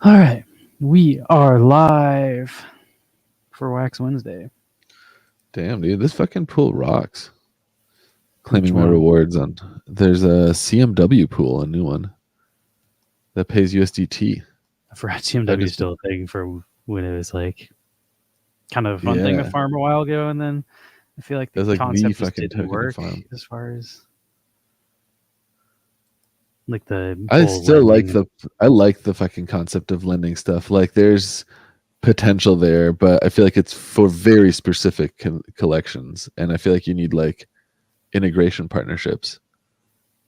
All right, we are live for Wax Wednesday. Damn, dude, this fucking pool rocks. Which Claiming my one? rewards on. There's a CMW pool, a new one that pays USDT. I forgot I CMW is just still a thing for when it was like kind of a fun thing to yeah, farm a while ago, and then I feel like it the was like the concept just fucking didn't token to work farm. as far as like the I whole still like lending. the I like the fucking concept of lending stuff. Like there's potential there, but I feel like it's for very specific collections, and I feel like you need like integration partnerships.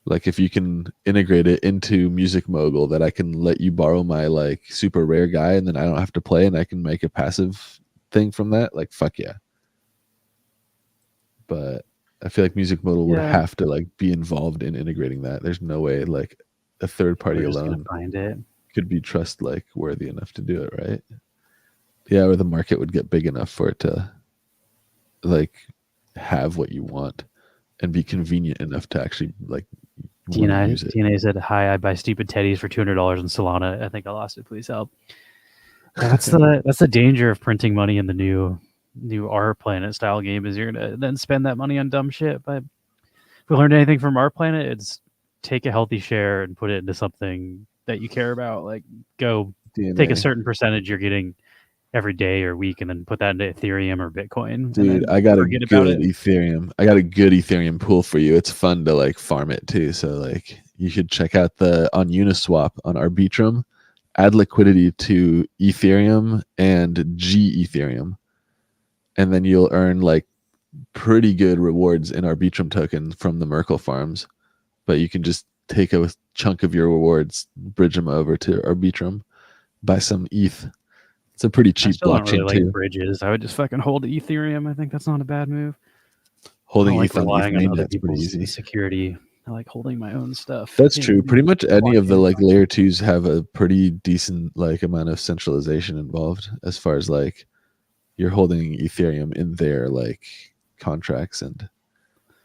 Like if you can integrate it into Music Mogul, that I can let you borrow my like super rare guy, and then I don't have to play, and I can make a passive thing from that. Like fuck yeah. But I feel like Music Modal would Yeah, have to like be involved in integrating that. There's no way like a third people party are just gonna alone find it. could be trust like worthy enough to do it, right? Yeah, or the market would get big enough for it to like have what you want and be convenient enough to actually like want to DNA use it. DNA said, "Hi, I buy stupid teddies for $200 in Solana. I think I lost it. Please help." Yeah, that's the danger of printing money in the new R Planet style game is you're gonna then spend that money on dumb shit. But if we learned anything from our planet, it's take a healthy share and put it into something that you care about. Like go take a DNA. certain percentage you're getting every day or week and then put that into Ethereum or Bitcoin and Dude, then I got a forget about good it. Ethereum. I got a good Ethereum pool for you. It's fun to like farm it too. So like you should check out the on Uniswap on Arbitrum, add liquidity to Ethereum and G Ethereum, and then you'll earn like pretty good rewards in Arbitrum token from the Merkle farms. But you can just take a chunk of your rewards, bridge them over to Arbitrum, buy some ETH. It's a pretty I cheap still don't really blockchain like too. bridges. I would just fucking hold Ethereum. I think that's not a bad move. I don't Holding like ETH on ETH relying on other mainnet's pretty people's easy. security. I like holding my own stuff That's true. in Pretty much any of the blockchain. like layer twos have a pretty decent like amount of centralization involved as far as like you're holding Ethereum in their like contracts, and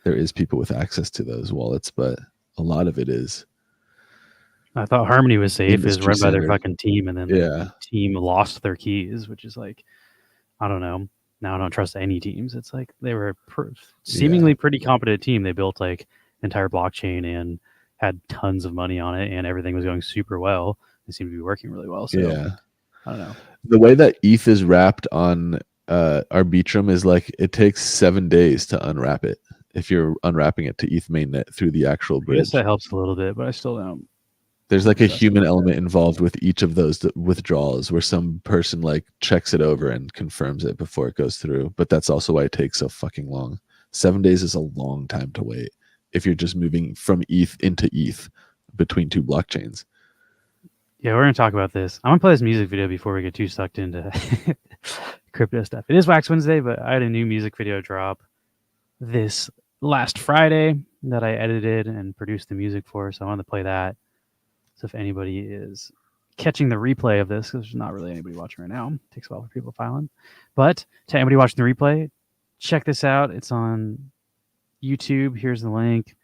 there is people with access to those wallets, but a lot of it is I thought Harmony was safe, is industry run by their standard. fucking team, and then their Yeah. team lost their keys, which is like, I don't know. Now I don't trust any teams. It's like they were Yeah. seemingly pretty competent team. They built like entire blockchain and had tons of money on it, and everything was going super well. They seem to be working really well. So Yeah. I don't know. The way that ETH is wrapped on Arbitrum is like it takes 7 days to unwrap it if you're unwrapping it to ETH mainnet through the actual I guess that bridge. helps a little bit, but I still don't There's like a trust it human like that. element involved with each of those withdrawals where some person like checks it over and confirms it before it goes through. But that's also why it takes so fucking long. 7 days is a long time to wait if you're just moving from ETH into ETH between two blockchains. Yeah, we're gonna talk about this. I'm gonna play this music video before we get too sucked into crypto stuff. It is Wax Wednesday, but I had a new music video drop this last Friday that I edited and produced the music for, so I wanted to play that. So if anybody is catching the replay of this, because there's not really anybody watching right now, it takes a while for people to file in. But to anybody watching the replay, check this out. It's on YouTube. Here's the link.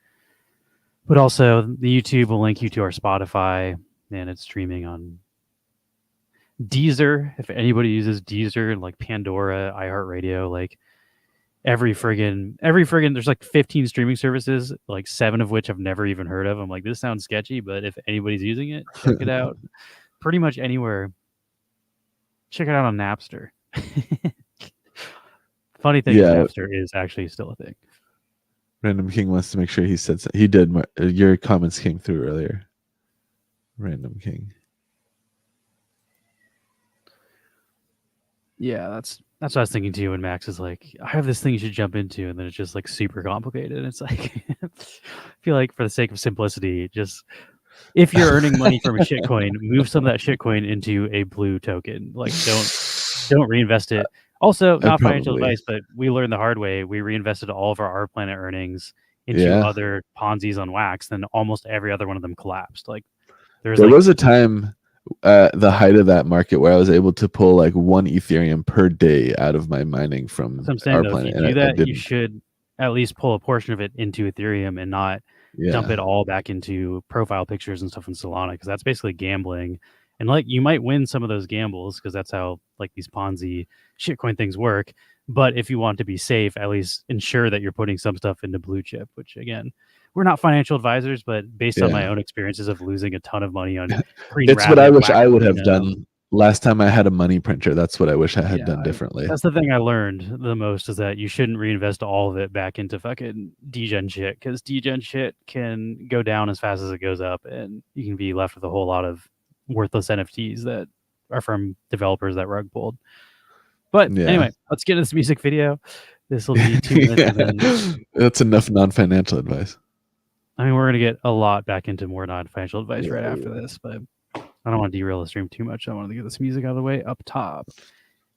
But also, the YouTube will link you to our Spotify, and it's streaming on Deezer. If anybody uses Deezer, like Pandora, iHeartRadio, like every friggin' there's like 15 streaming services, like 7 of which I've never even heard of. I'm like, this sounds sketchy, but if anybody's using it, check it out. Pretty much anywhere. Check it out on Napster. Funny thing is Yeah, Napster is actually still a thing. Random King wants to make sure he said he did. Your comments came through earlier. Random King. Yeah, that's what I was thinking too. When Max is like, I have this thing you should jump into, and then it's just like super complicated. It's like, I feel like for the sake of simplicity, just if you're earning money from a shitcoin, move some of that shitcoin into a blue token. Like don't reinvest it. Also, not financial Probably. advice, but we learned the hard way. We reinvested all of our Planet earnings into Yeah. other Ponzi's on Wax, then almost every other one of them collapsed. Like there's There like was a time the height of that market where I was able to pull like 1 Ethereum per day out of my mining that's from what I'm saying our though. If you planet, and do I that, you didn't. should at least pull a portion of it into Ethereum and not dump Yeah. it all back into profile pictures and stuff in Solana, because that's basically gambling And like you might win some of those gambles because that's how like these Ponzi shitcoin things work. But if you want to be safe, at least ensure that you're putting some stuff into blue chip, which again, we're not financial advisors, but based on my own experiences of losing a ton of money on Green It's what I Rabbit, wish I would have Waxina, done last time I had a money printer. That's what I wish I had done differently. that's the thing I learned the most is that you shouldn't reinvest all of it back into fucking degen shit because degen shit can go down as fast as it goes up, and you can be left with a whole lot of worthless NFTs that are from developers that rug pulled. But anyway, let's get into this music video. This will be 2 minutes. And then, that's enough non-financial advice. I mean, we're going to get a lot back into more non-financial advice right after this, but I don't want to derail the stream too much. I wanted to get this music out of the way up top.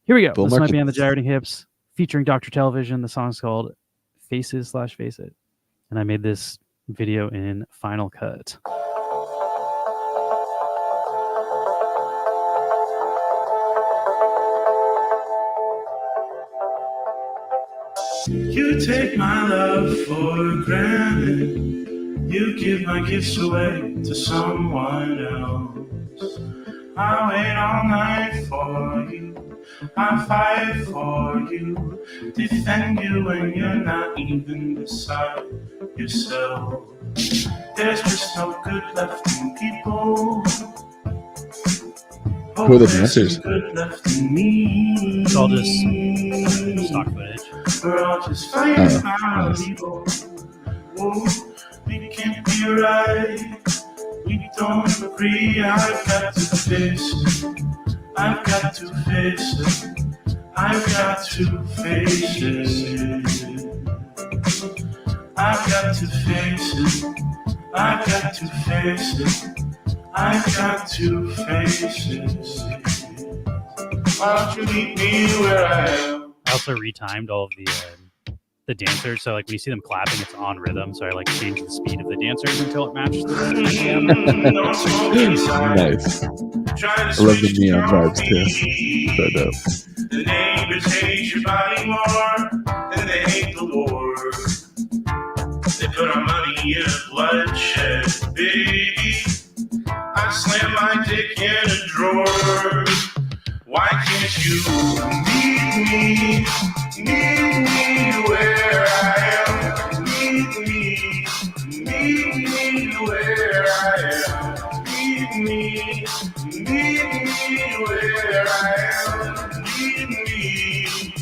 Here we go. This might be on the Gyrating Hips featuring Dr. Television. The song's called Faces/Face It. And I made this video in Final Cut. You take my love for granted. You give my gifts away to someone else. I wait all night for you. I fight for you. Defend you when you're not even beside yourself. There's just no good left in people. Who are the dancers? It's all just stock footage. We're all just fighting our evil. We can't be right. We don't agree. I've got to face it. I've got to face it. I've got to face it. I've got to face it. I've got to face it. I've got to face it. Why don't you meet me where I am? I also retimed all of the dancers, so like when you see them clapping, it's on rhythm. So I like change the speed of the dancers until it matches the rhythm. Nice. I love the neon vibes too. So dope. The neighbors hate your body more than they hate the Lord. They put our money in a bloodshed, baby. I slam my dick in a drawer. Why can't you meet me where I am? Meet me where I am. Meet me where I am. Meet me.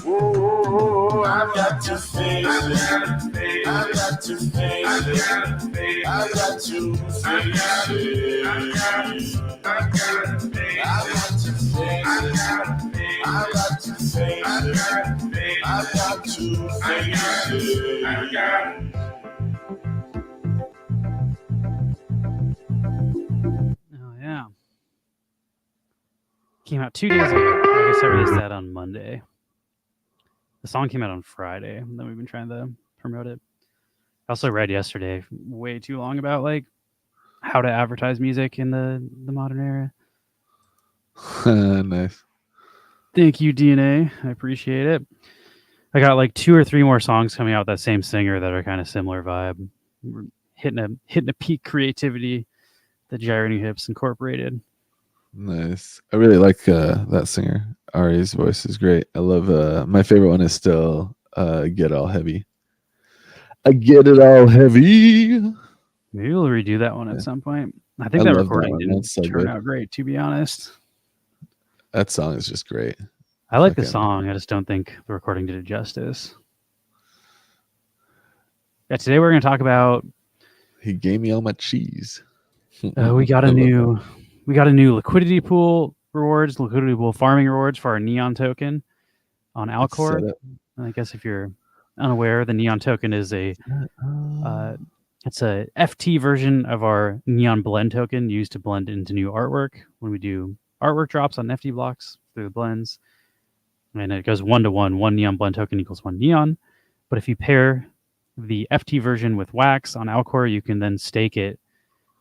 Oh, I've got to face it. I've got to face it. I've got to face it. I've got to face it. I've got to face it. I've got to face it. I've got to face it. Oh yeah. Came out 2 days ago. I guess I released that on Monday. The song came out on Friday, and then we've been trying to promote it. I also read yesterday way too long about like how to advertise music in the modern era. Nice. Thank you, DNA. I appreciate it. I got like 2 or 3 more songs coming out with that same singer that are kind of similar vibe. We're hitting a peak creativity that Gyrating Hips incorporated. Nice. I really like that singer. Ari's voice is great. I love my favorite one is still Get All Heavy. I get it all heavy. Maybe we'll redo that one at some point. I think that recording didn't turn out great, to be honest. That song is just great. I like the song. I just don't think the recording did it justice. Yeah, today we're going to talk about. He gave me all my cheese. We got a new liquidity pool rewards, liquidity pool farming rewards for our Neon token on Alcor. I guess if you're unaware, the Neon token is it's a FT version of our Neon blend token used to blend into new artwork when we do artwork drops on FT blocks through the blends. And it goes 1-to-1. 1 Neon blend token equals 1 Neon. But if you pair the FT version with Wax on Alcor, you can then stake it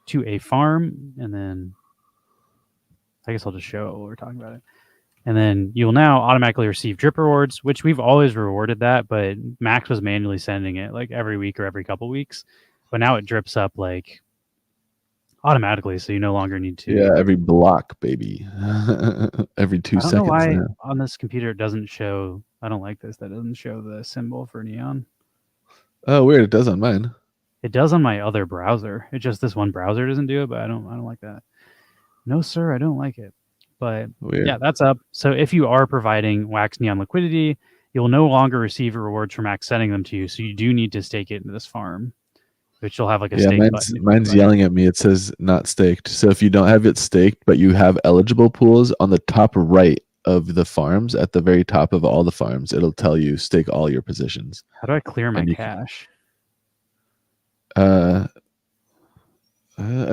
to a farm, and then I guess I'll just show what we're talking about it. And then you'll now automatically receive drip rewards, which we've always rewarded that, but Max was manually sending it like every week or every couple weeks. But now it drips up like automatically, so you no longer need to. Yeah, every block, baby. Every 2 I don't know seconds why now. on this computer it doesn't show. I don't like this. That doesn't show the symbol for neon. Oh, weird. It does on mine. It does on my other browser. It just this one browser doesn't do it, but I don't like that. No, sir, I don't like it. But Weird. yeah, that's up. So if you are providing Wax Neon liquidity, you'll no longer receive rewards from Max sending them to you. So you do need to stake it into this farm, which you'll have like a Yeah, stake mine's button. mine's yelling at me. It says not staked. So if you don't have it staked, but you have eligible pools on the top right of the farms, at the very top of all the farms, it'll tell you stake all your positions. How do I clear my And you cache? I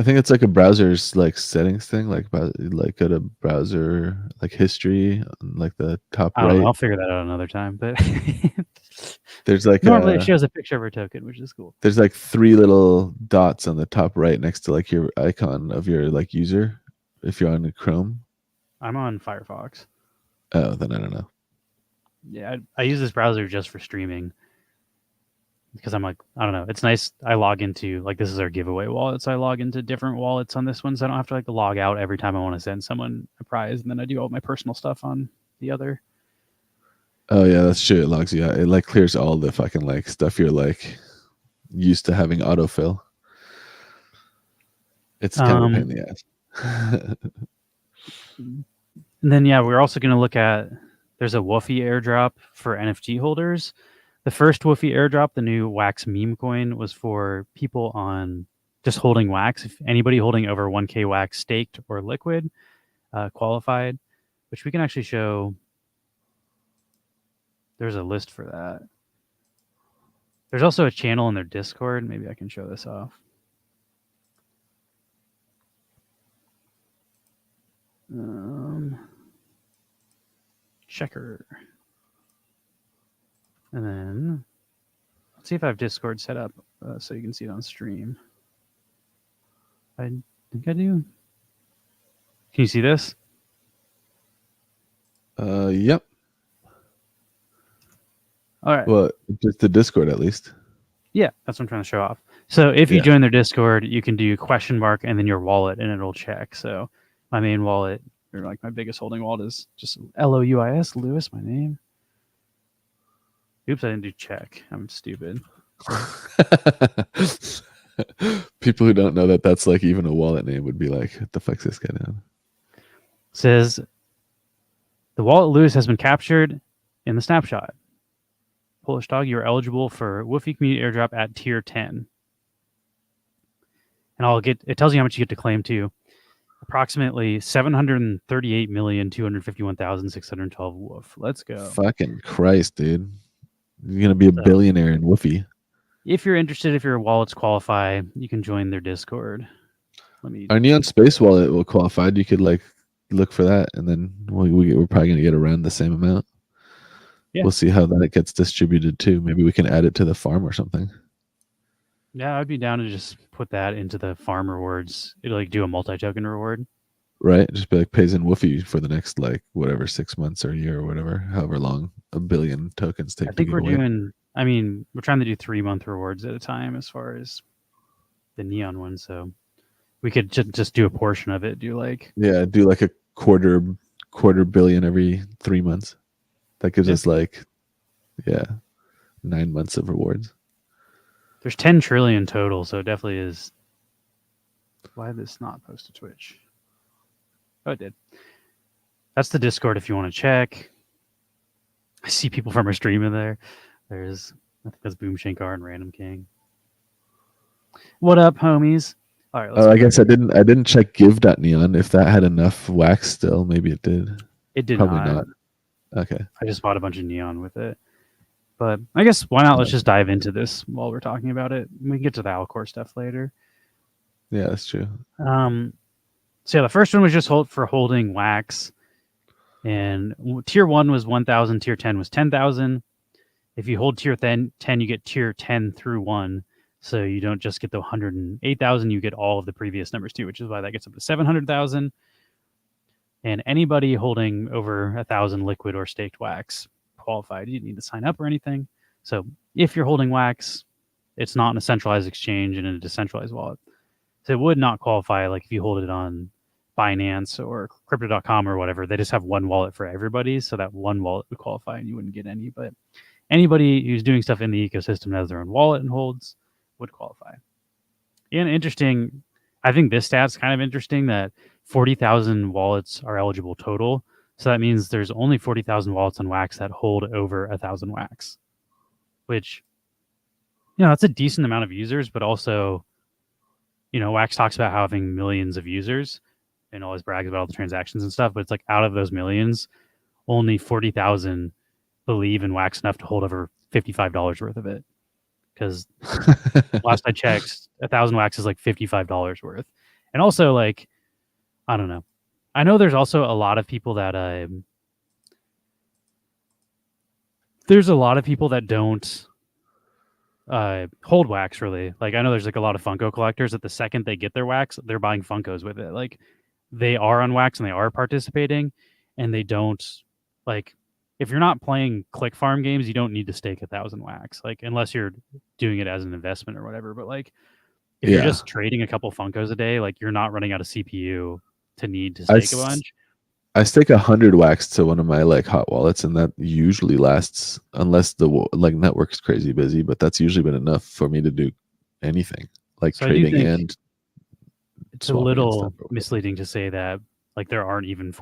think it's like a browser's like settings thing, like go to browser like history, on, like the top I don't know. right. I'll figure that out another time. But There's like normally it shows a picture of our token, which is cool. there's like 3 little dots on the top right next to like your icon of your like user. If you're on Chrome. I'm on Firefox. Oh, then I don't know. Yeah, I use this browser just for streaming because I'm like, I don't know. It's nice. I log into like this is our giveaway wallet, so I log into different wallets on this one, so I don't have to like log out every time I want to send someone a prize, and then I do all my personal stuff on the other. Oh yeah, that's true. It logs you out. It like clears all the fucking like stuff you're like used to having autofill. It's kind of a pain in the ass. And then yeah, we're also going to look at there's a WUFFI airdrop for NFT holders. The first WUFFI airdrop, the new Wax meme coin, was for people on just holding Wax. If anybody holding over 1K Wax staked or liquid qualified, which we can actually show. There's a list for that. There's also a channel in their Discord. Maybe I can show this off. Checker. And then let's see if I have Discord set up so you can see it on stream. I think I do. Can you see this? Yep. All right. Well, just the Discord at least. Yeah, that's what I'm trying to show off. So if you join their Discord, you can do question mark and then your wallet, and it'll check. So my main wallet, or like my biggest holding wallet, is just LOUIS, Lewis, my name. Oops, I didn't do check. I'm stupid. People who don't know that that's like even a wallet name would be like, what the fuck's this guy doing? Says the wallet Lewis has been captured in the snapshot. Polish dog, you are eligible for WUFFI community airdrop at tier 10. And it tells you how much you get to claim too. Approximately 738,251,612 WUFF. Let's go. Fucking Christ, dude. You're gonna be a billionaire in WUFFI. If you're interested, if your wallets qualify, you can join their Discord. Our Neon Space wallet will qualify. You could like look for that, and then we're probably gonna get around the same amount. Yeah. We'll see how that gets distributed too. Maybe we can add it to the farm or something. Yeah, I'd be down to just put that into the farm rewards. It'll like do a multi-token reward. Right. Just be like pays in WUFFI for the next like whatever 6 months or a year or whatever, however long a billion tokens take. I think we're doing. I mean, we're trying to do 3-month rewards at a time as far as the Neon one. So we could just do a portion of it. Do like a quarter billion every 3 months. That gives us like 9 months of rewards. There's 10 trillion total, so it definitely is. Why did this not post to Twitch? Oh, it did. That's the Discord if you want to check. I see people from our stream in there. I think that's Boom Shankar and Random King. What up, homies? All right. I guess I didn't check give.neon. If that had enough wax still, maybe it did. It did Probably not. Okay. I just bought a bunch of neon with it. But I guess why not? Let's just dive into this while we're talking about it. We can get to the Alcor stuff later. Yeah, that's true. So the first one was just for holding wax. And tier 1 was 1,000. Tier 10 was 10,000. If you hold tier 10, you get tier 10 through 1. So you don't just get the 108,000. You get all of the previous numbers too, which is why that gets up to 700,000. And anybody holding over 1,000 liquid or staked wax qualified. You didn't need to sign up or anything. So if you're holding wax, it's not in a centralized exchange and in a decentralized wallet. So it would not qualify like if you hold it on Binance or crypto.com or whatever. They just have one wallet for everybody. So that one wallet would qualify and you wouldn't get any. But anybody who's doing stuff in the ecosystem and has their own wallet and holds would qualify. And interesting, I think this stat's kind of interesting that 40,000 wallets are eligible total. So that means there's only 40,000 wallets on Wax that hold over 1,000 Wax, which, that's a decent amount of users, but also, Wax talks about having millions of users and always brags about all the transactions and stuff, but it's like out of those millions, only 40,000 believe in Wax enough to hold over $55 worth of it. Because last I checked, 1,000 Wax is like $55 worth. And also, like, I don't know. I know there's also a lot of people that don't hold Wax really. Like, I know there's like a lot of Funko collectors that the second they get their Wax, they're buying Funkos with it. Like, they are on Wax and they are participating, and they don't, like, if you're not playing click farm games, you don't need to stake 1,000 Wax, like, unless you're doing it as an investment or whatever. But like, if you're just trading a couple Funkos a day, like, you're not running out of CPU to need to stake a bunch. I stake 100 Wax to one of my like hot wallets, and that usually lasts unless the like network's crazy busy. But that's usually been enough for me to do anything like So trading and. It's a little misleading to say that like there aren't even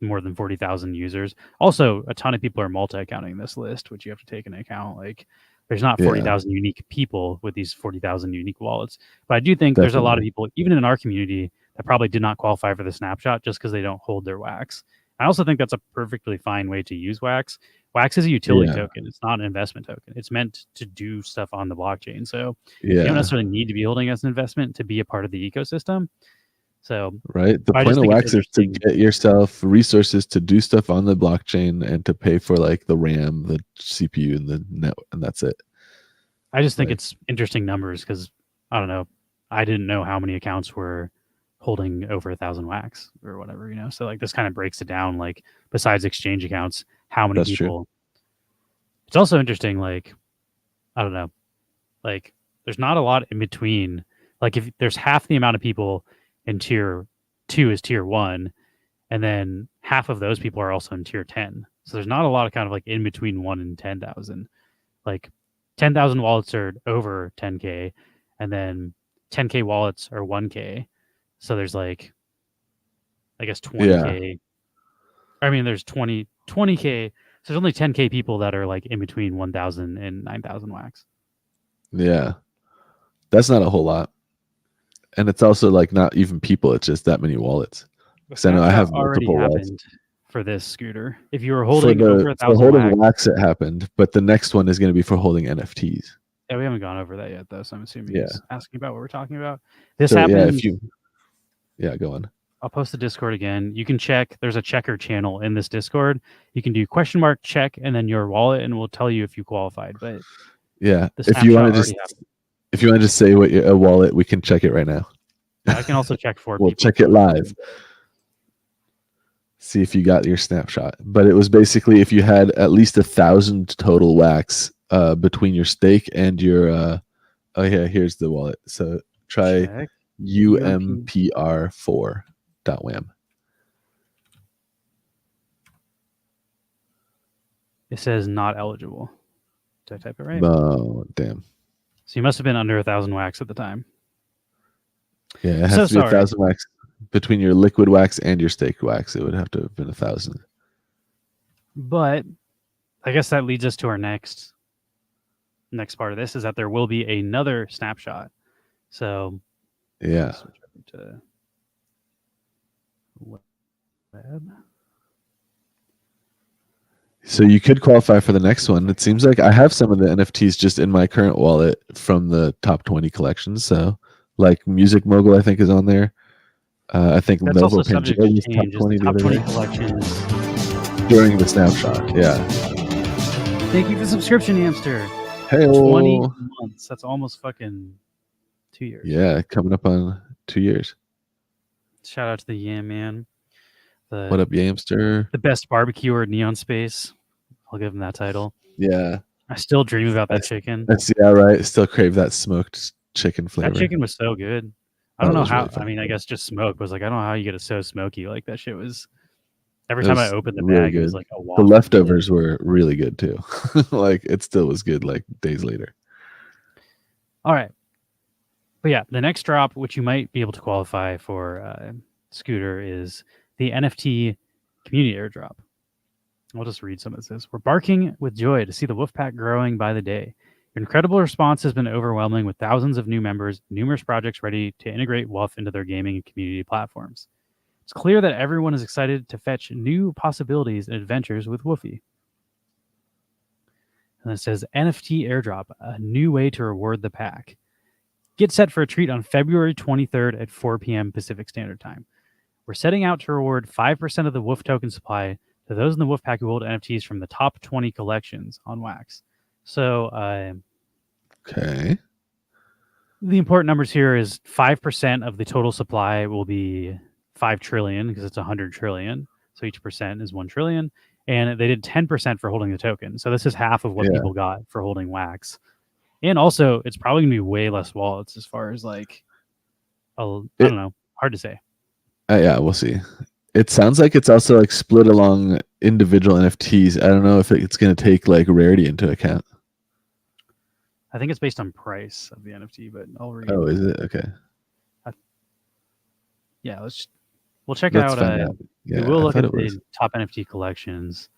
more than 40,000 users. Also, a ton of people are multi-accounting this list, which you have to take into account. Like, there's not 40,000 unique people with these 40,000 unique wallets. But I do think there's a lot of people, even in our community, that probably did not qualify for the snapshot just because they don't hold their Wax. I also think that's a perfectly fine way to use Wax. Wax is a utility token. It's not an investment token. It's meant to do stuff on the blockchain. So you don't necessarily need to be holding as an investment to be a part of the ecosystem. So the point of Wax is to get yourself resources to do stuff on the blockchain and to pay for like the RAM, the CPU, and the net, and that's it. I just think it's interesting numbers because I don't know. I didn't know how many accounts were holding over 1,000 Wax or whatever, So like this kind of breaks it down. Like, besides exchange accounts, how many people? True. It's also interesting. Like, I don't know. Like, there's not a lot in between. Like, if there's half the amount of people in tier 2 is tier 1, and then half of those people are also in tier 10. So there's not a lot of kind of like in between 1 and 10,000. Like, 10,000 wallets are over 10K, and then 10K wallets are 1K. So there's like, I guess 20K. I mean, there's 20K. So there's only 10K people that are like in between 1,000 and 9,000 Wax. Yeah. That's not a whole lot. And it's also like not even people. It's just that many wallets. Because I know I have multiple wallets. For this Scooter, if you were holding over 1,000 Wax, it happened. But the next one is going to be for holding NFTs. Yeah, we haven't gone over that yet, though. So I'm assuming he's asking about what we're talking about. This happened. Go on. I'll post the Discord again. You can check. There's a checker channel in this Discord. You can do check and then your wallet, and we'll tell you if you qualified. But if you want to just say what a wallet, we can check it right now. I can also check for. We'll check it live. See if you got your snapshot. But it was basically if you had at least 1,000 total Wax between your stake and your. Here's the wallet. So try check. UMPR4.wham. It says not eligible. Did I type it right? Oh, damn. So you must have been under 1,000 Wax at the time. Yeah, it has to be 1,000 Wax between your liquid Wax and your staked Wax. It would have to have been 1,000. But I guess that leads us to our next part of this is that there will be another snapshot. So switch over to web. So you could qualify for the next one. It seems like I have some of the NFTs just in my current wallet from the top 20 collections. So like Music Mogul, I think, is on there. I think that's Novo also subject to change. top 20 collections during the snapshot. Yeah. Thank you for the subscription, Hamster. Hey, 20 months. That's almost fucking 2 years. Yeah, coming up on 2 years. Shout out to the Yam Man. What up, Yamster? The best barbecuer in Neon Space. I'll give him that title. Yeah. I still dream about that chicken. Right. Still crave that smoked chicken flavor. That chicken was so good. I don't That know was really how. I fucking mean, I good. guess just smoke was like, I don't know how you get it so smoky. Like that shit was. Every It time I was opened the really bag, it was good. like a The waft of good. leftovers were really good too. Like it still was good like days later. All right. But yeah, the next drop, which you might be able to qualify for Scooter, is the NFT community airdrop. I'll just read some of this. We're barking with joy to see the wolf pack growing by the day. Your incredible response has been overwhelming with thousands of new members, numerous projects ready to integrate WUFF into their gaming and community platforms. It's clear that everyone is excited to fetch new possibilities and adventures with WUFFI. And it says NFT airdrop, a new way to reward the pack. Get set for a treat on February 23rd at 4 p.m. Pacific Standard Time. We're setting out to reward 5% of the WUFF token supply to those in the WUFF pack who hold NFTs from the top 20 collections on Wax. So Okay. the important numbers here is 5% of the total supply will be 5 trillion because it's 100 trillion. So each percent is 1 trillion. And they did 10% for holding the token. So this is half of what people got for holding Wax. And also, it's probably going to be way less wallets as far as like, I don't know, hard to say. Yeah, we'll see. It sounds like it's also like split along individual NFTs. I don't know if it's going to take like rarity into account. I think it's based on price of the NFT, but I'll read. Oh, is it? Okay. Yeah, we'll check it out. Yeah, we will look at it the was. top NFT collections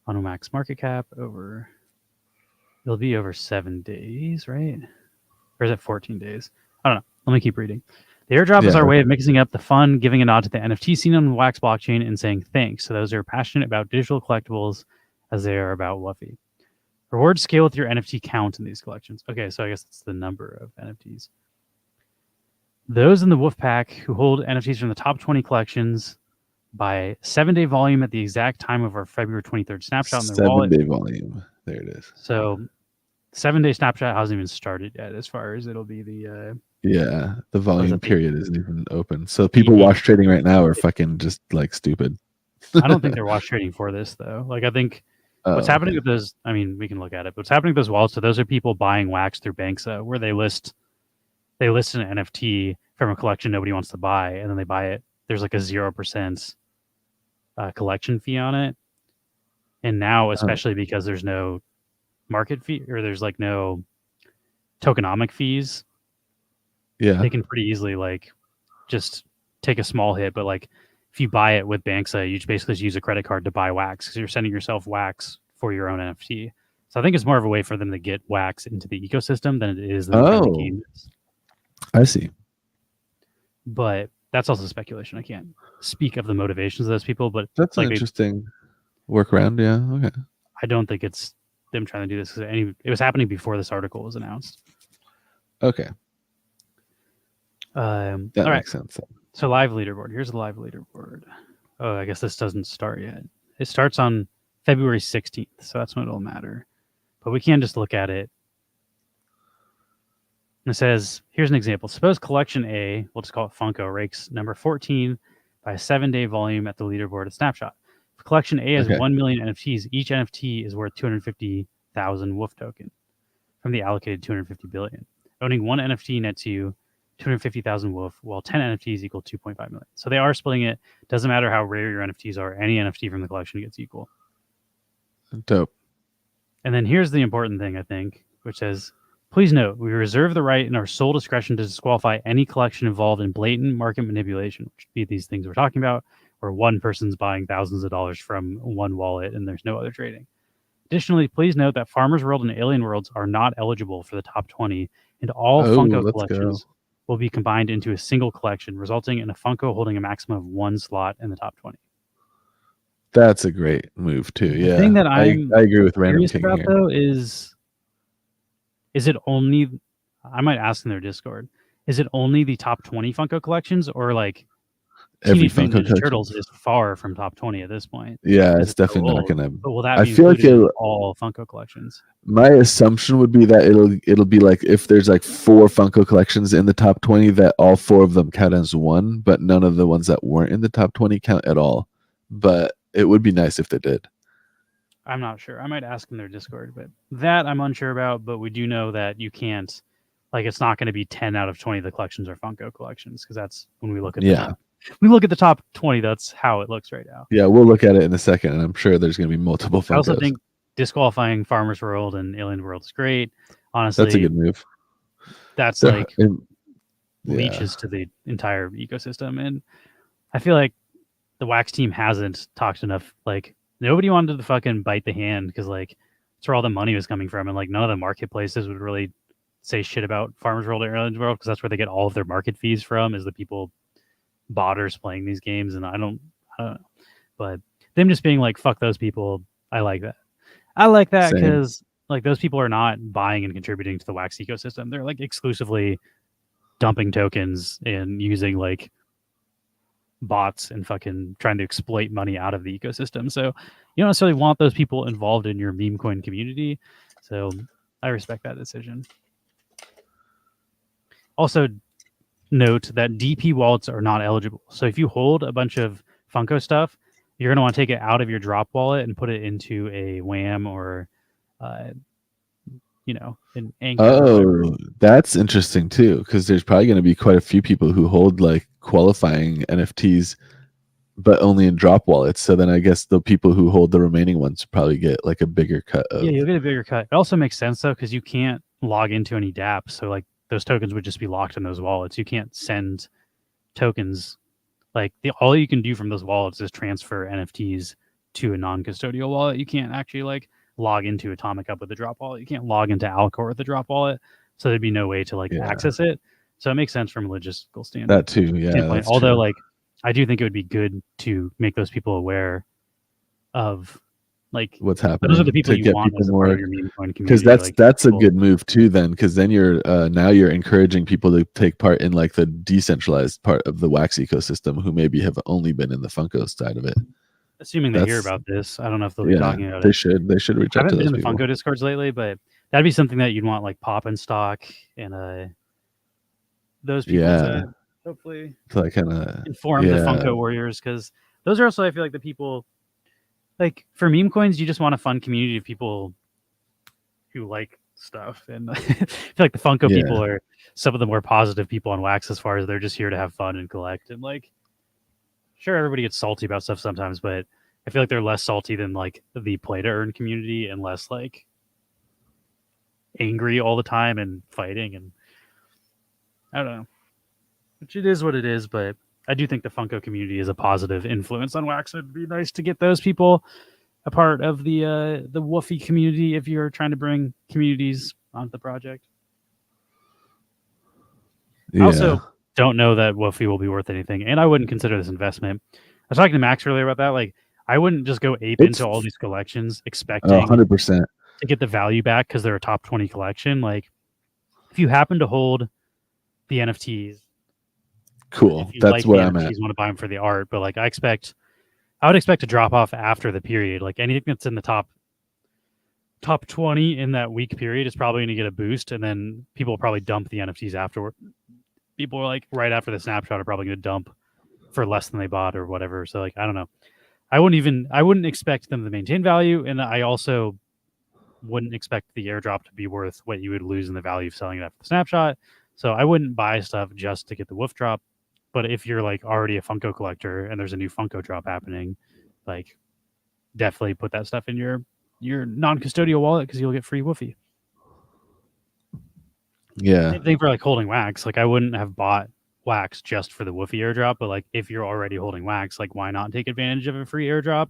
on Max market cap over. It'll be over 7 days, right? Or is it 14 days? I don't know. Let me keep reading. The airdrop is our way of mixing up the fun, giving a nod to the NFT scene on the Wax blockchain, and saying thanks to those who are passionate about digital collectibles as they are about WUFFI. Rewards scale with your NFT count in these collections. Okay, so I guess it's the number of NFTs. Those in the WUFF pack who hold NFTs from the top 20 collections by 7-day volume at the exact time of our February 23rd snapshot in their wallet. 7-day volume. There it is. So 7-day snapshot hasn't even started yet as far as it'll be the... yeah, the volume period isn't even open. So people wash trading right now are fucking just like stupid. I don't think they're wash trading for this though. Like I think what's happening with those, I mean, we can look at it, but what's happening with those wallets, so those are people buying Wax through Banksa where they list an NFT from a collection nobody wants to buy, and then they buy it. There's like a 0% collection fee on it. And now, especially because there's no market fee or there's like no tokenomic fees, they can pretty easily like just take a small hit. But like if you buy it with Banksa, you basically just use a credit card to buy Wax because you're sending yourself Wax for your own NFT. So I think it's more of a way for them to get Wax into the ecosystem than it is the game is. I see. But that's also speculation. I can't speak of the motivations of those people, but that's like an interesting workaround. Yeah. Okay. I don't think it's them trying to do this because it was happening before this article was announced. Okay. That makes sense. So live leaderboard. Here's the live leaderboard. Oh, I guess this doesn't start yet. It starts on February 16th, so that's when it'll matter. But we can just look at it. And it says, here's an example. Suppose collection A, we'll just call it Funko, ranks number 14 by a 7-day volume at the leaderboard at Snapshot. If collection A has 1 million NFTs, each NFT is worth 250,000 WUFF token from the allocated 250 billion. Owning one NFT nets you 250,000 WUFF, while 10 NFTs equal 2.5 million. So they are splitting it. Doesn't matter how rare your NFTs are. Any NFT from the collection gets equal. Dope. And then here's the important thing, I think, which says, please note, we reserve the right in our sole discretion to disqualify any collection involved in blatant market manipulation, which would be these things we're talking about, where one person's buying thousands of dollars from one wallet and there's no other trading. Additionally, please note that Farmers World and Alien Worlds are not eligible for the top 20, and all Funko collections will be combined into a single collection, resulting in a Funko holding a maximum of 1 slot in the top 20. That's a great move too. Yeah, the thing that I agree with Random King about here. Though is it only? I might ask in their Discord. Is it only the top 20 Funko collections, or like every Teenage Mutant Funko Ninja Turtles is far from top 20 at this point? Yeah, it's definitely not gonna. But will that be included in all Funko collections? My assumption would be that it'll be like if there's like 4 Funko collections in the top 20, that all 4 of them count as one, but none of the ones that weren't in the top 20 count at all. But it would be nice if they did. I'm not sure. I might ask in their Discord, but that I'm unsure about. But we do know that you can't Like it's not going to be 10 out of 20 of the collections are Funko collections because that's when we look at Yeah. we look at the top 20. That's how it looks right now. Yeah, we'll look at it in a second, and I'm sure there's going to be multiple Funkos. I also think disqualifying Farmers World and Alien World is great. Honestly, that's a good move. That's They're- like yeah. leeches to the entire ecosystem, and I feel like the Wax team hasn't talked enough. Like nobody wanted to fucking bite the hand because like that's where all the money was coming from, and like none of the marketplaces would really say shit about Farmers World or Alien World because that's where they get all of their market fees from, is the people botters playing these games, and I don't know. But them just being like, fuck those people, I like that. I like that Same. because like those people are not buying and contributing to the Wax ecosystem. They're like exclusively dumping tokens and using like bots and fucking trying to exploit money out of the ecosystem. So you don't necessarily want those people involved in your meme coin community. So I respect that decision. Also, note that DP wallets are not eligible. So if you hold a bunch of Funko stuff, you're going to want to take it out of your drop wallet and put it into a WAM or, an Anchor. Oh, that's interesting too, because there's probably going to be quite a few people who hold like qualifying NFTs, but only in drop wallets. So then I guess the people who hold the remaining ones probably get like a bigger cut of. Yeah, you'll get a bigger cut. It also makes sense though, because you can't log into any dApps. So like those tokens would just be locked in those wallets. You can't send tokens. Like all you can do from those wallets is transfer NFTs to a non-custodial wallet. You can't actually like log into Atomic Up with the drop wallet. You can't log into Alcor with the drop wallet. So there'd be no way to like access it. So it makes sense from a logistical standpoint. That too, yeah. Although like I do think it would be good to make those people aware of like what's happening. Those are the people you want as a part of your meme coin community. Because that's a good move too then, because then you're now you're encouraging people to take part in like the decentralized part of the Wax ecosystem who maybe have only been in the Funko side of it. Assuming they hear about this. I don't know if they'll be talking about it. They should reach out to those people. I haven't been in the Funko Discords lately, but that'd be something that you'd want like Pop and Stock and those people to hopefully to like kind of inform the Funko warriors, because those are also, I feel like, the people. Like for meme coins, you just want a fun community of people who like stuff, and I feel like the Funko people are some of the more positive people on Wax, as far as they're just here to have fun and collect. And like, sure, everybody gets salty about stuff sometimes, but I feel like they're less salty than like the play to earn community, and less like angry all the time and fighting. And I don't know, which it is what it is, but I do think the Funko community is a positive influence on Wax. It'd be nice to get those people a part of the WUFFI community if you're trying to bring communities onto the project. I also don't know that WUFFI will be worth anything, and I wouldn't consider this investment. I was talking to Max earlier about that. Like, I wouldn't just go ape into all these collections expecting 100% to get the value back because they're a top 20 collection. Like, if you happen to hold the NFTs, cool. That's what I'm at. You want to buy them for the art, but like I would expect to drop off after the period. Like anything that's in the top 20 in that week period is probably going to get a boost, and then people will probably dump the NFTs afterward. People are like right after the snapshot are probably going to dump for less than they bought or whatever. So like I don't know. I wouldn't expect them to maintain value, and I also wouldn't expect the airdrop to be worth what you would lose in the value of selling it after the snapshot. So I wouldn't buy stuff just to get the WUFF drop. But if you're like already a Funko collector and there's a new Funko drop happening, like definitely put that stuff in your non-custodial wallet because you'll get free WUFFI. Yeah. Same thing for like holding Wax. Like I wouldn't have bought Wax just for the WUFFI airdrop, but like if you're already holding Wax, like why not take advantage of a free airdrop?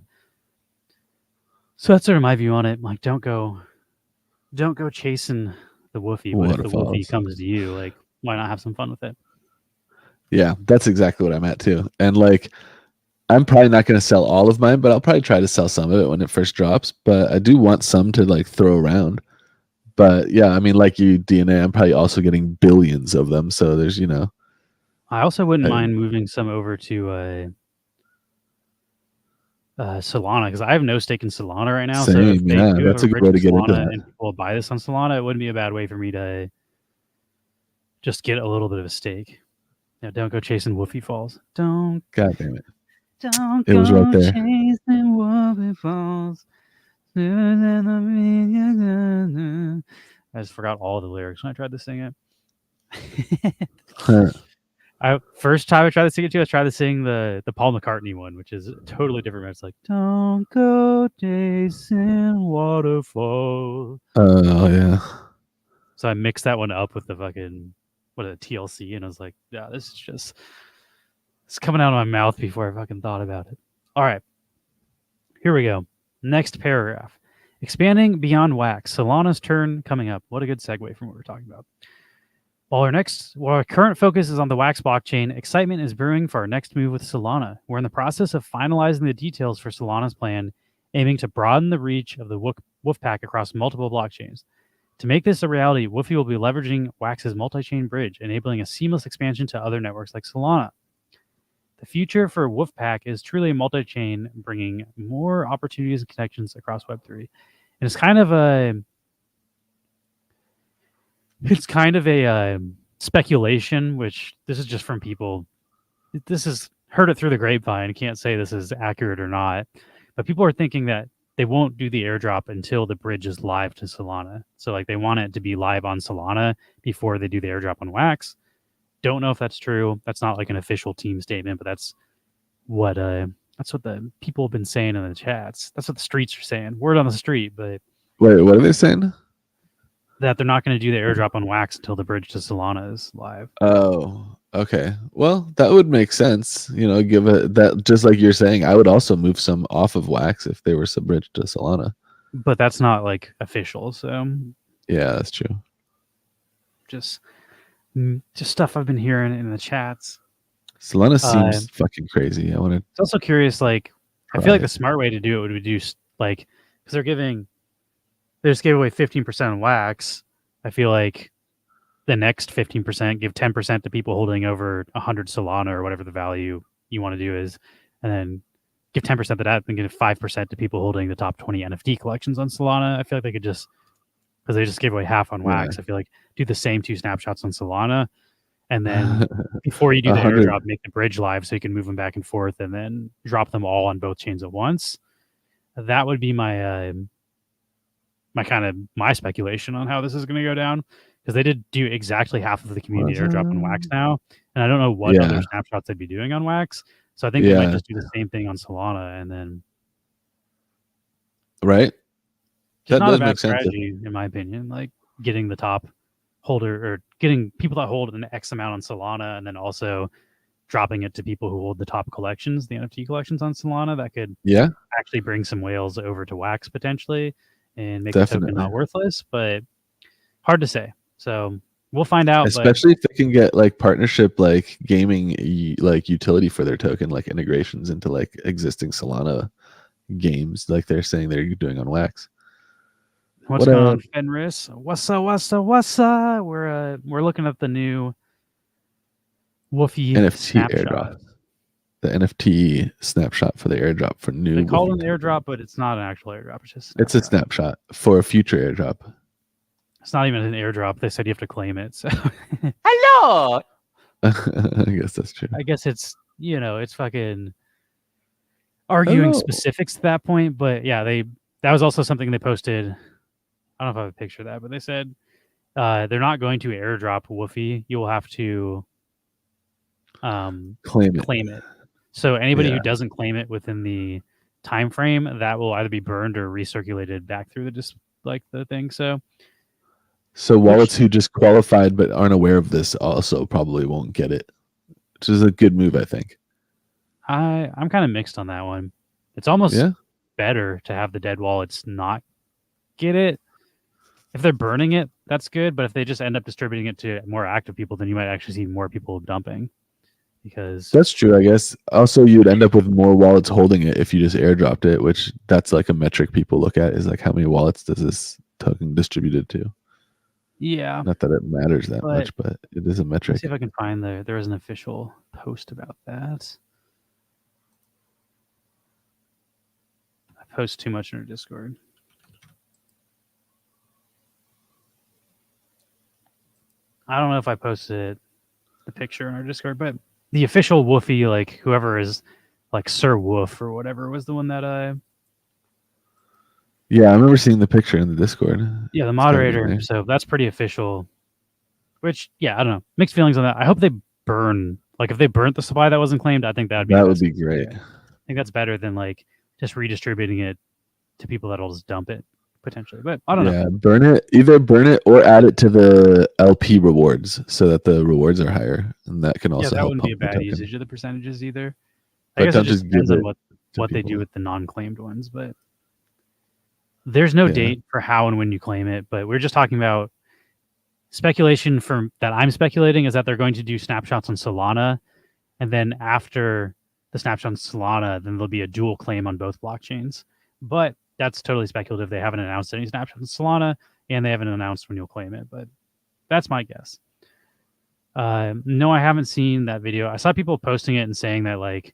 So that's sort of my view on it. Like don't go chasing the WUFFI, but if the WUFFI comes to you, like why not have some fun with it? Yeah, that's exactly what I'm at too. And like, I'm probably not going to sell all of mine, but I'll probably try to sell some of it when it first drops. But I do want some to like throw around. But yeah, I mean, like you, DNA, I'm probably also getting billions of them. So there's, I also wouldn't mind moving some over to Solana, because I have no stake in Solana right now. Same, so that's a good way to get into that. And people buy this on Solana, it wouldn't be a bad way for me to just get a little bit of a stake. Yeah, don't go chasing WUFFI falls. Don't. God damn it. Don't it was right there. Chasing WUFFI falls. I just forgot all the lyrics when I tried to sing it. First time I tried to sing it to, I tried to sing the Paul McCartney one, which is totally different. It's like, don't go chasing waterfall. Oh yeah. So I mixed that one up with the fucking TLC, and I was like, yeah, this is just it's coming out of my mouth before I fucking thought about it. All right, here we go. Next paragraph. Expanding beyond wax. Solana's turn coming up. What a good segue from what we're talking about. While our current focus is on the Wax blockchain, excitement is brewing for our next move with Solana. We're in the process of finalizing the details for Solana's plan, aiming to broaden the reach of the WUFFI across multiple blockchains. To make this a reality, WUFFI will be leveraging Wax's multi-chain bridge, enabling a seamless expansion to other networks like Solana. The future for WUFFI is truly a multi-chain, bringing more opportunities and connections across Web3. And it's kind of a speculation, which this is just from people. This is heard it through the grapevine. Can't say this is accurate or not, but people are thinking that they won't do the airdrop until the bridge is live to Solana. So like they want it to be live on Solana before they do the airdrop on Wax. Don't know if that's true. That's not like an official team statement, but that's what the people have been saying in the chats. That's what the streets are saying. Word on the street, but Wait, what are they saying? That they're not going to do the airdrop on Wax until the bridge to Solana is live. Oh, okay. Well, that would make sense. You know, give it that just like you're saying. I would also move some off of Wax if they were sub-bridged to Solana. But that's not like official. So yeah, that's true. Just stuff I've been hearing in the chats. Solana seems fucking crazy. I want to. It's also curious. Like, I feel like the smart way to do it would be do like because they just gave away 15% on Wax. I feel like the next 15%, give 10% to people holding over 100 Solana or whatever the value you want to do is, and then give 10% to that, and give 5% to people holding the top 20 NFT collections on Solana. I feel like they could just, because they just gave away half on Wax, I feel like do the same 2 snapshots on Solana, and then before you do the airdrop, make the bridge live so you can move them back and forth, and then drop them all on both chains at once. That would be my my speculation on how this is going to go down, because they did do exactly half of the community airdrop on Wax now, and I don't know what other snapshots they'd be doing on Wax, so I think they might just do the same thing on Solana, and then that not does a bad make sense strategy in my opinion, like getting the top holder or getting people that hold an X amount on Solana, and then also dropping it to people who hold the top collections, the NFT collections on Solana. That could actually bring some whales over to Wax potentially and make the token not worthless, but hard to say. So we'll find out. Especially if they can get like partnership, like gaming, like utility for their token, like integrations into like existing Solana games, like they're saying they're doing on Wax. What's going on, Fenris? What's up? We're looking at the new WUFFI NFT airdrop. The NFT snapshot for the airdrop for new. They call it an airdrop, but it's not an actual airdrop. It's a snapshot for a future airdrop. It's not even an airdrop. They said you have to claim it. So hello. I guess that's true. I guess it's it's fucking arguing specifics at that point. But yeah, that was also something they posted. I don't know if I have a picture of that, but they said they're not going to airdrop WUFFI. You will have to claim it. So anybody who doesn't claim it within the time frame, that will either be burned or recirculated back through the thing. So wallets who just qualified but aren't aware of this also probably won't get it, which is a good move, I think. I'm kind of mixed on that one. It's almost better to have the dead wallets not get it. If they're burning it, that's good. But if they just end up distributing it to more active people, then you might actually see more people dumping. Because that's true, I guess. Also, you'd end up with more wallets holding it if you just airdropped it, which that's like a metric people look at, is like how many wallets does this token distributed to? Yeah. Not that it matters that much, but it is a metric. Let's see if I can find there is an official post about that. I post too much in our Discord. I don't know if I posted the picture in our Discord, but the official WUFFI, like whoever is like Sir Woof or whatever, was the one that yeah, I remember seeing the picture in the Discord. Yeah, the moderator. So that's pretty official. Which, yeah, I don't know. Mixed feelings on that. I hope they burn. Like, if they burnt the supply that wasn't claimed, I think that would be That the would best be case great. scenario. I think that's better than like just redistributing it to people that'll just dump it potentially. But I don't know. Yeah, burn it. Either burn it or add it to the LP rewards so that the rewards are higher, and that can Yeah, also that help wouldn't be a pump the bad token. usage of the percentages either. I But guess it don't just just give depends on it to what they do people. with the non-claimed ones. But there's no Yeah. date for how and when you claim it. But we're just talking about speculation from that I'm speculating is that they're going to do snapshots on Solana, and then after the snapshot on Solana, then there'll be a dual claim on both blockchains. But that's totally speculative. They haven't announced any snapshots on Solana, and they haven't announced when you'll claim it. But that's my guess. No, I haven't seen that video. I saw people posting it and saying that like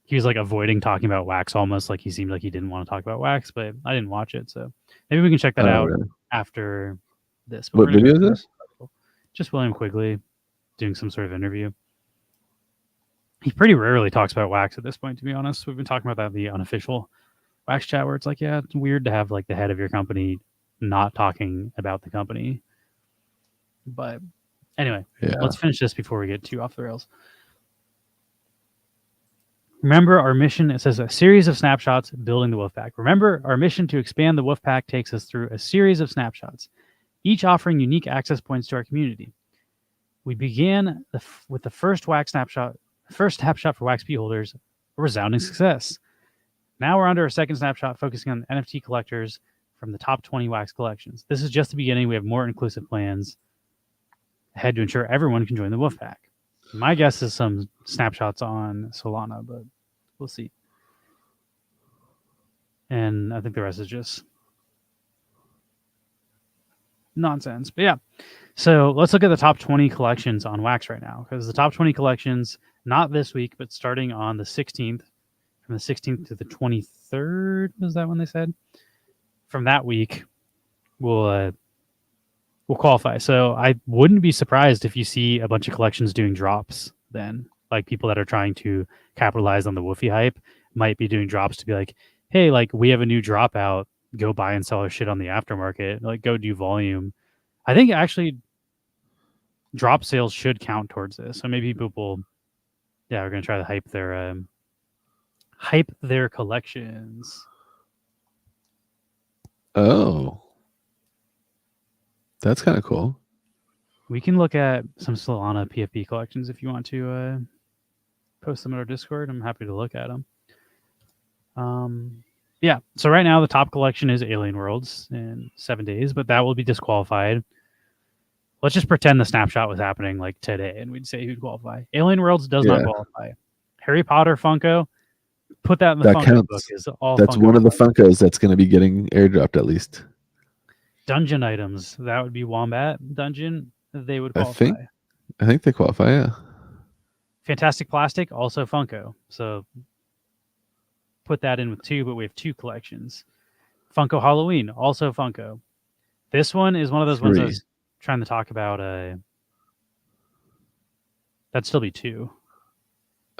he was like avoiding talking about Wax almost, like he seemed like he didn't want to talk about Wax, but I didn't watch it, so maybe we can check that out Really? after this. But What video is this? Just William Quigley doing some sort of interview. He pretty rarely talks about Wax at this point, to be honest. We've been talking about that in the unofficial Wax chat where it's like, yeah, it's weird to have like the head of your company not talking about the company. But anyway, let's finish this before we get too off the rails. Remember our mission, it says a series of snapshots building the WUFFI. Remember our mission to expand the WUFFI takes us through a series of snapshots, each offering unique access points to our community. We began with the first snapshot for WAXP holders, a resounding success. Now we're under our second snapshot focusing on NFT collectors from the top 20 Wax collections. This is just the beginning. We have more inclusive plans ahead to ensure everyone can join the WUFFI. My guess is some snapshots on Solana, but we'll see. And I think the rest is just nonsense. But yeah, so let's look at the top 20 collections on Wax right now, because the top 20 collections, not this week, but starting on the 16th, from the 16th to the 23rd, was that when they said? From that week, we'll qualify. So I wouldn't be surprised if you see a bunch of collections doing drops then. Like people that are trying to capitalize on the WUFFI hype might be doing drops to be like, hey, like we have a new drop out, go buy and sell our shit on the aftermarket, like go do volume. I think actually drop sales should count towards this. So maybe people, yeah, we're gonna try to hype their collections. Oh, that's kind of cool. We can look at some Solana PFP collections if you want to post them in our Discord. I'm happy to look at them. Yeah, so right now the top collection is Alien Worlds in 7 days, but that will be disqualified. Let's just pretend the snapshot was happening like today and we'd say who'd qualify. Alien Worlds does not qualify. Harry Potter Funko, put that in the Funko book. Is all that's Funko one of the Funkos that's going to be getting airdropped at least. Dungeon items, that would be Wombat Dungeon. They would qualify. I think they qualify, yeah. Fantastic Plastic, also Funko. So put that in with 2, but we have 2 collections. Funko Halloween, also Funko. This one is one of those 3. ones I was trying to talk about. That'd still be 2.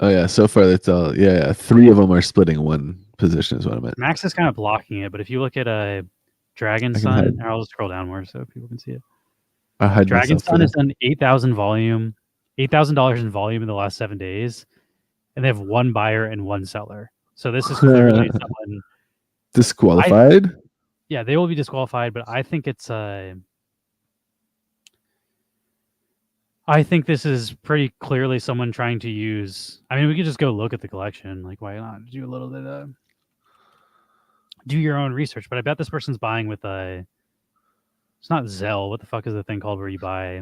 Oh yeah, so far that's all. Yeah, 3 of them are splitting one position is what I meant. Max is kind of blocking it, but if you look at Dragon Sun, I'll just scroll down more so people can see it. Dragon Sun has done 8,000 volume, $8,000 in volume in the last 7 days, and they have 1 buyer and 1 seller. So this is clearly someone disqualified. Yeah, they will be disqualified, but I think it's I think this is pretty clearly someone trying to use. I mean, we could just go look at the collection. Like, why not do a little bit do your own research? But I bet this person's buying with it's not Zelle. What the fuck is the thing called where you buy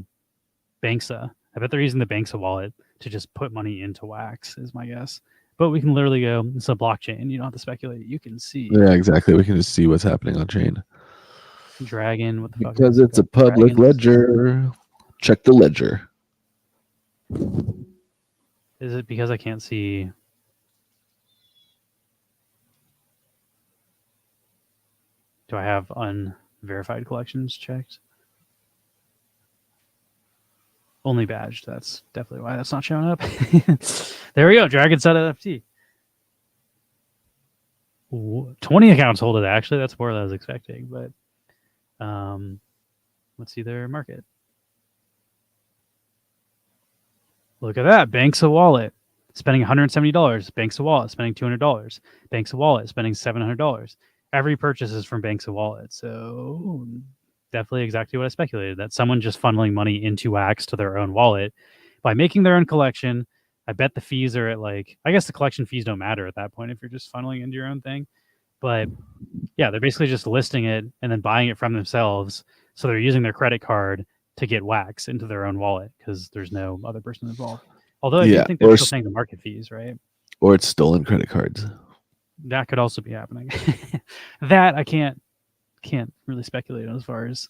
Banksa? I bet they're using the Banksa wallet to just put money into Wax, is my guess. But we can literally go, it's a blockchain. You don't have to speculate. You can see. Yeah, exactly. We can just see what's happening on chain. Dragon, what the fuck? Because it's a public ledger. Check the ledger. Is it because I can't see? Do I have unverified collections checked? Only badged. That's definitely why that's not showing up. There we go. Dragon Sun NFT. 20 accounts hold it, actually. That's more than I was expecting. But Let's see their market. Look at that. Banks a wallet spending $170. Banks a wallet spending $200. Banks a wallet spending $700. Every purchase is from Banks a wallet. So definitely exactly what I speculated, that someone just funneling money into Wax to their own wallet by making their own collection. I bet the fees are at like, I guess the collection fees don't matter at that point if you're just funneling into your own thing. But yeah, they're basically just listing it and then buying it from themselves. So they're using their credit card to get Wax into their own wallet because there's no other person involved. Although I do think they're still paying the market fees, right? Or it's stolen credit cards. That could also be happening. That I can't really speculate on, as far as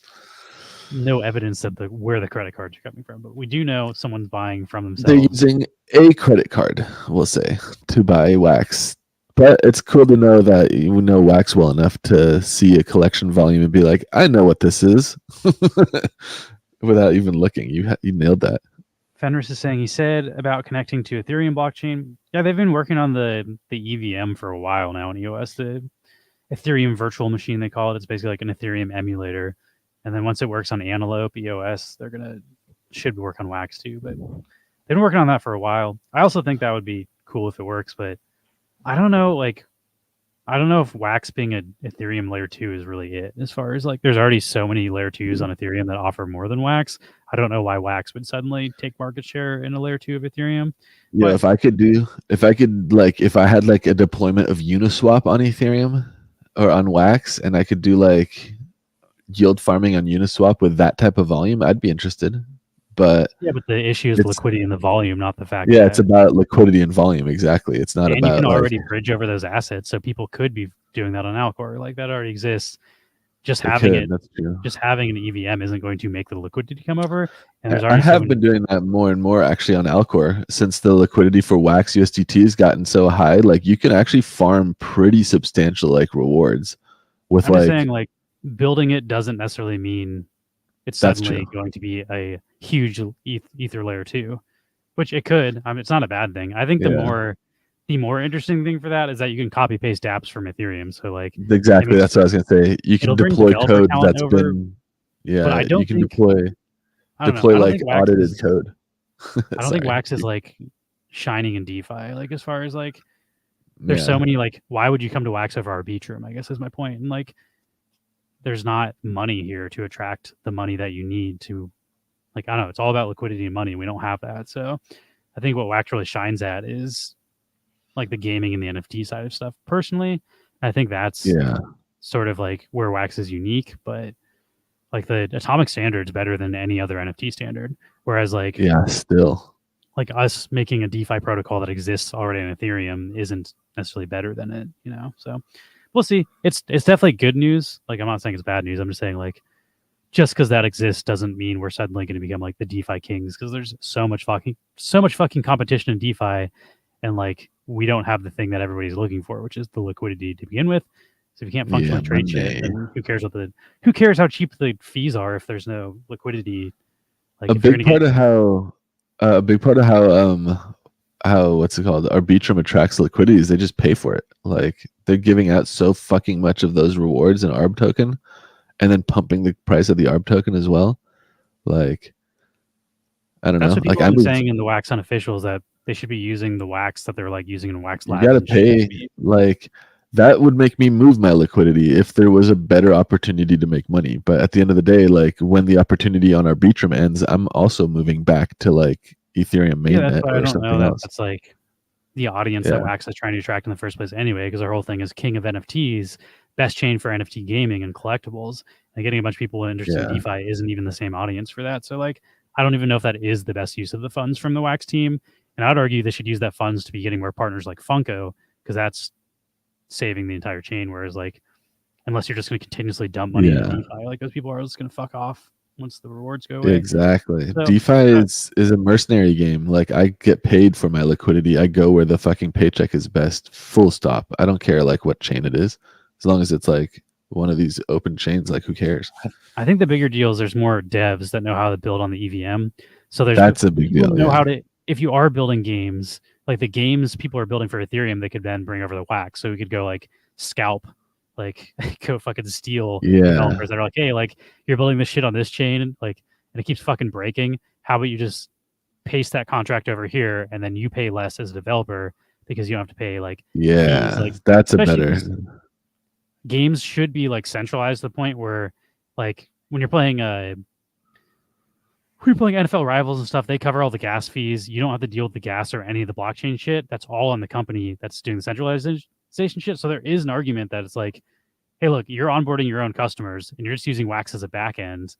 no evidence that where the credit cards are coming from. But we do know someone's buying from themselves. They're using a credit card, we'll say, to buy Wax. But it's cool to know that you know Wax well enough to see a collection volume and be like, I know what this is, without even looking. You nailed that. Fenris is saying, he said about connecting to Ethereum blockchain. Yeah, they've been working on the EVM for a while now in EOS, the Ethereum virtual machine, they call it. It's basically like an Ethereum emulator. And then once it works on Antelope, EOS, should work on Wax too. But they've been working on that for a while. I also think that would be cool if it works, but I don't know, I don't know if Wax being an Ethereum layer 2 is really it. As far as there's already so many layer 2s on Ethereum that offer more than Wax. I don't know why Wax would suddenly take market share in a layer 2 of Ethereum. Yeah, but if I had a deployment of Uniswap on Ethereum or on Wax, and I could do yield farming on Uniswap with that type of volume, I'd be interested. But yeah, but the issue is liquidity and the volume, not the fact. Yeah, it's about liquidity and volume. Exactly. It's not about. And you can already bridge over those assets, so people could be doing that on Alcor. That already exists. Just having an EVM isn't going to make the liquidity come over. And there's already I have been doing that more and more actually on Alcor since the liquidity for Wax USDT has gotten so high. You can actually farm pretty substantial rewards with I'm just saying building it doesn't necessarily mean it's suddenly going to be a huge ether layer 2, which it could. It's not a bad thing. I think the more interesting thing for that is that you can copy paste apps from Ethereum. So exactly, that's what I was gonna say. You can deploy code that's been but I don't you can deploy audited code. I don't think Wax is shining in DeFi. As far as there's so many why would you come to Wax over Arbitrum? I guess is my point. And there's not money here to attract the money that you need to, I don't know, it's all about liquidity and money, and we don't have that. So I think what Wax really shines at is the gaming and the NFT side of stuff. Personally, I think that's sort of where Wax is unique, but the atomic standard's better than any other NFT standard. Whereas still us making a DeFi protocol that exists already in Ethereum isn't necessarily better than it, so we'll see. It's definitely good news. I'm not saying it's bad news. I'm just saying just because that exists doesn't mean we're suddenly going to become the DeFi kings, because there's so much fucking competition in DeFi, and we don't have the thing that everybody's looking for, which is the liquidity to begin with. So if you can't functionally trade shit, then who cares how cheap the fees are if there's no liquidity? A big part of how what's it called, Arbitrum attracts liquidity is they just pay for it. They're giving out so fucking much of those rewards in ARB token, and then pumping the price of the ARB token as well. I don't know. That's what people have been saying in the Wax unofficial, is that they should be using the Wax that they're using in Wax Labs. You gotta pay. That would make me move my liquidity if there was a better opportunity to make money. But at the end of the day, when the opportunity on Arbitrum ends, I'm also moving back to Ethereum mainnet or something else. That's the audience that Wax is trying to attract in the first place anyway, because our whole thing is king of NFTs, best chain for NFT gaming and collectibles, and getting a bunch of people interested in DeFi isn't even the same audience for that. So I don't even know if that is the best use of the funds from the Wax team. And I'd argue they should use that funds to be getting more partners like Funko, because that's saving the entire chain. Whereas unless you're just going to continuously dump money into DeFi, those people are just going to fuck off once the rewards go away. Exactly. So, DeFi is a mercenary game. I get paid for my liquidity. I go where the fucking paycheck is best. Full stop. I don't care what chain it is, as long as it's one of these open chains. Who cares? I think the bigger deal is there's more devs that know how to build on the EVM. So that's a big deal. Know how to. If you are building games, the games people are building for Ethereum, they could then bring over the Wax. So we could go scalp like go fucking steal Yeah. developers that are like, hey, like you're building this shit on this chain, like, and it keeps fucking breaking. How about you just paste that contract over here, and then you pay less as a developer because you don't have to pay like fees. Like That's a especially better. 'cause games should be like centralized to the point where, like, when you're playing NFL Rivals and stuff, they cover all the gas fees. You don't have to deal with the gas or any of the blockchain shit. That's all on the company that's doing the centralization shit. So there is an argument that it's like, hey, look, you're onboarding your own customers and you're just using Wax as a back end.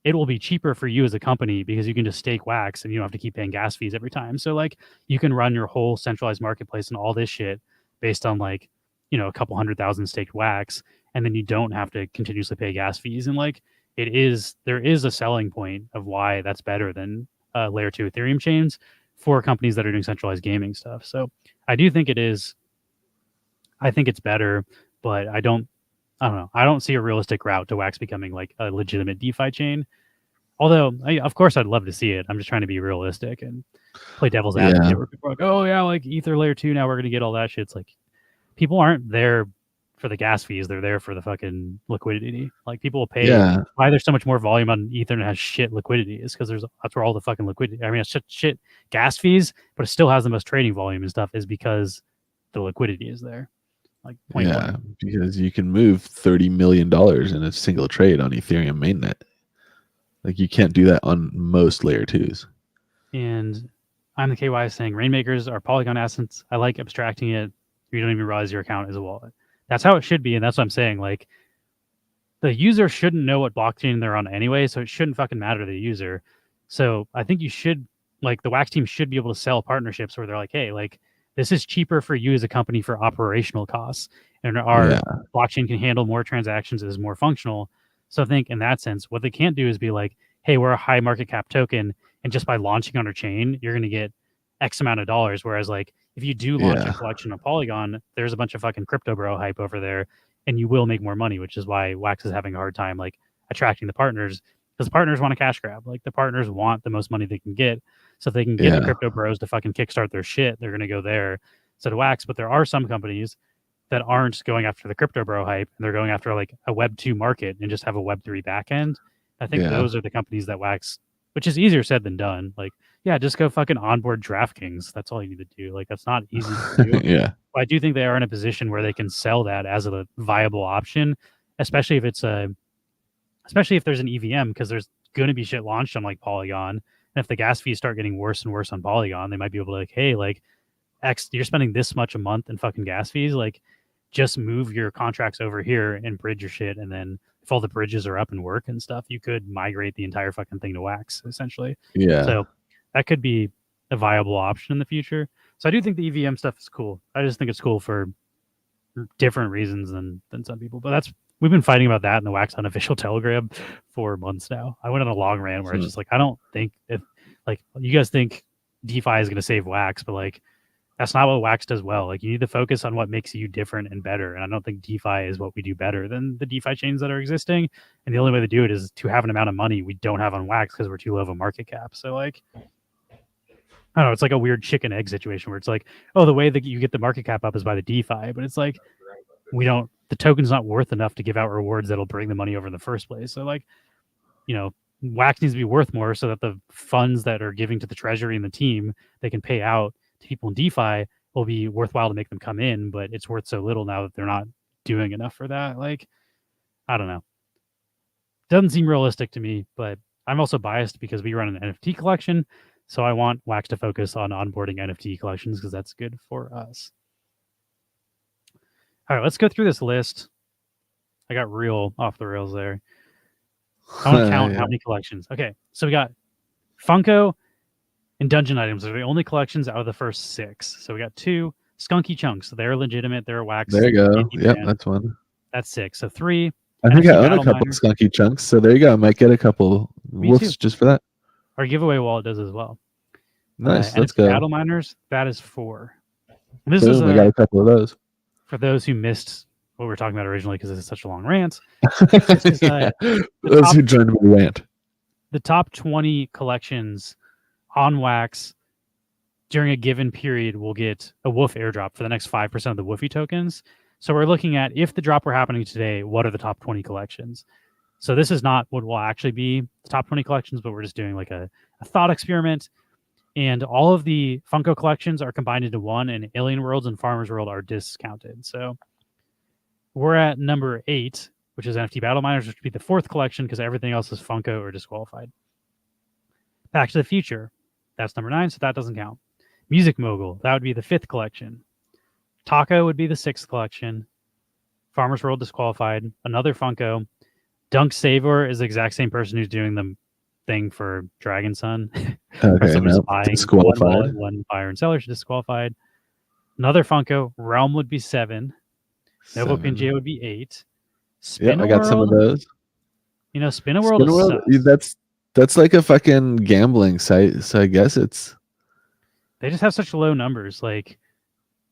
It will be cheaper for you as a company because you can just stake Wax and you don't have to keep paying gas fees every time. So like you can run your whole centralized marketplace and all this shit based on like, a couple 100,000 staked Wax, and then you don't have to continuously pay gas fees. And like there is a selling point of why that's better than layer 2 Ethereum chains for companies that are doing centralized gaming stuff. So I do think it is. I think it's better, but I don't know. I don't see a realistic route to Wax becoming like a legitimate DeFi chain. Although, of course, I'd love to see it. I'm just trying to be realistic and play devil's advocate. Where people are like, oh yeah, like Ether layer 2, now we're gonna get all that shit. It's like people aren't there for the gas fees; they're there for the fucking liquidity. Like people will pay. Yeah. Why there's so much more volume on Ether and it has shit liquidity is because that's where all the fucking liquidity. I mean, it's shit gas fees, but it still has the most trading volume and stuff. Is because the liquidity is there. Like because you can move $30 million in a single trade on Ethereum mainnet. Like you can't do that on most layer 2s. And I'm the KY saying Rainmakers are Polygon assets. I like abstracting it. You don't even realize your account is a wallet. That's how it should be, and that's what I'm saying. Like the user shouldn't know what blockchain they're on anyway, so it shouldn't fucking matter to the user. So I think you should, like, the Wax team should be able to sell partnerships where they're like, hey, like, this is cheaper for you as a company for operational costs, and our blockchain can handle more transactions, is more functional. So I think in that sense, what they can't do is be like, hey, we're a high market cap token, and just by launching on our chain, you're going to get X amount of dollars. Whereas like if you do launch a collection on Polygon, there's a bunch of fucking crypto bro hype over there, and you will make more money, which is why Wax is having a hard time like attracting the partners, because the partners want a cash grab. Like the partners want the most money they can get. So if they can get the crypto bros to fucking kickstart their shit, they're going to go there. So to Wax, but there are some companies that aren't going after the crypto bro hype, and they're going after like a Web 2 market and just have a Web 3 backend. I think those are the companies that Wax, which is easier said than done. Like, yeah, just go fucking onboard DraftKings. That's all you need to do. Like, that's not easy to do. But I do think they are in a position where they can sell that as a viable option, especially if it's especially if there's an EVM, because there's going to be shit launched on like Polygon. And if the gas fees start getting worse and worse on Polygon, they might be able to like, hey, like you're spending this much a month in fucking gas fees. Like, just move your contracts over here and bridge your shit, and then if all the bridges are up and work and stuff, you could migrate the entire fucking thing to Wax, essentially. So that could be a viable option in the future. So I do think the EVM stuff is cool. I just think it's cool for different reasons than some people. But we've been fighting about that in the Wax unofficial Telegram for months now. I went on a long rant where it's just like, I don't think if like you guys think DeFi is going to save Wax, but like that's not what Wax does well. Like you need to focus on what makes you different and better. And I don't think DeFi is what we do better than the DeFi chains that are existing. And the only way to do it is to have an amount of money we don't have on Wax because we're too low of a market cap. So like, I don't know, it's like a weird chicken egg situation where it's like, oh, the way that you get the market cap up is by the DeFi, but it's like, the token's not worth enough to give out rewards that'll bring the money over in the first place. So like, Wax needs to be worth more so that the funds that are giving to the treasury and the team, they can pay out to people in DeFi will be worthwhile to make them come in, but it's worth so little now that they're not doing enough for that. Like, I don't know. Doesn't seem realistic to me, but I'm also biased because we run an NFT collection. So I want Wax to focus on onboarding NFT collections because that's good for us. All right, let's go through this list. I got real off the rails there. I want to count how many collections. Okay, so we got Funko and Dungeon items are the only collections out of the first 6. So we got 2 Skunky Chunks. They're legitimate. They're Wax. There you go. Yep, that's one. That's 6. So 3. I think I own a couple of Skunky Chunks. So there you go. I might get a couple wolves just for that. Our giveaway wallet does as well. Nice. Let's go. Battle Miners, that is 4. And this I got a couple of those. For those who missed what we were talking about originally because it's such a long rant. Those who joined the rant. The top 20 collections on Wax during a given period will get a WUFF airdrop for the next 5% of the WUFFI tokens. So we're looking at, if the drop were happening today, what are the top 20 collections? So this is not what will actually be the top 20 collections, but we're just doing like a thought experiment. And all of the Funko collections are combined into one, and Alien Worlds and Farmers World are discounted. So we're at number 8, which is NFT Battle Miners, which would be the 4th collection because everything else is Funko or disqualified. Back to the Future, that's number 9, so that doesn't count. Music Mogul, that would be the 5th collection. Taco would be the 6th collection. Farmers World disqualified. Another Funko. Dunk Savor is the exact same person who's doing the thing for Dragon Sun. Okay, no, disqualified. One wallet, one buyer and seller disqualified. Another Funko. Realm would be 7. Novo Pinjay would be 8. Yeah, I got some of those. You know, Spin a World that's like a fucking gambling site, so I guess it's. They just have such low numbers, like.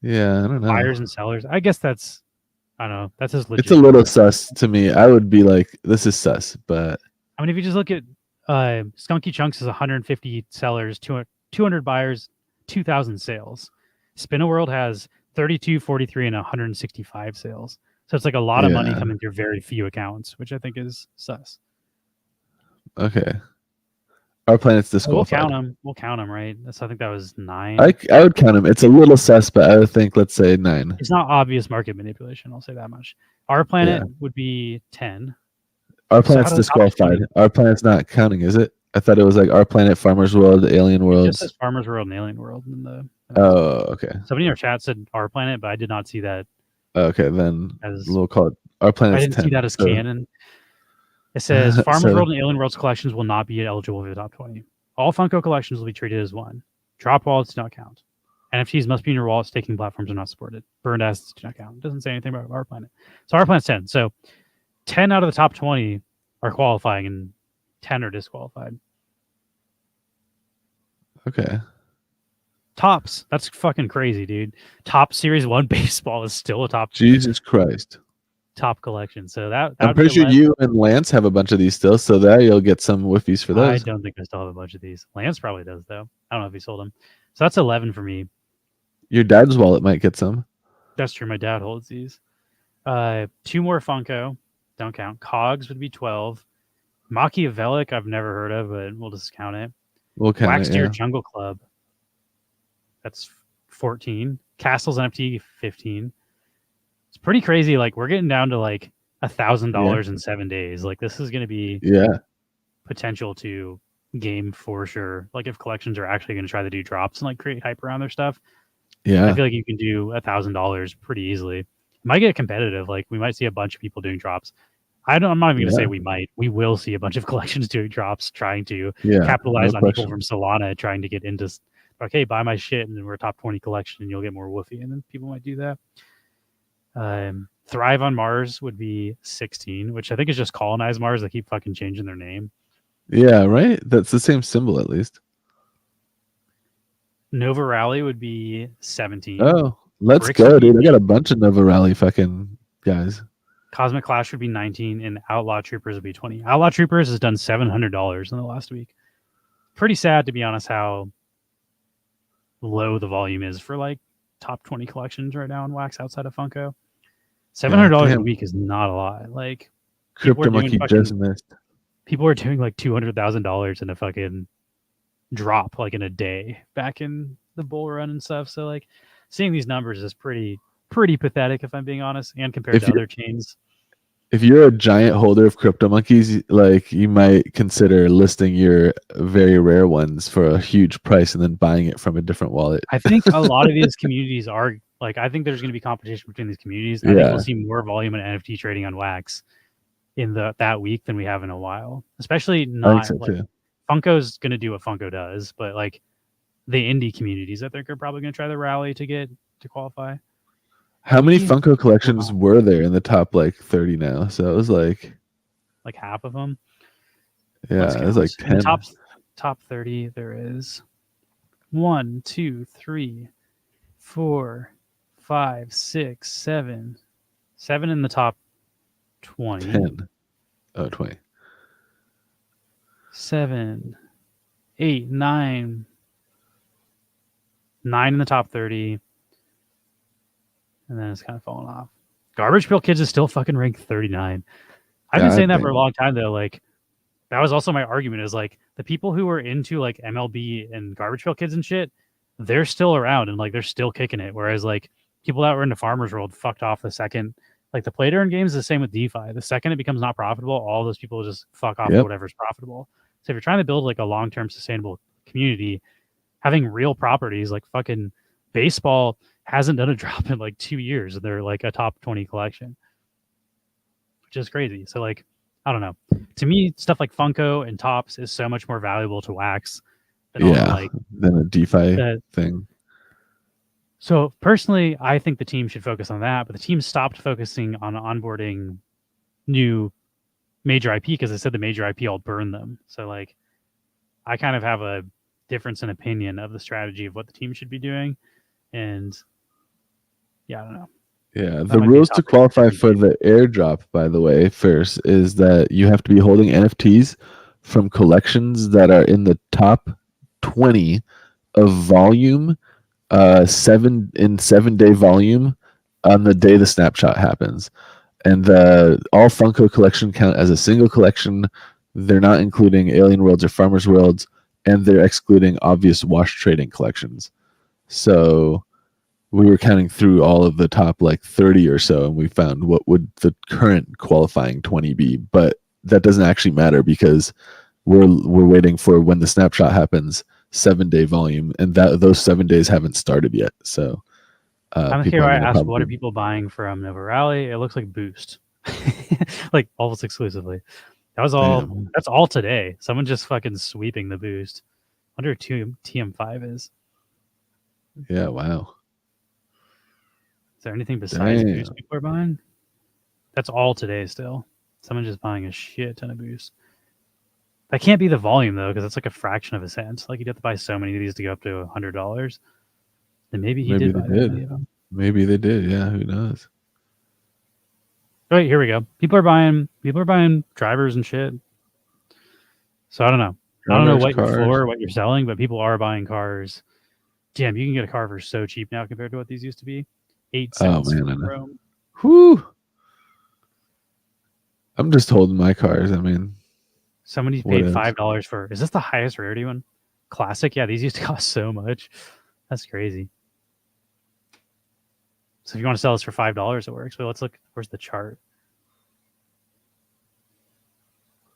Yeah, I don't know. Buyers and sellers. I guess that's. I don't know. That's as legit. It's a little sus to me. I would be like, this is sus, but. I mean, if you just look at Skunky Chunks is 150 sellers, 200 buyers, 2,000 sales. Spin a World has 32, 43, and 165 sales. So it's like a lot of money coming through very few accounts, which I think is sus. Okay. Our planet's disqualified. We'll count them, right? So I think that was 9. I would count them. It's a little sus, but I would think, let's say 9. It's not obvious market manipulation. I'll say that much. Our planet would be 10. Our planet's disqualified. Our planet's not counting, is it? I thought it was like Our Planet, Farmers World, Alien World. It just says Farmers World and Alien World. Oh, okay. Somebody in our chat said Our Planet, but I did not see that. Okay, then we'll call it Our Planet's 10. I didn't see that as canon. It says Farmers World and Alien World's collections will not be eligible for the top 20. All Funko collections will be treated as one. Drop wallets do not count. NFTs must be in your wallet. Staking platforms are not supported. Burned assets do not count. It doesn't say anything about Our Planet. So Our Planet's 10. So 10 out of the top 20 are qualifying and 10 are disqualified. Okay. Tops. That's fucking crazy, dude. Top Series 1 baseball is still a top. Jesus Christ. Top collection. So that I'm pretty sure you and Lance have a bunch of these still, so there you'll get some WUFFIs for those. I don't think I still have a bunch of these. Lance probably does, though. I don't know if he sold them. So that's 11 for me. Your dad's wallet might get some. That's true. My dad holds these. 2 more Funko. Don't count. Cogs would be 12. Machiavellic, I've never heard of, but we'll just count it. We'll count Wax it, Deer Jungle Club. That's 14. Castles NFT 15. It's pretty crazy. Like we're getting down to like $1,000 in 7 days. Like this is going to be potential to game for sure. Like if collections are actually going to try to do drops and like create hype around their stuff. Yeah, I feel like you can do $1,000 pretty easily. It might get competitive. Like we might see a bunch of people doing drops. I'm not even going to say we might. We will see a bunch of collections doing drops, trying to capitalize on people from Solana, trying to get into, okay, buy my shit, and then we're a top 20 collection, and you'll get more WUFFI, and then people might do that. Thrive on Mars would be 16, which I think is just Colonize Mars. They keep fucking changing their name. Yeah, right? That's the same symbol, at least. Nova Rally would be 17. Oh, let's go, dude. I got a bunch of Nova Rally fucking guys. Cosmic Clash would be 19, and Outlaw Troopers would be 20. Outlaw Troopers has done $700 in the last week. Pretty sad, to be honest, how low the volume is for like top 20 collections right now in Wax outside of Funko. $700 a week is not a lot. Like Crypto Monkey just missed. People are doing like $200,000 in a fucking drop like in a day back in the bull run and stuff. So like seeing these numbers is pretty pathetic, if I'm being honest, and compared to other chains. If you're a giant holder of crypto monkeys, like you might consider listing your very rare ones for a huge price and then buying it from a different wallet. I think a lot of these communities are like, I think there's going to be competition between these communities. I think we'll see more volume in NFT trading on Wax in that week than we have in a while. Especially not Funko's going to do what Funko does, but like the indie communities, I think are probably going to try the rally to qualify. How many Funko collections were there in the top like 30 now? So it was like half of them. Yeah, it was like 10. In the top 30, there is 1, 2, 3, 4, 5, 6, 7. 7 in the top 20. 10. Oh, 20. 7, 8, 9. 9 in the top 30. And then it's kind of fallen off. Garbage Pail Kids is still fucking ranked 39. I've been saying that for a long time though. Like that was also my argument is like the people who were into like MLB and Garbage Pail Kids and shit, they're still around and like they're still kicking it. Whereas like people that were into Farmers World fucked off the second. Like the play to earn games is the same with DeFi. The second it becomes not profitable, all those people just fuck off to whatever's profitable. So if you're trying to build like a long-term sustainable community, having real properties like fucking baseball hasn't done a drop in like 2 years and they're like a top 20 collection, which is crazy. So like, I don't know. To me, stuff like Funko and Tops is so much more valuable to Wax than than a DeFi thing. So personally, I think the team should focus on that, but the team stopped focusing on onboarding new major IP because they said the major IP will burn them. So like, I kind of have a difference in opinion of the strategy of what the team should be doing, and yeah, I don't know. Yeah, the rules to qualify for the airdrop, by the way, first is that you have to be holding NFTs from collections that are in the top 20 of volume. 7-day volume on the day the snapshot happens, and all Funko collection count as a single collection. They're not including Alien Worlds or Farmers Worlds, and they're excluding obvious wash trading collections. So we were counting through all of the top like 30 or so, and we found what would the current qualifying 20 be, but that doesn't actually matter because we're waiting for when the snapshot happens. 7-day volume, and those 7 days haven't started yet. So I don't care. I asked what are people buying from Nova Rally? It looks like Boost, like almost exclusively. That was all. Damn. That's all today. Someone just fucking sweeping the Boost. I wonder who TM5 is. Yeah. Wow. Is there anything besides Boost people are buying? That's all today still. Someone just buying a shit ton of Boost. That can't be the volume though, because it's like a fraction of a cent. Like you'd have to buy so many of these to go up to $100. Then maybe they did. Maybe they did. Yeah, who knows? Right, here we go. People are buying drivers and shit. So I don't know. I don't know what you're for, what you're selling, but people are buying cars. Damn, you can get a car for so cheap now compared to what these used to be. 8 cents. Oh man, whew. I'm just holding my cars. I mean. Somebody paid $5 for. Is this the highest rarity one? Classic. Yeah, these used to cost so much. That's crazy. So if you want to sell this for $5, it works. But let's look. Where's the chart?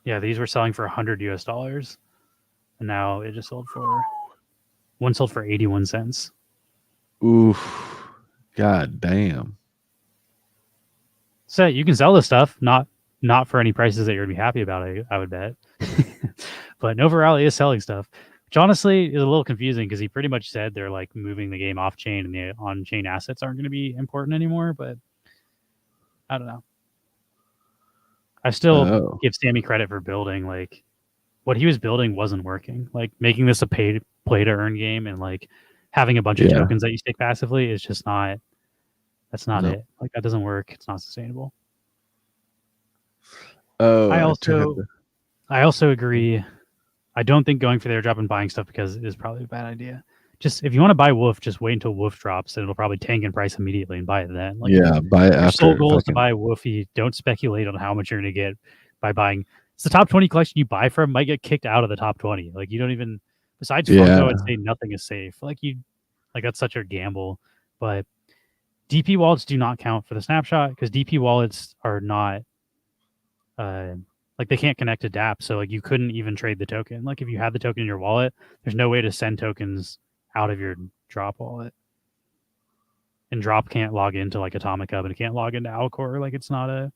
Yeah, these were selling for $100 and now it just sold for one sold for 81 cents. Oof! God damn. So you can sell this stuff, not for any prices that you're gonna be happy about, I would bet. But Nova Rally is selling stuff, which honestly is a little confusing because he pretty much said they're like moving the game off chain and the on chain assets aren't going to be important anymore. But I don't know. I still give Sammy credit for building like what he was building wasn't working. Like making this a play to earn game and like having a bunch of tokens that you stake passively is just not. That's not it. Like that doesn't work. It's not sustainable. Oh, I also agree. I don't think going for the airdrop and buying stuff because it is probably a bad idea. Just if you want to buy WUFF, just wait until WUFF drops and it'll probably tank in price immediately and buy it then. Like, buy it after. Your sole goal is to buy WUFFI. Don't speculate on how much you're going to get by buying. It's the top 20 collection you buy from might get kicked out of the top 20. Like you don't even. Besides Funko, I'd say nothing is safe. Like that's such a gamble. But DP wallets do not count for the snapshot because DP wallets are not. Like they can't connect to DApp, so like you couldn't even trade the token. Like if you had the token in your wallet, there's no way to send tokens out of your Drop wallet. And Drop can't log into like Atomic Hub, and it can't log into Alcor. Like it's not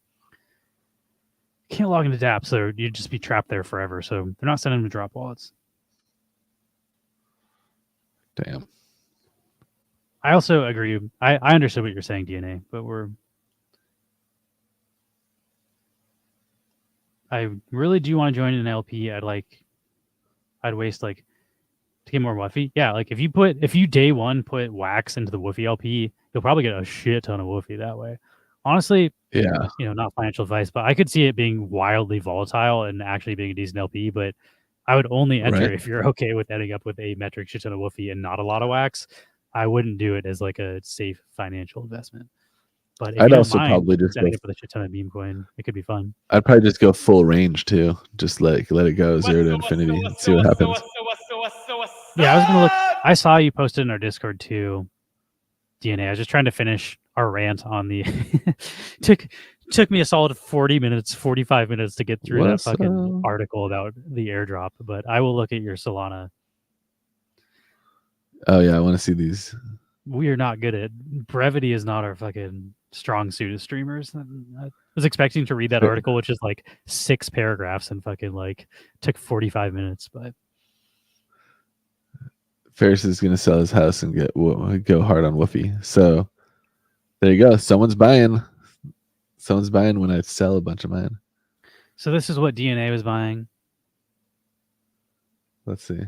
can't log into DApp, so you'd just be trapped there forever. So they're not sending them to Drop wallets. Damn. I also agree. I understood what you're saying, DNA, but I really do want to join an LP. I'd waste like to get more WUFFI. Yeah, like if you day one put Wax into the WUFFI LP, you'll probably get a shit ton of WUFFI that way. Honestly, not financial advice, but I could see it being wildly volatile and actually being a decent LP. But I would only enter if you're okay with ending up with a metric shit ton of WUFFI and not a lot of Wax. I wouldn't do it as like a safe financial investment. But if I'd you don't also mind probably just go. ending up with a shit ton of meme coin, it could be fun. I'd probably just go full range too. Just like let it go 0 to infinity and see what happens. Yeah, I was gonna look. I saw you posted in our Discord too. DNA. I was just trying to finish our rant on the took me a solid 40 minutes, 45 minutes to get through that fucking article about the airdrop, but I will look at your Solana. Oh yeah, I want to see these. We are not good at brevity is not our fucking strong suit as streamers. I was expecting to read that article, which is like 6 paragraphs and fucking like took 45 minutes, but Ferris is gonna sell his house and go hard on WUFFI. So there you go. Someone's buying. Someone's buying when I sell a bunch of mine. So this is what DNA was buying. Let's see.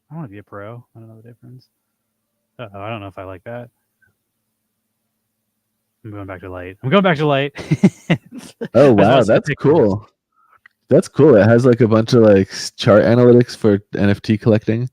I want to be a pro. I don't know the difference. I don't know if I like that. I'm going back to light. Oh wow, that's cool. That's cool. It has like a bunch of like chart analytics for NFT collecting.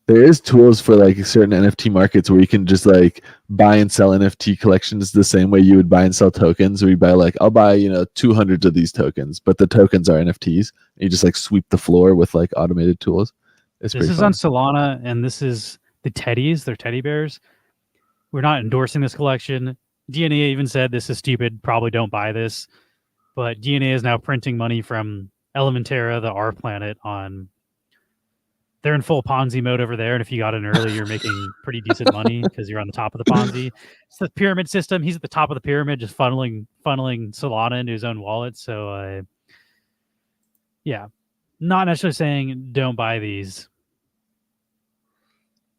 There is tools for like certain NFT markets where you can just like buy and sell NFT collections the same way you would buy and sell tokens. Where you buy like, I'll buy 200 of these tokens, but the tokens are NFTs. And you just like sweep the floor with like automated tools. This is on Solana, and this is the teddies. They're teddy bears. We're not endorsing this collection. DNA even said this is stupid. Probably don't buy this. But DNA is now printing money from Elementara, the R planet, on. They're in full Ponzi mode over there, and if you got in early, you're making pretty decent money because you're on the top of the Ponzi. It's the pyramid system. He's at the top of the pyramid, just funneling Solana into his own wallet. So, yeah, not necessarily saying don't buy these.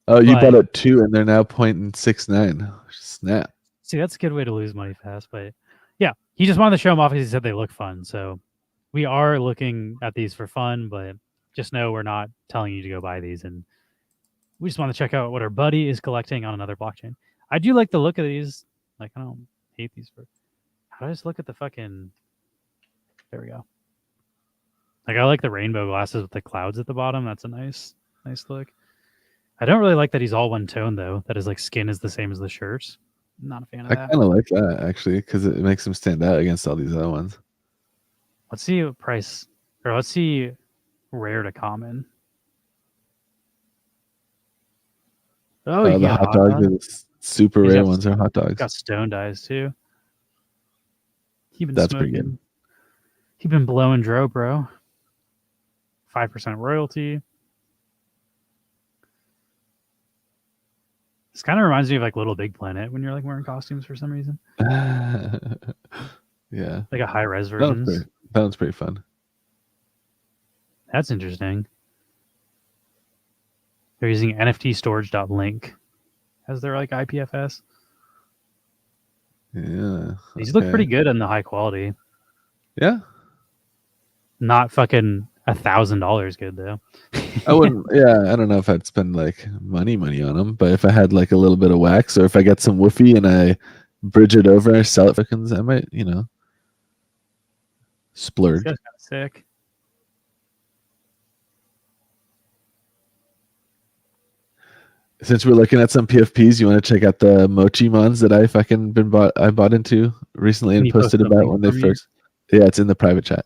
Oh, you bought it 2, and they're now 0.69. Snap. See, that's a good way to lose money fast. But yeah, he just wanted to show them off because he said they look fun. So we are looking at these for fun, but just know we're not telling you to go buy these. And we just want to check out what our buddy is collecting on another blockchain. I do like the look of these. Like, I don't hate these. How do I just look at the fucking... There we go. Like, I like the rainbow glasses with the clouds at the bottom. That's a nice look. I don't really like that he's all one tone, though. That his like skin is the same as the shirt. I'm not a fan of that. I kind of like that, actually, because it makes him stand out against all these other ones. Let's see what price... Or let's see rare to common. Oh, the hot dogs are the super rare ones are hot dogs. Got stoned eyes, too. That's smoking. Pretty good. He been blowing dro, bro. 5% royalty. This kind of reminds me of like Little Big Planet when you're like wearing costumes for some reason. Yeah. Like a high res version. That one's pretty fun. That's interesting. They're using nftstorage.link as their like IPFS. Yeah. These look pretty good in the high quality. Yeah. Not fucking $1,000 good though. I wouldn't. Yeah, I don't know if I'd spend like money on them, but if I had like a little bit of wax, or if I get some WUFFI and I bridge it over, sell it for tokens, I might, splurge. That's kind of sick. Since we're looking at some PFPs, you want to check out the Mochi Mons that I bought into recently and posted about when they first. Yeah, it's in the private chat.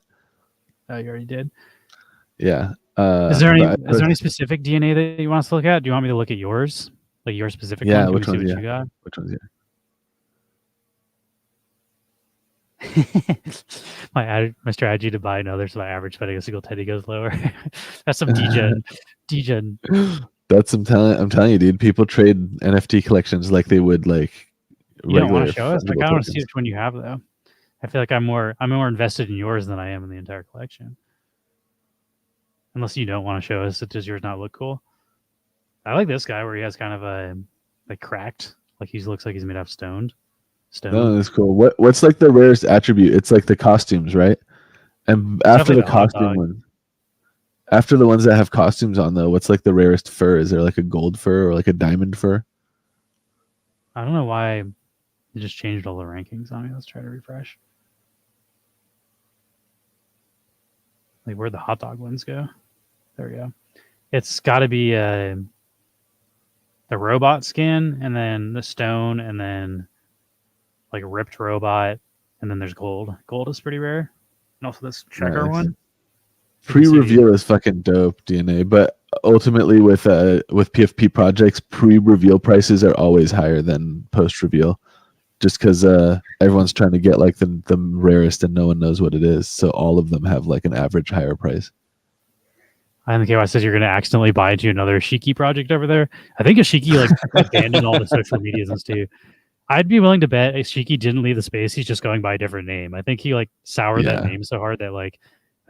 Oh, you already did. Yeah. Is there any specific DNA that you want us to look at? Do you want me to look at yours, like your specific? Yeah, one? Which one's you got? Which one's here? my strategy to buy another, so my average spending a single teddy goes lower. That's some degen. That's I'm telling you, dude. People trade NFT collections like they would like. You don't want to show us? Like, I want to see which one you have though. I feel like I'm more invested in yours than I am in the entire collection. Unless you don't want to show us, does yours not look cool? I like this guy where he has kind of a like cracked, like he looks like he's made out of stone. No, that's cool. What's like the rarest attribute? It's like the costumes, right? And after the costume one, after the ones that have costumes on though, what's like the rarest fur? Is there like a gold fur or like a diamond fur? I don't know why it just changed all the rankings on me. Let's try to refresh. Like, where'd the hot dog ones go? There we go. It's got to be the robot skin, and then the stone, and then like ripped robot, and then there's gold. Gold is pretty rare, and also this checker Nice. one. Pre-reveal is fucking dope, DNA. But ultimately, with PFP projects, pre-reveal prices are always higher than post-reveal, just because everyone's trying to get like the rarest, and no one knows what it is. So all of them have like an average higher price. I think KY says you're going to accidentally buy into another Shiki project over there. I think Ashiki like abandoned all the social medias and stuff. I'd be willing to bet if Shiki didn't leave the space, he's just going by a different name. I think he like soured that name so hard that like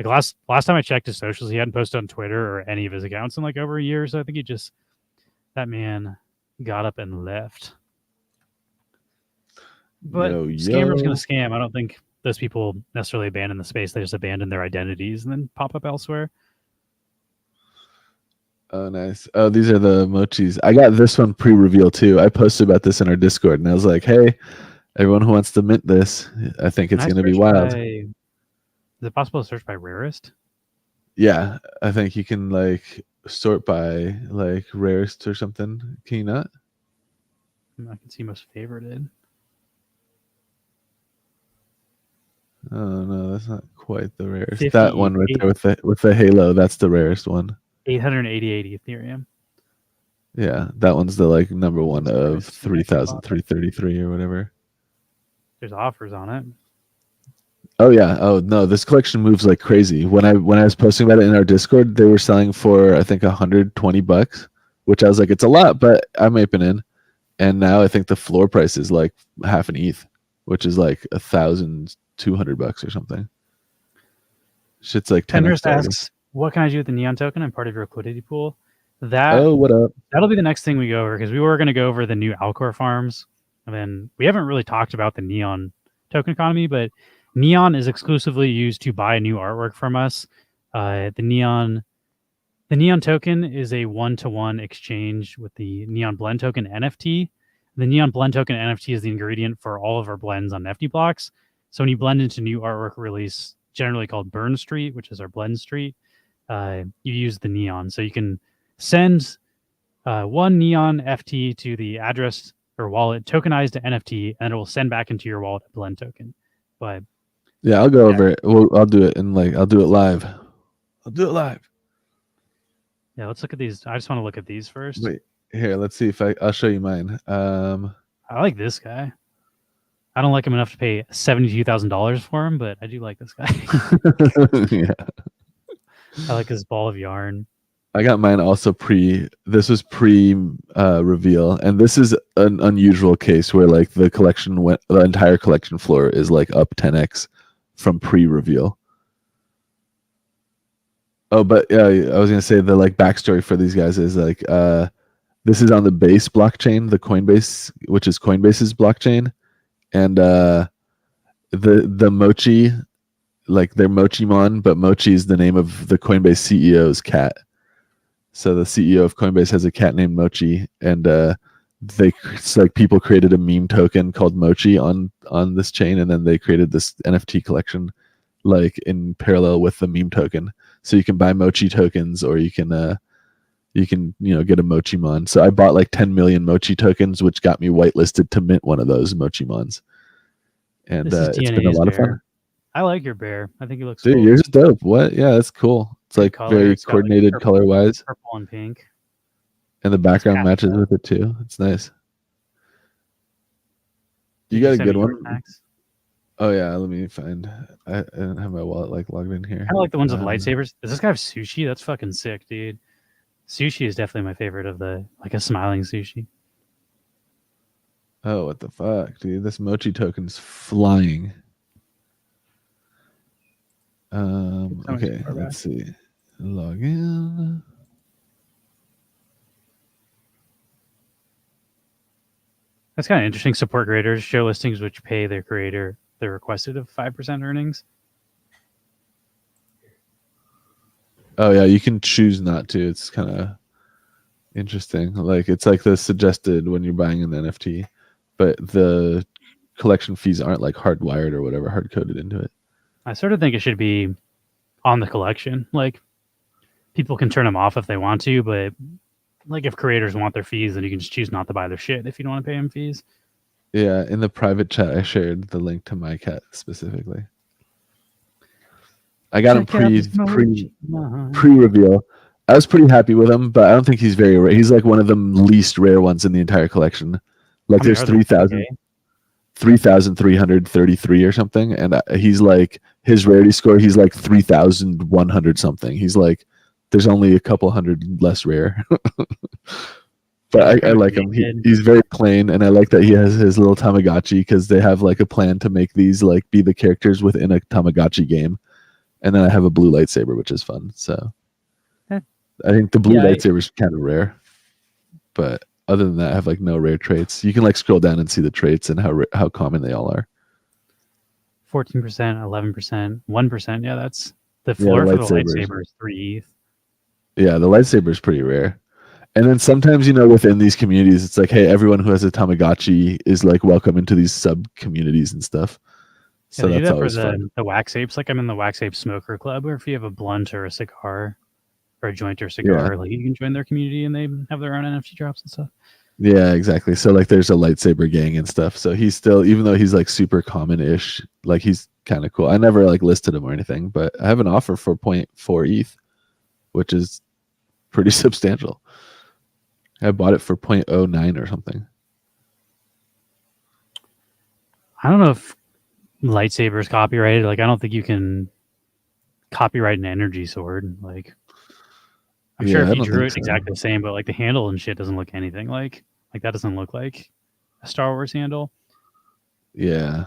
last time I checked his socials, he hadn't posted on Twitter or any of his accounts in like over a year. So I think that man got up and left. But scammers going to scam. I don't think those people necessarily abandon the space. They just abandon their identities and then pop up elsewhere. Oh, nice. Oh, these are the mochis. I got this one pre-reveal too. I posted about this in our Discord, and I was like, hey, everyone who wants to mint this, I think it's going to be wild. Is it possible to search by rarest? Yeah, I think you can like sort by like rarest or something. Can you not? I can see most favorited. Oh no, that's not quite the rarest. That one right there with the halo, that's the rarest one. 888 Ethereum. Yeah, that one's the like number one of 3,333 or whatever. There's offers on it. Oh yeah. Oh no, this collection moves like crazy. When I was posting about it in our Discord, they were selling for I think $120, which I was like, it's a lot, but I'm aping in. And now I think the floor price is like half an ETH, which is like $1,200 or something. Shit's like 10. Asks, what can I do with the Neon token? I'm part of your liquidity pool. What up? That'll be the next thing we go over, because we were going to go over the new Alcor Farms, and then we haven't really talked about the Neon token economy, but Neon is exclusively used to buy new artwork from us. The Neon token is a 1-to-1 exchange with the Neon Blend token NFT. The Neon Blend token NFT is the ingredient for all of our blends on NFT blocks. So when you blend into new artwork release, generally called Burn Street, which is our blend street, you use the Neon. So you can send one Neon FT to the address or wallet tokenized to NFT, and it will send back into your wallet a blend token. But yeah, I'll go over it. I'll do it I'll do it live. Yeah, let's look at these. I just want to look at these first. Wait, here, let's see if I'll show you mine. I like this guy. I don't like him enough to pay $72,000 for him, but I do like this guy. Yeah. I like his ball of yarn. I got mine also this was reveal, and this is an unusual case where like the entire collection floor is like up 10x from pre-reveal. Oh, but yeah, I was gonna say the like backstory for these guys is like this is on the Base blockchain, the Coinbase, which is Coinbase's blockchain, and the Mochi, like they're Mochimon, but Mochi is the name of the Coinbase CEO's cat. So the CEO of Coinbase has a cat named Mochi, and it's like people created a meme token called Mochi on this chain, and then they created this NFT collection like in parallel with the meme token. So you can buy Mochi tokens, or you can get a Mochimon. So I bought like 10 million Mochi tokens, which got me whitelisted to mint one of those Mochimons. And it's been a lot of fun. I like your bear. I think it looks cool. Yours is dope. What? Yeah, that's cool. It's like very coordinated color wise. Purple and pink. And the background matches with it too. It's nice. You got a good one. Oh yeah, let me find. I don't have my wallet like logged in here. I like the ones with lightsabers. Does this guy have sushi? That's fucking sick, dude. Sushi is definitely my favorite of the like a smiling sushi. Oh, what the fuck, dude! This Mochi token's flying. Okay, let's see. Log in. That's kind of interesting. Support creators show listings which pay their creator the requested of 5% earnings. Oh yeah, you can choose not to. It's kind of interesting. Like it's like the suggested when you're buying an NFT, but the collection fees aren't like hardwired or whatever, hard coded into it. I sort of think it should be on the collection. Like people can turn them off if they want to, but like if creators want their fees, then you can just choose not to buy their shit if you don't want to pay them fees. Yeah, in the private chat, I shared the link to my cat specifically. I got him pre-reveal. I was pretty happy with him, but I don't think he's very rare. He's like one of the least rare ones in the entire collection. Like there's 3,333 or something, and he's like his rarity score. He's like 3,100 something. He's like there's only a couple hundred less rare. But I like him. He's very plain, and I like that he has his little Tamagotchi because they have like a plan to make these like be the characters within a Tamagotchi game. And then I have a blue lightsaber, which is fun. So I think the blue lightsaber is kind of rare, but other than that, I have like no rare traits. You can like scroll down and see the traits and how common they all are. 14%, 11%, 1%. Yeah, that's the floor for the lightsaber is 3 ETH. Yeah, the lightsaber is pretty rare. And then sometimes, within these communities, it's like, hey, everyone who has a Tamagotchi is like welcome into these sub communities and stuff. So yeah, that's always fun. The wax apes. Like I'm in the wax ape smoker club, where if you have a blunt or a cigar, or a joint or a cigar, like you can join their community and they have their own NFT drops and stuff. Yeah, exactly. So like there's a lightsaber gang and stuff. So he's still, even though he's like super common-ish, like he's kind of cool. I never like listed him or anything, but I have an offer for 0.4 ETH, which is pretty substantial. I bought it for 0.09 or something. I don't know if lightsaber is copyrighted. Like I don't think you can copyright an energy sword. Like I'm sure if you drew it exactly the same, but like the handle and shit doesn't look anything like that doesn't look like a Star Wars handle. Yeah.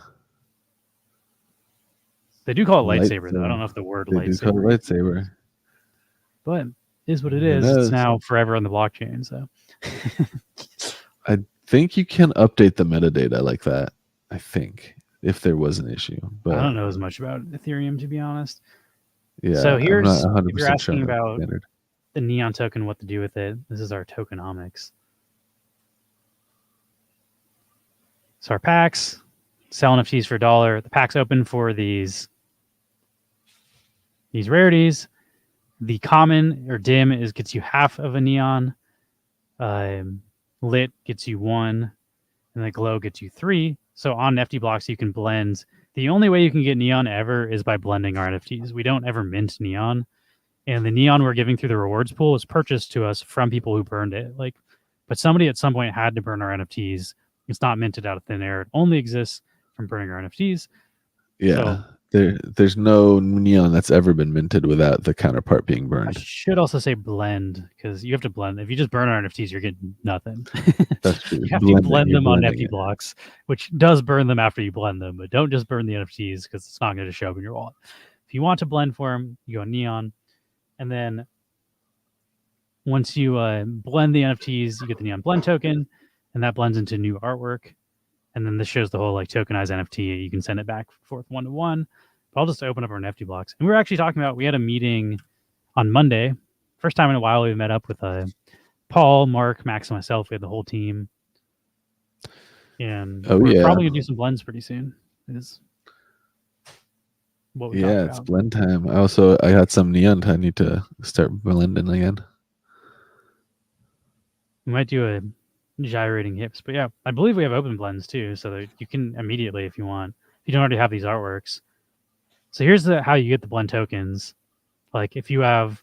They do call it lightsaber though. I don't know if the word lightsaber. They call it lightsaber. But it is what it is. It's now forever on the blockchain, so I think you can update the metadata like that. I think if there was an issue, but I don't know as much about Ethereum to be honest. Yeah. So here's if you're asking about the Neon token, what to do with it. This is our tokenomics. So our packs sell NFTs for $1. The packs open for these rarities. The common or dim gets you half of a neon. Lit gets you 1, and the glow gets you 3. So on NFT blocks, you can blend. The only way you can get neon ever is by blending our NFTs. We don't ever mint neon, and the neon we're giving through the rewards pool is purchased to us from people who burned it. But somebody at some point had to burn our NFTs. It's not minted out of thin air. It only exists from burning our NFTs. Yeah. So, there's no neon that's ever been minted without the counterpart being burned. I should also say blend, because you have to blend. If you just burn our NFTs, you're getting nothing. That's true. You have to blend them on NFT blocks, which does burn them after you blend them, but don't just burn the NFTs because it's not going to show up in your wallet. If you want to blend for them, you go neon, and then once you blend the NFTs, you get the neon blend token, and that blends into new artwork. And then this shows the whole tokenized NFT. You can send it back and forth 1-to-1. But I'll just open up our NFT blocks. And we were actually talking about, we had a meeting on Monday. First time in a while we met up with Paul, Mark, Max, and myself. We had the whole team. And we're probably going to do some blends pretty soon. Is what we it's blend time. I had some neon. I need to start blending again. We might do a gyrating hips, but yeah, I believe we have open blends too, so that you can immediately, if you want, if you don't already have these artworks. So here's how you get the blend tokens. Like if you have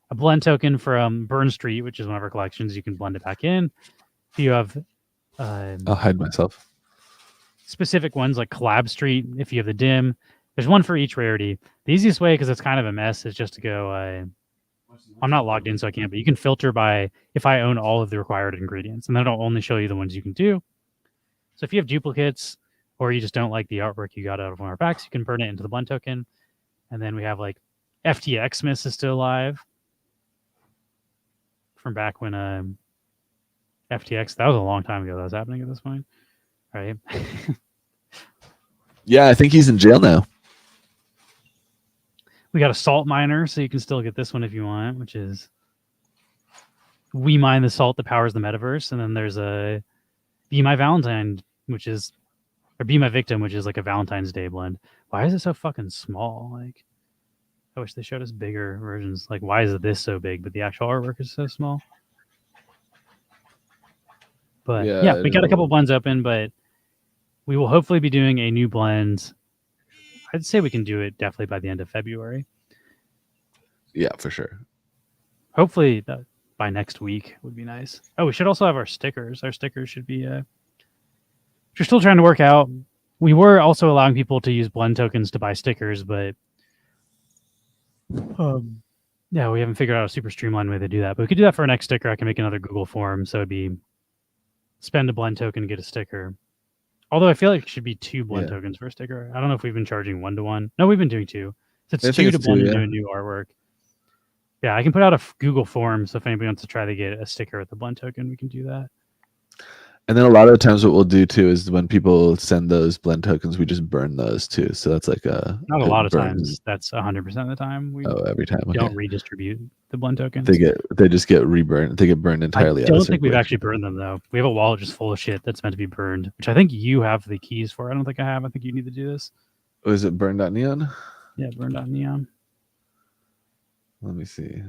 a blend token from Burn Street, which is one of our collections, you can blend it back in. If you have I'll hide myself. Specific ones like Collab Street, if you have the dim, there's one for each rarity. The easiest way, because it's kind of a mess, is just to go I'm not logged in, so I can't, but you can filter by if I own all of the required ingredients, and then it'll only show you the ones you can do. So if you have duplicates or you just don't like the artwork you got out of one of our packs, you can burn it into the blend token. And then we have FTX Miss is still alive from back when FTX, that was a long time ago that was happening at this point, right? Yeah, I think he's in jail now. We got a salt miner, so you can still get this one if you want, which is we mine the salt that powers the metaverse. And then there's a Be My Valentine, or Be My Victim, which is like a Valentine's Day blend. Why is it so fucking small? I wish they showed us bigger versions. Why is this so big, but the actual artwork is so small? But Yeah, yeah, we got a couple it'll- blends open, but we will hopefully be doing a new blend. I'd say we can do it definitely by the end of February. yeah, for sure. Hopefully by next week would be nice. Oh, we should also have our stickers. Our stickers should be. We're still trying to work out. We were also allowing people to use blend tokens to buy stickers, but yeah, we haven't figured out a super streamlined way to do that. But we could do that for our next sticker. I can make another Google form, so it'd be spend a blend token to get a sticker. Although I feel like it should be 2 blend tokens for a sticker. I don't know if we've been charging 1-to-1. No, we've been doing 2. So I it's think 2 to it's blend 2, into yeah. a new artwork. Yeah, I can put out a Google form, so if anybody wants to try to get a sticker with the blend token, we can do that. And then a lot of times what we'll do too is when people send those blend tokens, we just burn those too. So that's like Not a lot of times. That's 100% of the time. We every time. Okay. don't redistribute the blend tokens. They just get reburned. They get burned entirely. I don't think we've actually burned them though. We have a wallet just full of shit that's meant to be burned, which I think you have the keys for. I don't think I have. I think you need to do this. Oh, is it burned.neon? Yeah, burned.neon. Let me see.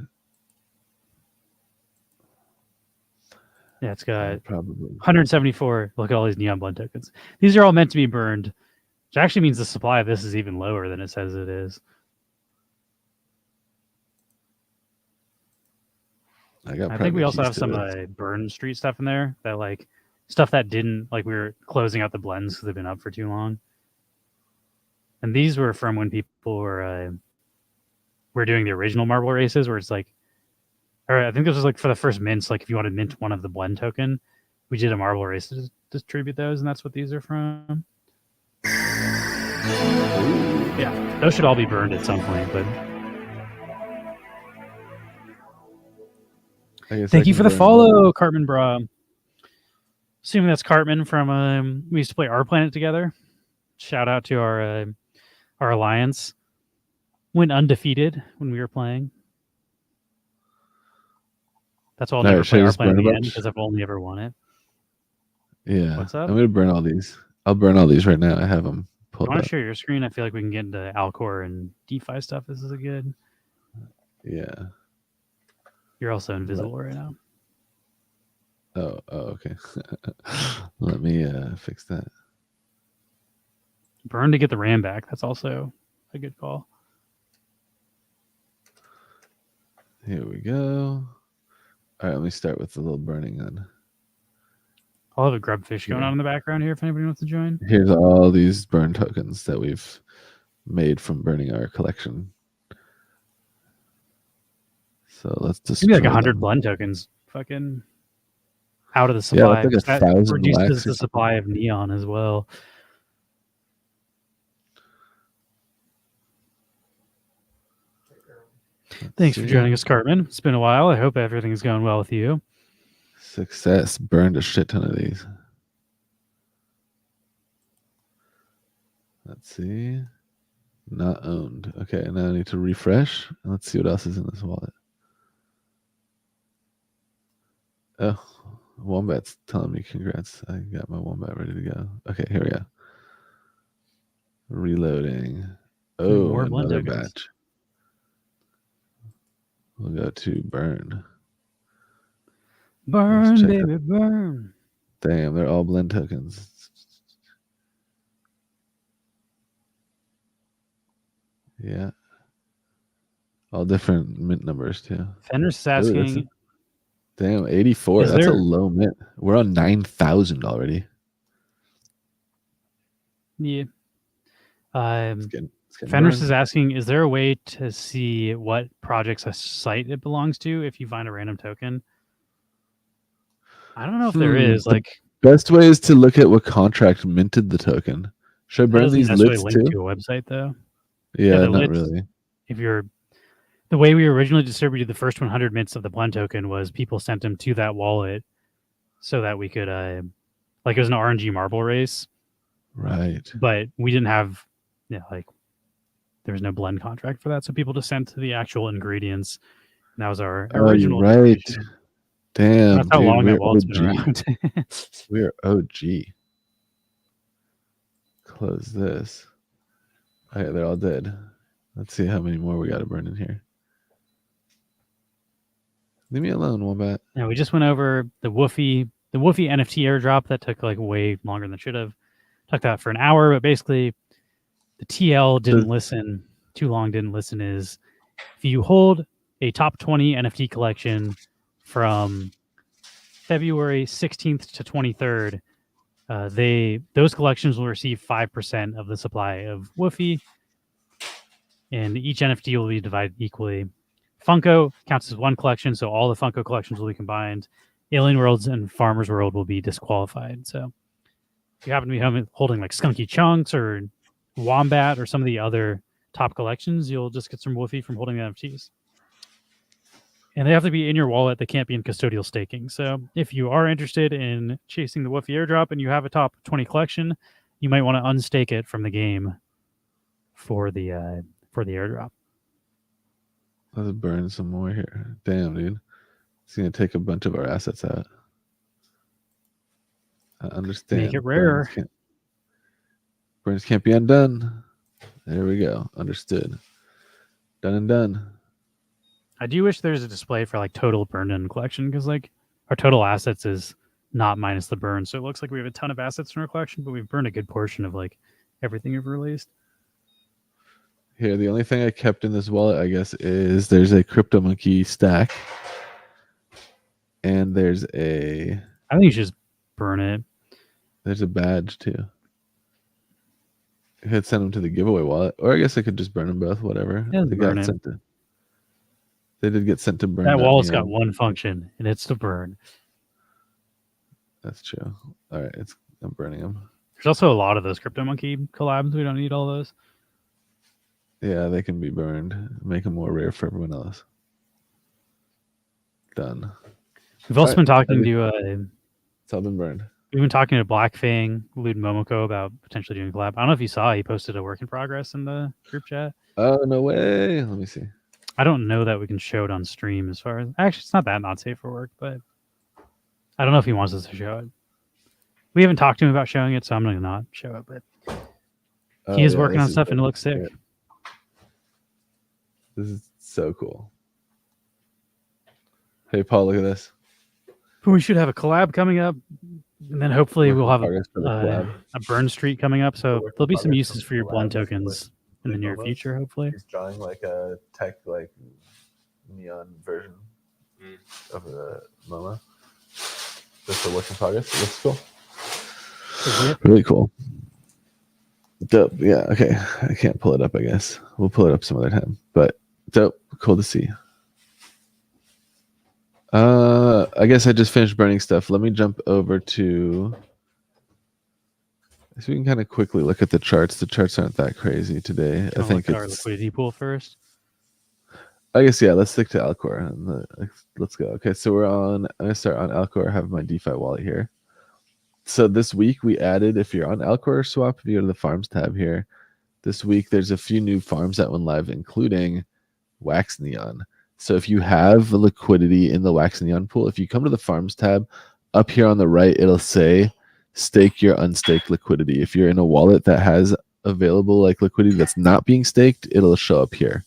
Yeah, it's got probably 174. Look at all these neon blend tokens. These are all meant to be burned, which actually means the supply of this is even lower than it says it is. I think we also have some burn street stuff in there that like stuff that didn't like we were closing out the blends because they've been up for too long. And these were from when people were doing the original marble races where it's like, or I think this was like for the first mints, like if you want to mint one of the blend token, we did a marble race to distribute those, and that's what these are from. Yeah, those should all be burned at some point, but thank you for the follow, Cartman Bra. Assuming that's Cartman from we used to play Our Planet together. Shout out to our alliance. Went undefeated when we were playing. That's why I'll never play Our Planet again because I've only ever won it. Yeah. What's up? I'm gonna burn all these. I'll burn all these right now. I have them pulled. I want to share your screen. I feel like we can get into Alcor and DeFi stuff. This is a good. Yeah. You're also invisible right now. Oh, okay. Let me fix that. Burn to get the RAM back. That's also a good call. Here we go. All right, let me start with the little burning then. I'll have a grubfish going on in the background here if anybody wants to join. Here's all these burn tokens that we've made from burning our collection. So let's just maybe like 100 blend tokens fucking out of the supply. Yeah, that's like 1,000 reduces the supply of neon as well. Thanks for joining us, Cartman. It's been a while. I hope everything's going well with you. Success. Burned a shit ton of these. Let's see. Not owned. Okay, now I need to refresh. Let's see what else is in this wallet. Oh, Wombat's telling me congrats. I got my Wombat ready to go. Okay, here we go. Reloading. Oh, more another batch. We'll go to burn. Burn, baby, burn. Damn, they're all blend tokens. Yeah. All different mint numbers, too. Fenris asking. Damn, 84. That's a low mint. We're on 9,000 already. Yeah. Fenris is asking, is there a way to see what projects a site it belongs to if you find a random token? I don't know if there is. Like, best way is to look at what contract minted the token. Should I burn these lits link too? to a website though. Yeah, not really. If you're the way we originally distributed the first 100 mints of the blend token was people sent them to that wallet so that we could like it was an RNG marble race. Right. But we didn't have like there was no blend contract for that, so people just sent the actual ingredients. And that was our original. Right. Damn. That's how long that wallet's been around. We're OG. Close this. Okay, they're all dead. Let's see how many more we got to burn in here. Leave me alone, Wombat. Yeah, we just went over the WUFFI the WUFFI NFT airdrop that took like way longer than it should have. Took that for an hour, but basically the TL didn't listen too long. Didn't listen is if you hold a top 20 NFT collection from February 16th to 23rd, those collections will receive 5% of the supply of WUFFI, and each NFT will be divided equally. Funko counts as one collection, so all the Funko collections will be combined. Alien Worlds and Farmers World will be disqualified. So if you happen to be holding like Skunky Chunks or Wombat or some of the other top collections, you'll just get some WUFFI from holding the NFTs. And they have to be in your wallet. They can't be in custodial staking. So if you are interested in chasing the WUFFI airdrop and you have a top 20 collection, you might want to unstake it from the game for the airdrop. Let's burn some more here. Damn, dude. It's going to take a bunch of our assets out. I understand. Make it rarer. Burns can't be undone. There we go. Understood. Done and done. I do wish there's a display for like total burned in collection, because like our total assets is not minus the burn. So it looks like we have a ton of assets in our collection, but we've burned a good portion of like everything we've released. Here, the only thing I kept in this wallet, I guess, is there's a Crypto Monkey stack. And there's a... I think you should just burn it. There's a badge, too. I could send them to the giveaway wallet. Or I guess I could just burn them both, whatever. Yeah, they burn got it. sent to... They did get sent to burn. That wallet's got one function, and it's to burn. That's true. All right, I'm burning them. There's also a lot of those Crypto Monkey collabs. We don't need all those. Yeah, they can be burned. Make them more rare for everyone else. Done. We've also been talking to... it's all been burned. We've been talking to Black Fang, Lud Momoko about potentially doing a collab. I don't know if you saw, he posted a work in progress in the group chat. Oh, no way. Let me see. I don't know that we can show it on stream as far as... Actually, it's not that not safe for work, but I don't know if he wants us to show it. We haven't talked to him about showing it, so I'm going to not show it, but he is working on stuff and it looks sick. Yeah. This is so cool. Hey, Paul, look at this. We should have a collab coming up, and then hopefully we'll have a burn streak coming up, so there'll be some uses for your blend tokens in the near future, hopefully. He's drawing like a tech, like neon version of the MoMA. Just a work in progress. It looks cool. Really cool. Dope. Yeah. Okay. I can't pull it up, I guess. We'll pull it up some other time. But dope. Cool to see. I guess I just finished burning stuff. Let me jump over to... So we can kind of quickly look at the charts. The charts aren't that crazy today. I think look at our liquidity pool first. I guess, yeah, let's stick to Alcor. Let's go. Okay, so I'm going to start on Alcor. I have my DeFi wallet here. So this week we added, if you're on Alcor Swap, if you go to the Farms tab here, this week there's a few new farms that went live, including Wax Neon. So if you have liquidity in the Wax Neon pool, if you come to the Farms tab, up here on the right, it'll say stake your unstaked liquidity. If you're in a wallet that has available like liquidity that's not being staked, it'll show up here.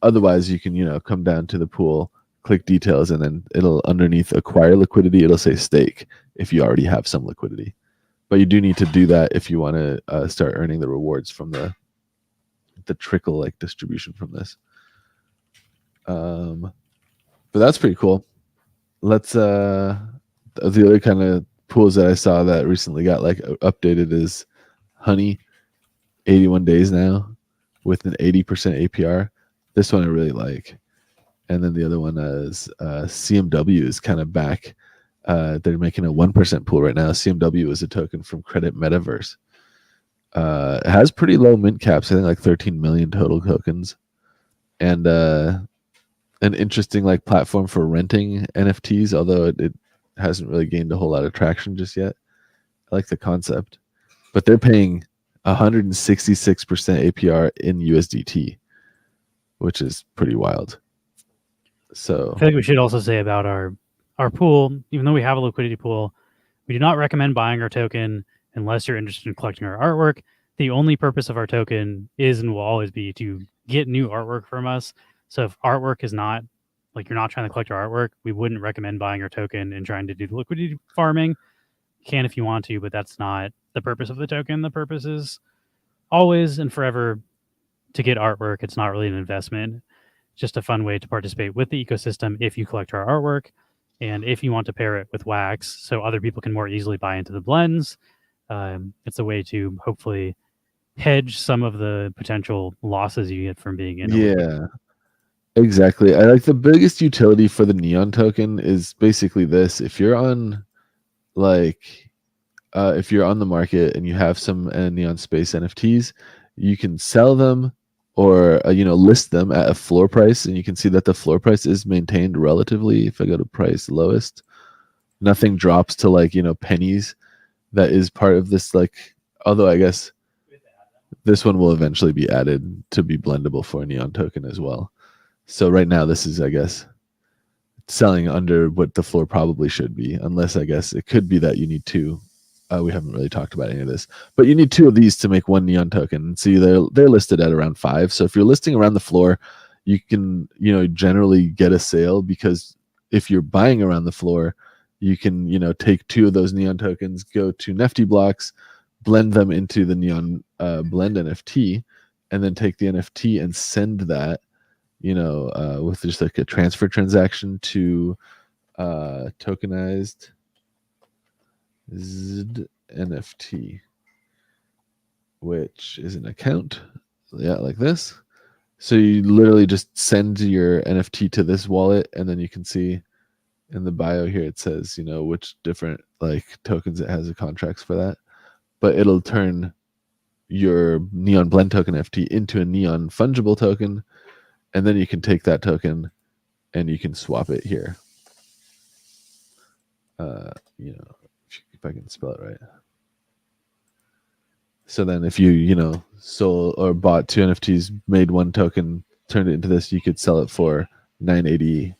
Otherwise, you can, come down to the pool, click details, and then it'll underneath acquire liquidity, it'll say stake if you already have some liquidity. But you do need to do that if you want to start earning the rewards from the trickle like distribution from this. But that's pretty cool. Let's the other kind of pools that I saw that recently got like updated is Honey, 81 days now with an 80% APR. This one I really like. And then the other one is CMW is kind of back. They're making a 1% pool right now. CMW is a token from Credit Metaverse. It has pretty low mint caps. I think like 13 million total tokens. And an interesting like platform for renting NFTs, although it hasn't really gained a whole lot of traction just yet. I like the concept. But they're paying 166% APR in USDT, which is pretty wild. So I feel like we should also say about our pool, even though we have a liquidity pool, we do not recommend buying our token unless you're interested in collecting our artwork. The only purpose of our token is and will always be to get new artwork from us. So if artwork is not like you're not trying to collect our artwork, we wouldn't recommend buying our token and trying to do the liquidity farming. You can if you want to, but that's not the purpose of the token. The purpose is always and forever to get artwork. It's not really an investment. Just a fun way to participate with the ecosystem if you collect our artwork and if you want to pair it with wax so other people can more easily buy into the blends. It's a way to hopefully hedge some of the potential losses you get from being in. Yeah, exactly. I like the biggest utility for the Neon token is basically this. If you're on if you're on the market and you have some Neon Space NFTs, you can sell them or list them at a floor price, and you can see that the floor price is maintained relatively. If I go to price lowest, nothing drops to pennies. That is part of this, although I guess this one will eventually be added to be blendable for a Neon token as well. So right now this is, I guess, selling under what the floor probably should be, unless I guess it could be that you need two. We haven't really talked about any of this, but you need two of these to make one Neon token. See, they're listed at around 5. So if you're listing around the floor, you can generally get a sale, because if you're buying around the floor, you can take 2 of those Neon tokens, go to Nifty blocks, blend them into the Neon blend NFT, and then take the NFT and send that with just like a transfer transaction to tokenized NFT, which is an account, like this. So you literally just send your NFT to this wallet, and then you can see in the bio here it says which different tokens it has, the contracts for that. But it'll turn your Neon Blend token NFT into a Neon fungible token, and then you can take that token and you can swap it here. If I can spell it right. So then if you sold or bought 2 NFTs, made 1 token, turned it into this, you could sell it for 980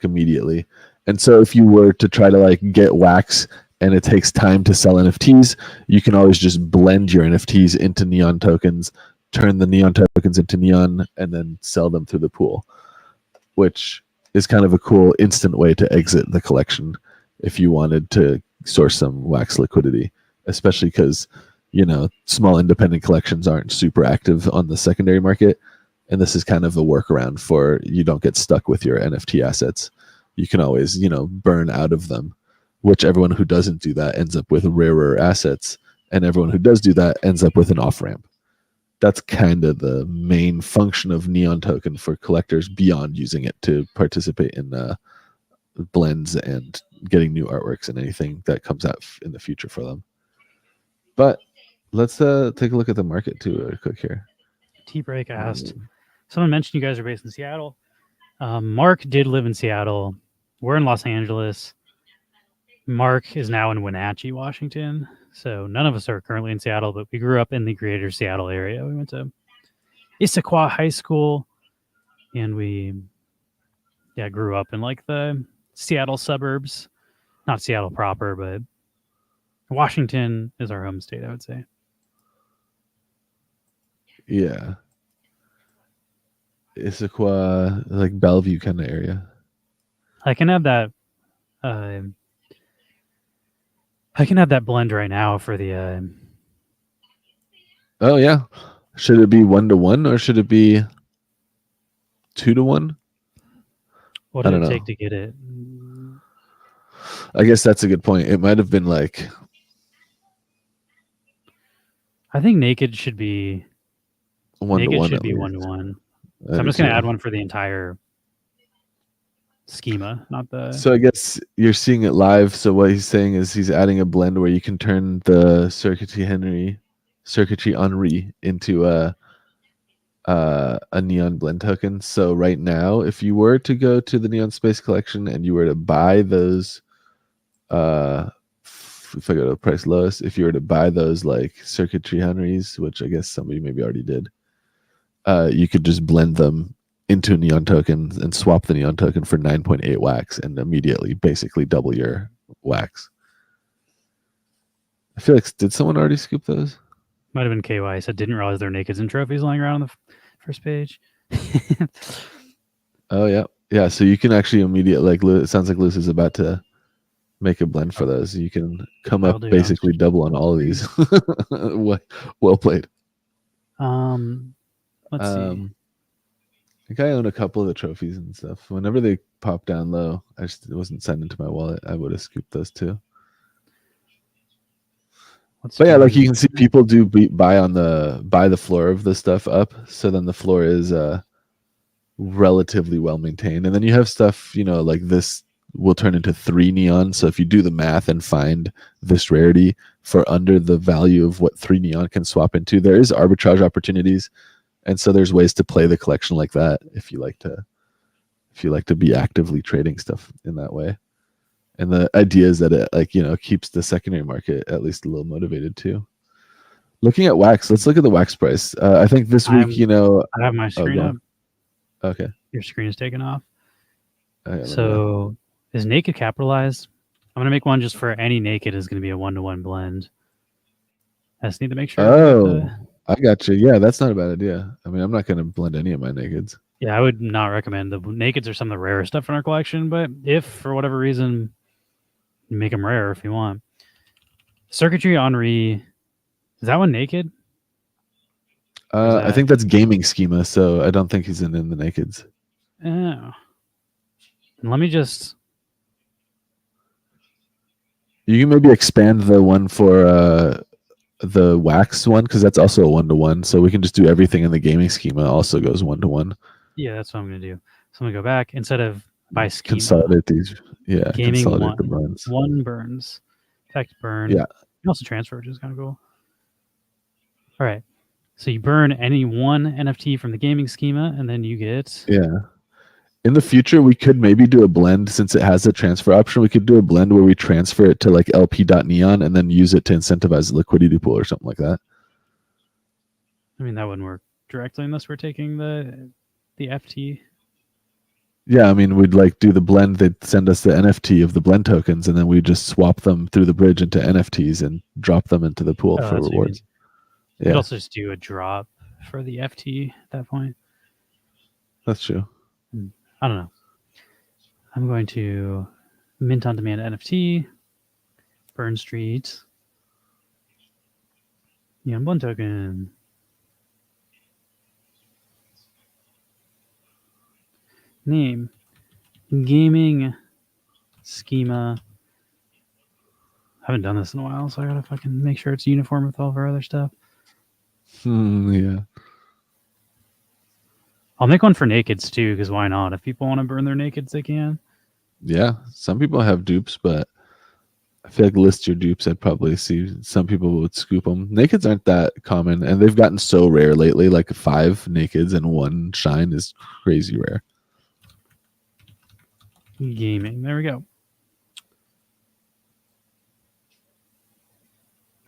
immediately. And so if you were to try to get wax and it takes time to sell NFTs, you can always just blend your NFTs into Neon tokens, turn the Neon tokens into Neon, and then sell them through the pool, which is kind of a cool instant way to exit the collection if you wanted to source some wax liquidity, especially because small independent collections aren't super active on the secondary market, and this is kind of a workaround for you don't get stuck with your NFT assets. You can always burn out of them, which everyone who doesn't do that ends up with rarer assets, and everyone who does do that ends up with an off-ramp. That's kind of the main function of Neon token for collectors, beyond using it to participate in blends and getting new artworks and anything that comes out in the future for them. But let's take a look at the market too real quick here. T-Break asked, someone mentioned you guys are based in Seattle. Mark did live in Seattle. We're in Los Angeles. Mark is now in Wenatchee, Washington. So none of us are currently in Seattle, but we grew up in the greater Seattle area. We went to Issaquah High School, and we grew up in the Seattle suburbs. Not Seattle proper, but Washington is our home state, I would say. Yeah. Issaquah, Bellevue kind of area. I can have that blend right now for the Oh yeah. Should it be 1-to-1 or should it be 2-to-1? What did it take to get it? I guess that's a good point. It might have been I think naked should be 1-to-1. Naked should be 1-to-1. So I'm just going to add one for the entire schema, not the. So I guess you're seeing it live. So what he's saying is he's adding a blend where you can turn the circuitry Henry into a Neon blend token. So right now, if you were to go to the Neon Space collection and you were to buy those, if I go to price lowest, if you were to buy those circuitry Henrys, which I guess somebody maybe already did, you could just blend them into a Neon token and swap the Neon token for 9.8 wax and immediately basically double your wax. I feel did someone already scoop those? Might have been KY. Said didn't realize there are nakeds and trophies lying around on the first page. Oh yeah, Yeah, so you can actually immediately it sounds like Luce is about to make a blend for those. You can come I'll up do. basically double on all of these. Well played. Let's see. I think I own a couple of the trophies and stuff. Whenever they pop down low, it wasn't sent into my wallet. I would have scooped those too. But yeah, like you can see, people do buy the floor of the stuff up. So then the floor is relatively well maintained, and then you have stuff, like this will turn into 3 neon. So if you do the math and find this rarity for under the value of what 3 neon can swap into, there is arbitrage opportunities, and so there's ways to play the collection like that if you like to be actively trading stuff in that way. And the idea is that it keeps the secondary market at least a little motivated too. Looking at wax, let's look at the wax price. I think this week, I have my screen up. Okay. Your screen is taken off. Yeah, so is naked capitalized? I'm gonna make one just for any naked is gonna be a 1-to-1 blend. I just need to make sure. Oh, I got you. Yeah, that's not a bad idea. I mean, I'm not gonna blend any of my nakeds. Yeah, I would not recommend. The nakeds are some of the rarest stuff in our collection, but if for whatever reason, make them rare if you want. Circuitry Henri, is that one naked? I think that's gaming schema, so I don't think he's in the nakeds. Oh. Let me just. You can maybe expand the one for the wax one, because that's also a 1-to-1. So we can just do everything in the gaming schema also goes 1-to-1. Yeah, that's what I'm going to do. So I'm going to go back instead of by schema. Consolidate these. Yeah, gaming consolidate the burns. 1 burns. Effect burn. Yeah. You can also transfer, which is kind of cool. All right. So you burn any 1 NFT from the gaming schema, and then you get. Yeah. In the future, we could maybe do a blend, since it has a transfer option. We could do a blend where we transfer it to like LP.neon and then use it to incentivize the liquidity pool or something like that. I mean, that wouldn't work directly unless we're taking the FT. Yeah, I mean, we'd do the blend. They'd send us the NFT of the blend tokens, and then we just swap them through the bridge into NFTs and drop them into the pool for rewards. You could also just do a drop for the FT at that point. That's true. I don't know. I'm going to mint on demand NFT, Burn Street, neon blend token. Name, gaming schema. I haven't done this in a while, so I gotta fucking make sure it's uniform with all of our other stuff. Yeah. I'll make one for nakeds too, because why not? If people want to burn their nakeds, they can. Yeah, some people have dupes, but I feel like list your dupes. I'd probably see some people would scoop them. Nakeds aren't that common, and they've gotten so rare lately. Like 5 nakeds and 1 shine is crazy rare. Gaming. There we go.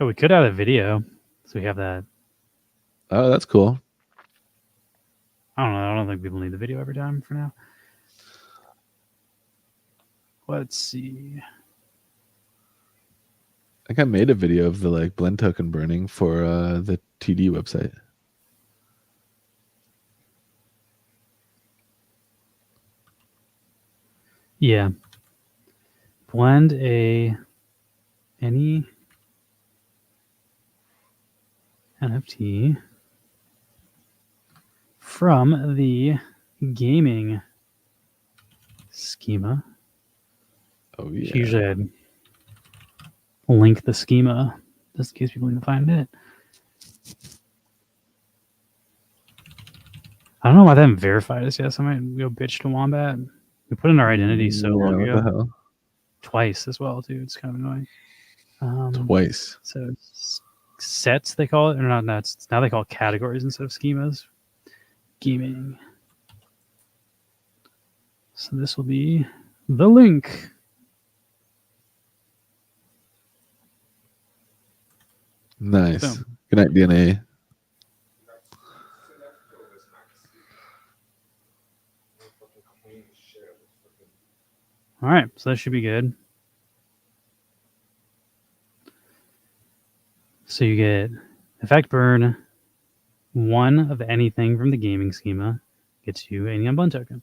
Oh, we could have a video, so we have that. Oh, that's cool. I don't know. I don't think people need the video every time for now. Let's see. I think I made a video of the blend token burning for the TD website. Yeah. Blend any NFT from the gaming schema. Oh, yeah. Usually I'd link the schema just in case people need to find it. I don't know why they haven't verified us yet. So I might go bitch to Wombat. We put in our identity so long ago. What the hell? Twice as well, too. It's kind of annoying. Twice. So sets, they call it. Or not nets. Now they call it categories instead of schemas. Gaming. So this will be the link. Nice. Boom. Good night, DNA. All right, so that should be good. So you get effect burn 1 of anything from the gaming schema gets you a neon blend token.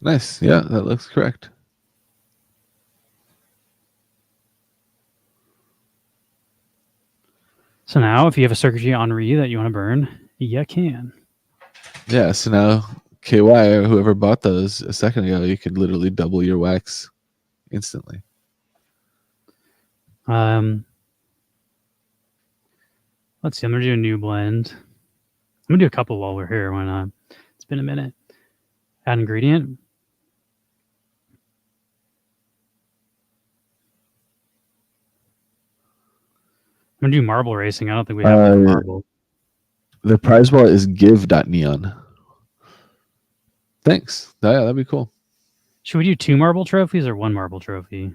Nice. Yeah, that looks correct. So now, if you have a circuitry Henri that you want to burn, you can. Yeah, so now KY or whoever bought those a second ago, you could literally double your wax instantly. Let's see. I'm gonna do a new blend. I'm gonna do a couple while we're here. Why not? It's been a minute. Add ingredient. I'm gonna do marble racing. I don't think we have enough marble. The prize wallet is give.neon. Thanks. Yeah, that'd be cool. Should we do 2 marble trophies or 1 marble trophy?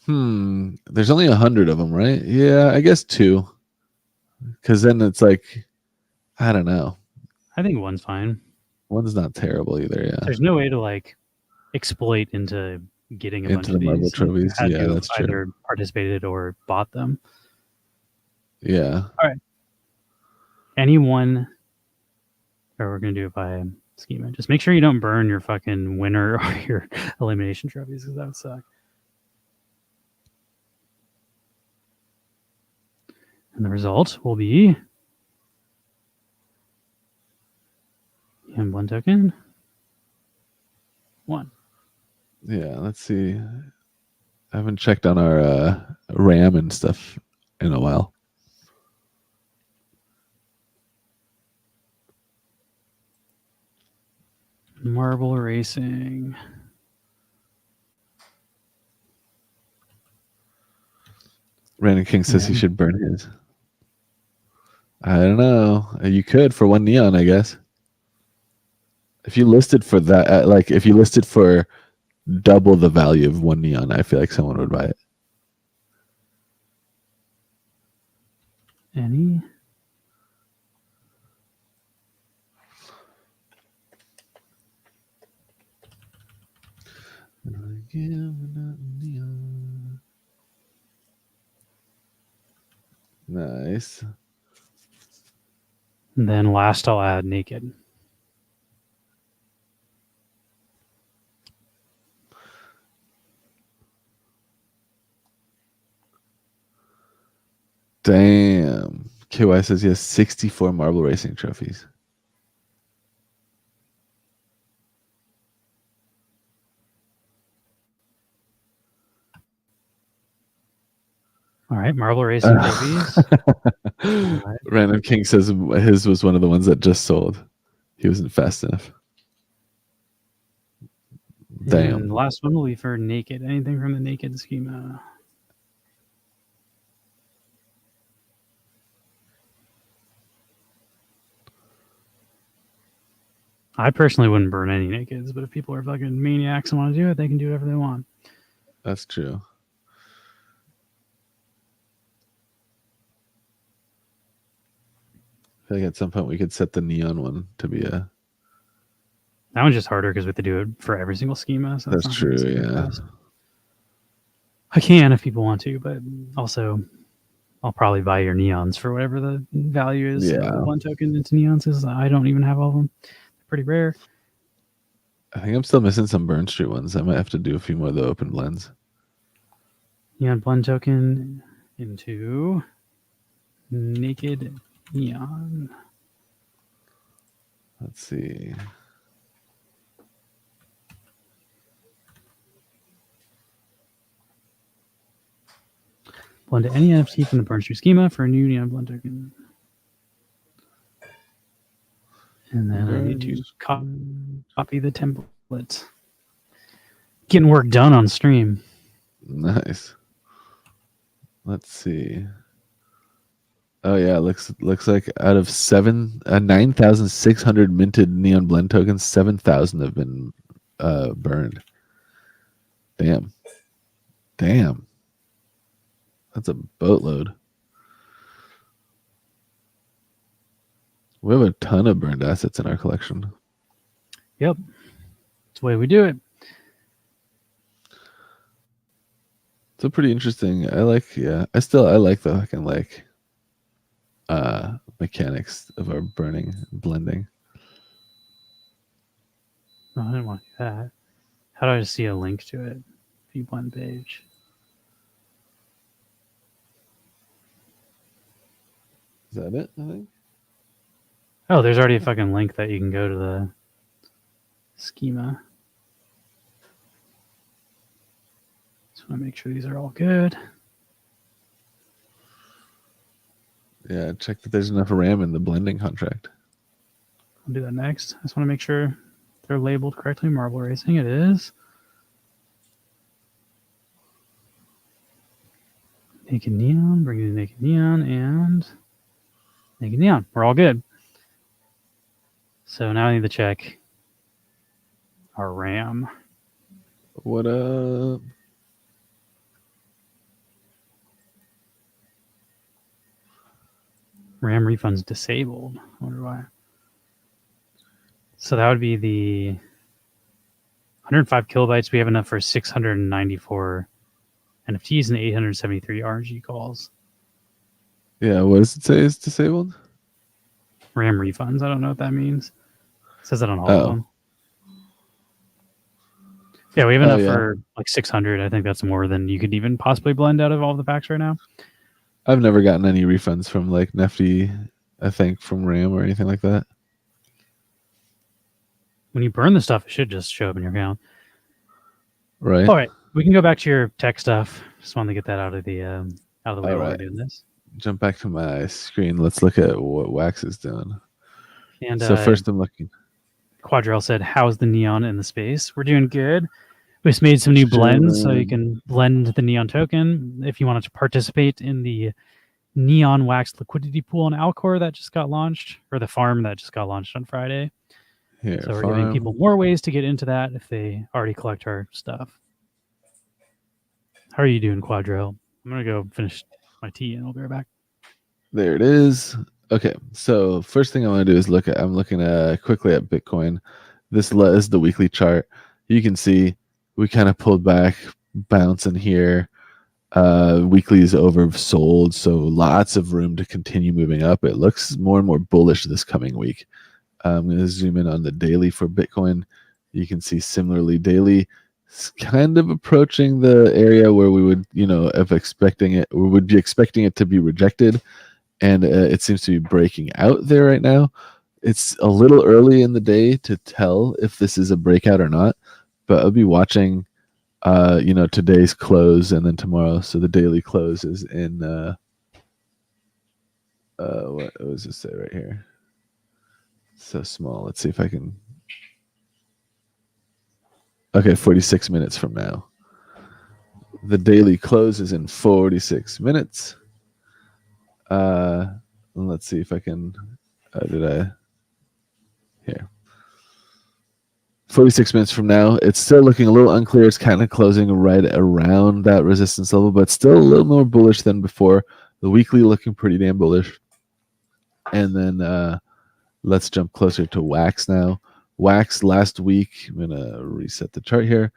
There's only 100 of them, right? Yeah, I guess 2. Because then it's like, I don't know. I think 1's fine. 1's not terrible either. Yeah. There's no way to like exploit into getting a bunch of the marble these. trophies. Yeah, to that's either true. participated or bought them. Yeah. All right. Anyone, or we're gonna do it by schema. Just make sure you don't burn your fucking winner or your elimination trophies, because that would suck. And the result will be blend token 1. Yeah, let's see. I haven't checked on our RAM and stuff in a while. Marble racing. Random King says he should burn his. I don't know. You could for 1 neon, I guess. If you listed for that, like if you listed for double the value of 1 neon, I feel like someone would buy it. Any? Nice. And then last I'll add naked. Damn. KY says he has 64 marble racing trophies. All right, marble racing trophies. Right. Random King says his was one of the ones that just sold. He wasn't fast enough. Damn. And the last one will be for naked. Anything from the naked schema. I personally wouldn't burn any nakeds, but if people are fucking maniacs and want to do it, they can do whatever they want. That's true. I feel like at some point we could set the neon one to be a... That one's just harder because we have to do it for every single schema. So that's true, yeah. I can if people want to, but also I'll probably buy your neons for whatever the value is. Yeah. One token into neons, because I don't even have all of them. They're pretty rare. I think I'm still missing some Burn Street ones. I might have to do a few more of the open blends. Neon blend token into naked neon. Let's see. Blend to any NFT from the Burn Street schema for a new neon blend token. And then I need to copy the template. Getting work done on stream. Nice. Let's see. Oh yeah, looks like out of 9,600 minted neon blend tokens, 7,000 have been burned. Damn. That's a boatload. We have a ton of burned assets in our collection. Yep. That's the way we do it. It's pretty interesting. I like the fucking mechanics of our burning and blending. No, I didn't want to do that. How do I just see a link to it? View blend page. Is that it? I think. Oh, there's already a fucking link that you can go to the schema. Just want to make sure these are all good. Yeah, check that there's enough RAM in the blending contract. I'll do that next. I just want to make sure they're labeled correctly. Marble racing, it is. Naked neon, bring in naked neon and naked neon. We're all good. So now I need to check our RAM. What up? RAM refunds disabled. I wonder why. So that would be the 105 kilobytes. We have enough for 694 NFTs and 873 RNG calls. Yeah, what does it say is disabled? RAM refunds. I don't know what that means. It says that on all of them. Yeah, we have enough for like 600. I think that's more than you could even possibly blend out of all the packs right now. I've never gotten any refunds from like Nefty, I think, from RAM or anything like that. When you burn the stuff, it should just show up in your account. Right. All right, we can go back to your tech stuff. Just wanted to get that out of the way while we're doing this. Jump back to my screen. Let's look at what Wax is doing. And so first, I'm looking. Quadrell said, "How's the neon in the space? We're doing good. We just made some new blends, so you can blend the neon token. If you wanted to participate in the neon wax liquidity pool on Alcor that just got launched, or the farm that just got launched on Friday. Here, so we're giving people more ways to get into that if they already collect our stuff. How are you doing, Quadrell? I'm gonna go finish my tea and I'll be right back. There it is. Okay, so first thing I want to do is I'm looking quickly at Bitcoin. This is the weekly chart. You can see we kind of pulled back, bouncing here. Weekly is oversold, so lots of room to continue moving up. It looks more and more bullish this coming week. I'm going to zoom in on the daily for Bitcoin. You can see similarly daily is kind of approaching the area where we would, we would be expecting it to be rejected, and it seems to be breaking out there right now. It's a little early in the day to tell if this is a breakout or not, but I'll be watching today's close and then tomorrow. So the daily close is in what does it say right here? So small. Let's see if I can. Okay, 46 minutes from now. The daily close is in 46 minutes. Let's see if I can. Here. 46 minutes from now, it's still looking a little unclear. It's kind of closing right around that resistance level, but still a little more bullish than before. The weekly looking pretty damn bullish. And then let's jump closer to Wax now. Wax last week, I'm going to reset the chart here.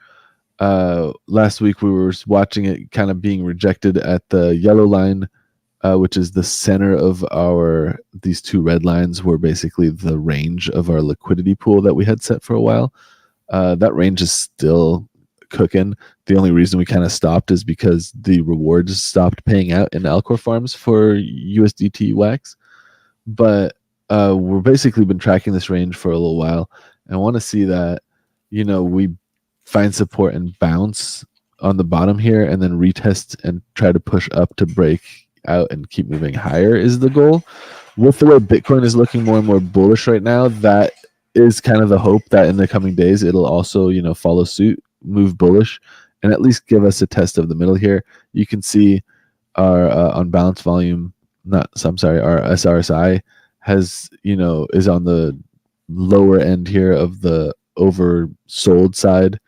Last week we were watching it kind of being rejected at the yellow line, which is the center of these two red lines were basically the range of our liquidity pool that we had set for a while. That range is still cooking. The only reason we kind of stopped is because the rewards stopped paying out in Alcor Farms for USDT wax. But we've basically been tracking this range for a little while. And I want to see that, we find support and bounce on the bottom here and then retest and try to push up to break out and keep moving higher is the goal. With the way Bitcoin is looking more and more bullish right now, that is kind of the hope that in the coming days it'll also follow suit, move bullish, and at least give us a test of the middle here. You can see our unbalanced volume, our SRSI has is on the lower end here of the oversold side,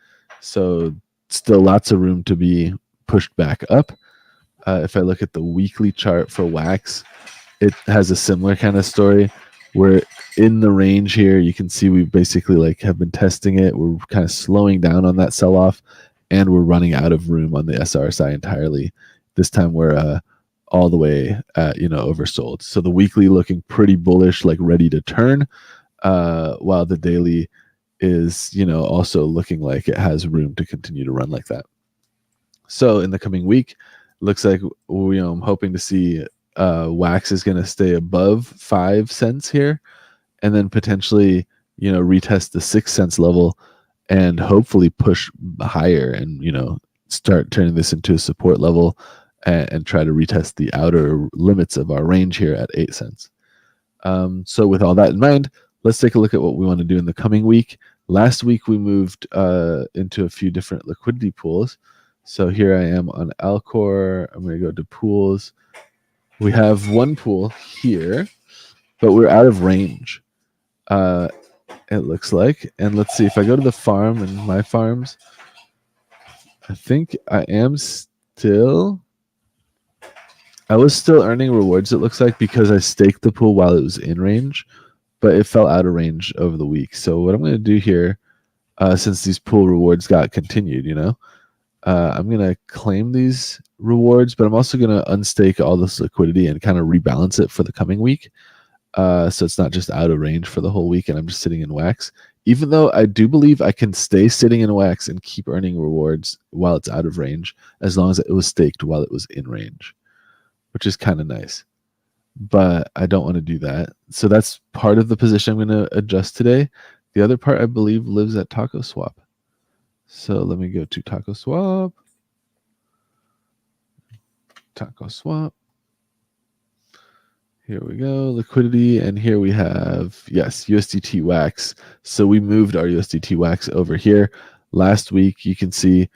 so still lots of room to be pushed back up. If I look at the weekly chart for Wax, it has a similar kind of story. We're in the range here. You can see we basically have been testing it. We're kind of slowing down on that sell-off, and we're running out of room on the SRSI entirely. This time we're all the way at, oversold. So the weekly looking pretty bullish, ready to turn, while the daily is, you know, also looking like it has room to continue to run like that. So in the coming week, looks like, you know, I'm hoping to see wax is going to stay above 5 cents here, and then potentially, you know, retest the 6 cents level and hopefully push higher and, you know, start turning this into a support level and try to retest the outer limits of our range here at 8 cents. So with all that in mind, let's take a look at what we want to do in the coming week. Last week we moved into a few different liquidity pools. So here I am on Alcor. I'm going to go to pools. We have one pool here, but we're out of range. It looks like. And let's see if I go to the farm and my farms. I think I am still. I was still earning rewards, it looks like, because I staked the pool while it was in range, but it fell out of range over the week. So what I'm going to do here, since these pool rewards got continued, you know, I'm going to claim these rewards, but I'm also going to unstake all this liquidity and kind of rebalance it for the coming week. So it's not just out of range for the whole week and I'm just sitting in wax. Even though I do believe I can stay sitting in wax and keep earning rewards while it's out of range, as long as it was staked while it was in range, which is kind of nice. But I don't want to do that. So that's part of the position I'm going to adjust today. The other part, I believe, lives at Taco Swap. So let me go to Taco Swap. Taco Swap. Here we go, liquidity, and here we have, yes, USDT wax. So we moved our USDT wax over here. Last week, you can see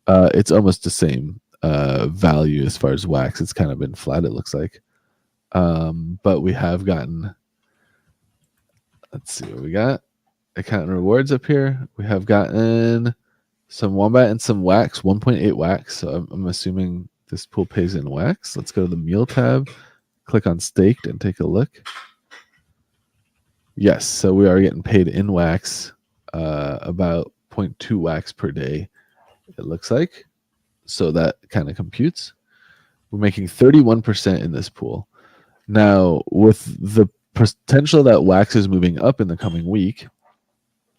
it's almost the same value as far as wax. It's kind of been flat, it looks like. But we have gotten, let's see what we got. Account and rewards up here. We have gotten some wombat and some wax, 1.8 wax. So I'm assuming this pool pays in wax. Let's go to the meal tab. Click on staked and take a look. Yes, so we are getting paid in wax, about 0.2 wax per day, it looks like. So that kind of computes. We're making 31% in this pool. Now, with the potential that wax is moving up in the coming week,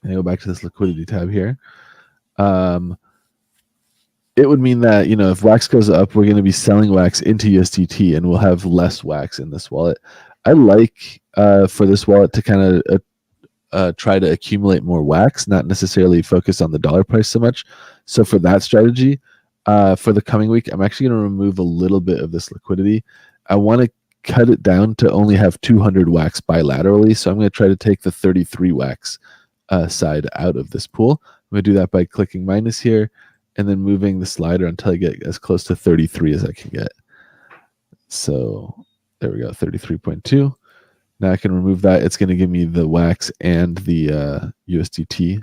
and I go back to this liquidity tab here, it would mean that, you know, if wax goes up, we're going to be selling wax into USDT and we'll have less wax in this wallet. I like for this wallet to kind of try to accumulate more wax, not necessarily focus on the dollar price so much. So for that strategy, for the coming week, I'm actually going to remove a little bit of this liquidity. I want to cut it down to only have 200 wax bilaterally. So I'm going to try to take the 33 wax side out of this pool. I'm going to do that by clicking minus here and then moving the slider until I get as close to 33 as I can get. So there we go, 33.2. Now I can remove that. It's going to give me the wax and the USDT.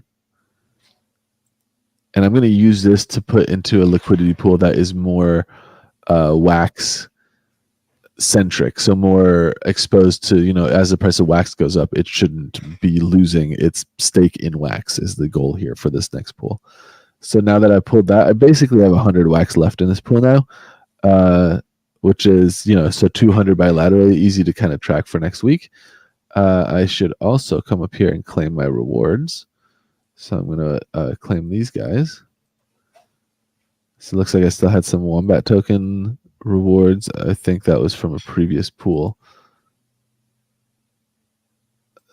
And I'm going to use this to put into a liquidity pool that is more wax centric, so more exposed to, you know, as the price of wax goes up, it shouldn't be losing its stake in wax is the goal here for this next pool. So now that I pulled that, I basically have 100 wax left in this pool now, which is, you know, so 200 bilaterally, easy to kind of track for next week. I should also come up here and claim my rewards. So I'm going to claim these guys. So it looks like I still had some Wombat token rewards. I think that was from a previous pool.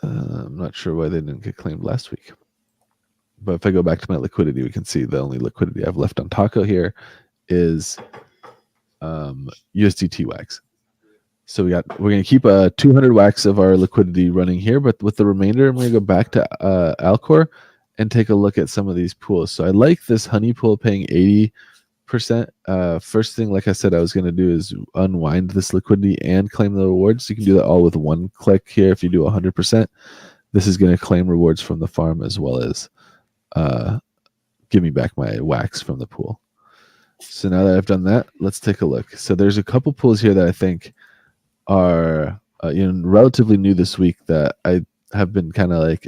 I'm not sure why they didn't get claimed last week. But if I go back to my liquidity, we can see the only liquidity I've left on Taco here is USDT wax. So we're going to keep 200 wax of our liquidity running here, but with the remainder, I'm going to go back to Alcor and take a look at some of these pools. So I like this honey pool paying 80%. First thing, like I said, I was going to do is unwind this liquidity and claim the rewards. So you can do that all with one click here. If you do 100%, this is going to claim rewards from the farm as well as give me back my wax from the pool. So now that I've done that, let's take a look. So there's a couple pools here that I think are relatively new this week that I have been kind of like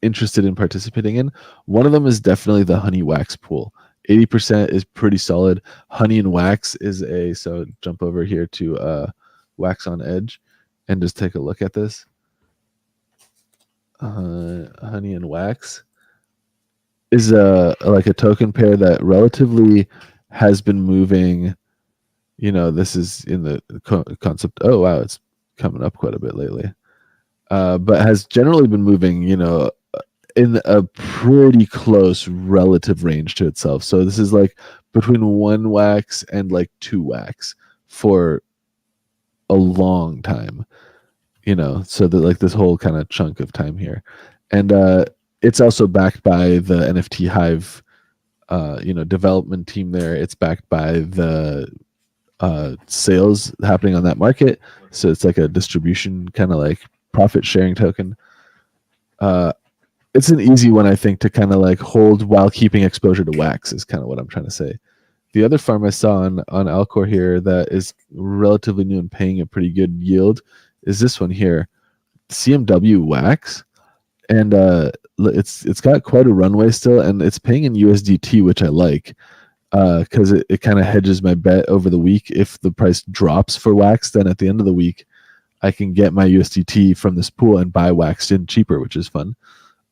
interested in participating in. One of them is definitely the honey wax pool. 80% is pretty solid. Honey and wax is so jump over here to wax on edge and just take a look at this. Honey and wax. is like a token pair that relatively has been moving. This is in the concept. Oh wow, it's coming up quite a bit lately. But has generally been moving, in a pretty close relative range to itself. So this is like between 1 wax and like 2 wax for a long time, so that like this whole kind of chunk of time here. And it's also backed by the NFT Hive, development team there. It's backed by the sales happening on that market. So it's like a distribution kind of like profit sharing token. It's an easy one, I think, to kind of like hold while keeping exposure to wax is kind of what I'm trying to say. The other farm I saw on Alcor here that is relatively new and paying a pretty good yield is this one here, CMW wax. And it's got quite a runway still, and it's paying in USDT, which I like, because it kind of hedges my bet over the week. If the price drops for wax, then at the end of the week, I can get my USDT from this pool and buy waxed in cheaper, which is fun.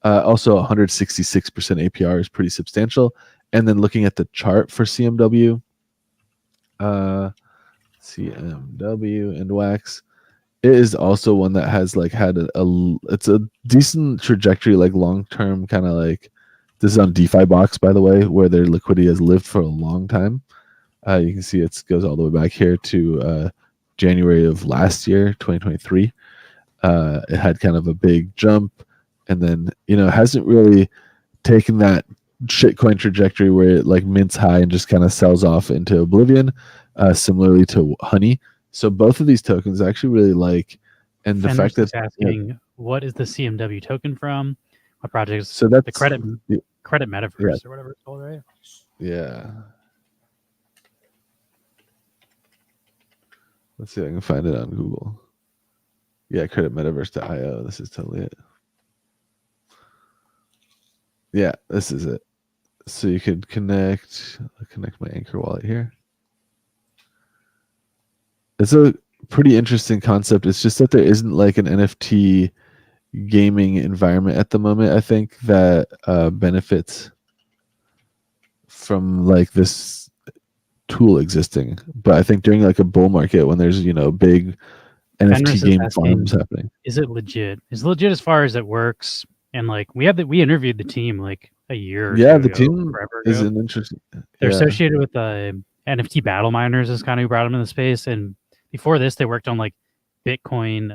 Also, 166% APR is pretty substantial. And then looking at the chart for CMW, and wax, it is also one that has like had it's a decent trajectory, like long term, kind of like this is on DeFi Box, by the way, where their liquidity has lived for a long time. You can see it goes all the way back here to January of last year, 2023. It had kind of a big jump, and then hasn't really taken that shitcoin trajectory where it like mints high and just kind of sells off into oblivion, similarly to Honey. So both of these tokens I actually really like, and the fact that asking what is the CMW token from, what project? So that's the credit metaverse or whatever it's called, right? Yeah. Let's see if I can find it on Google. Yeah, creditmetaverse.io. This is totally it. Yeah, this is it. So you could connect my Anchor wallet here. It's a pretty interesting concept. It's just that there isn't like an NFT gaming environment at the moment, I think, that benefits from like this tool existing. But I think during like a bull market when there's big NFT game farms happening, is it legit? Is it legit as far as it works? And like we interviewed the team like a year or the ago, team is an interesting. They're associated with NFT battle miners is kind of who brought them in the space, and before this they worked on like Bitcoin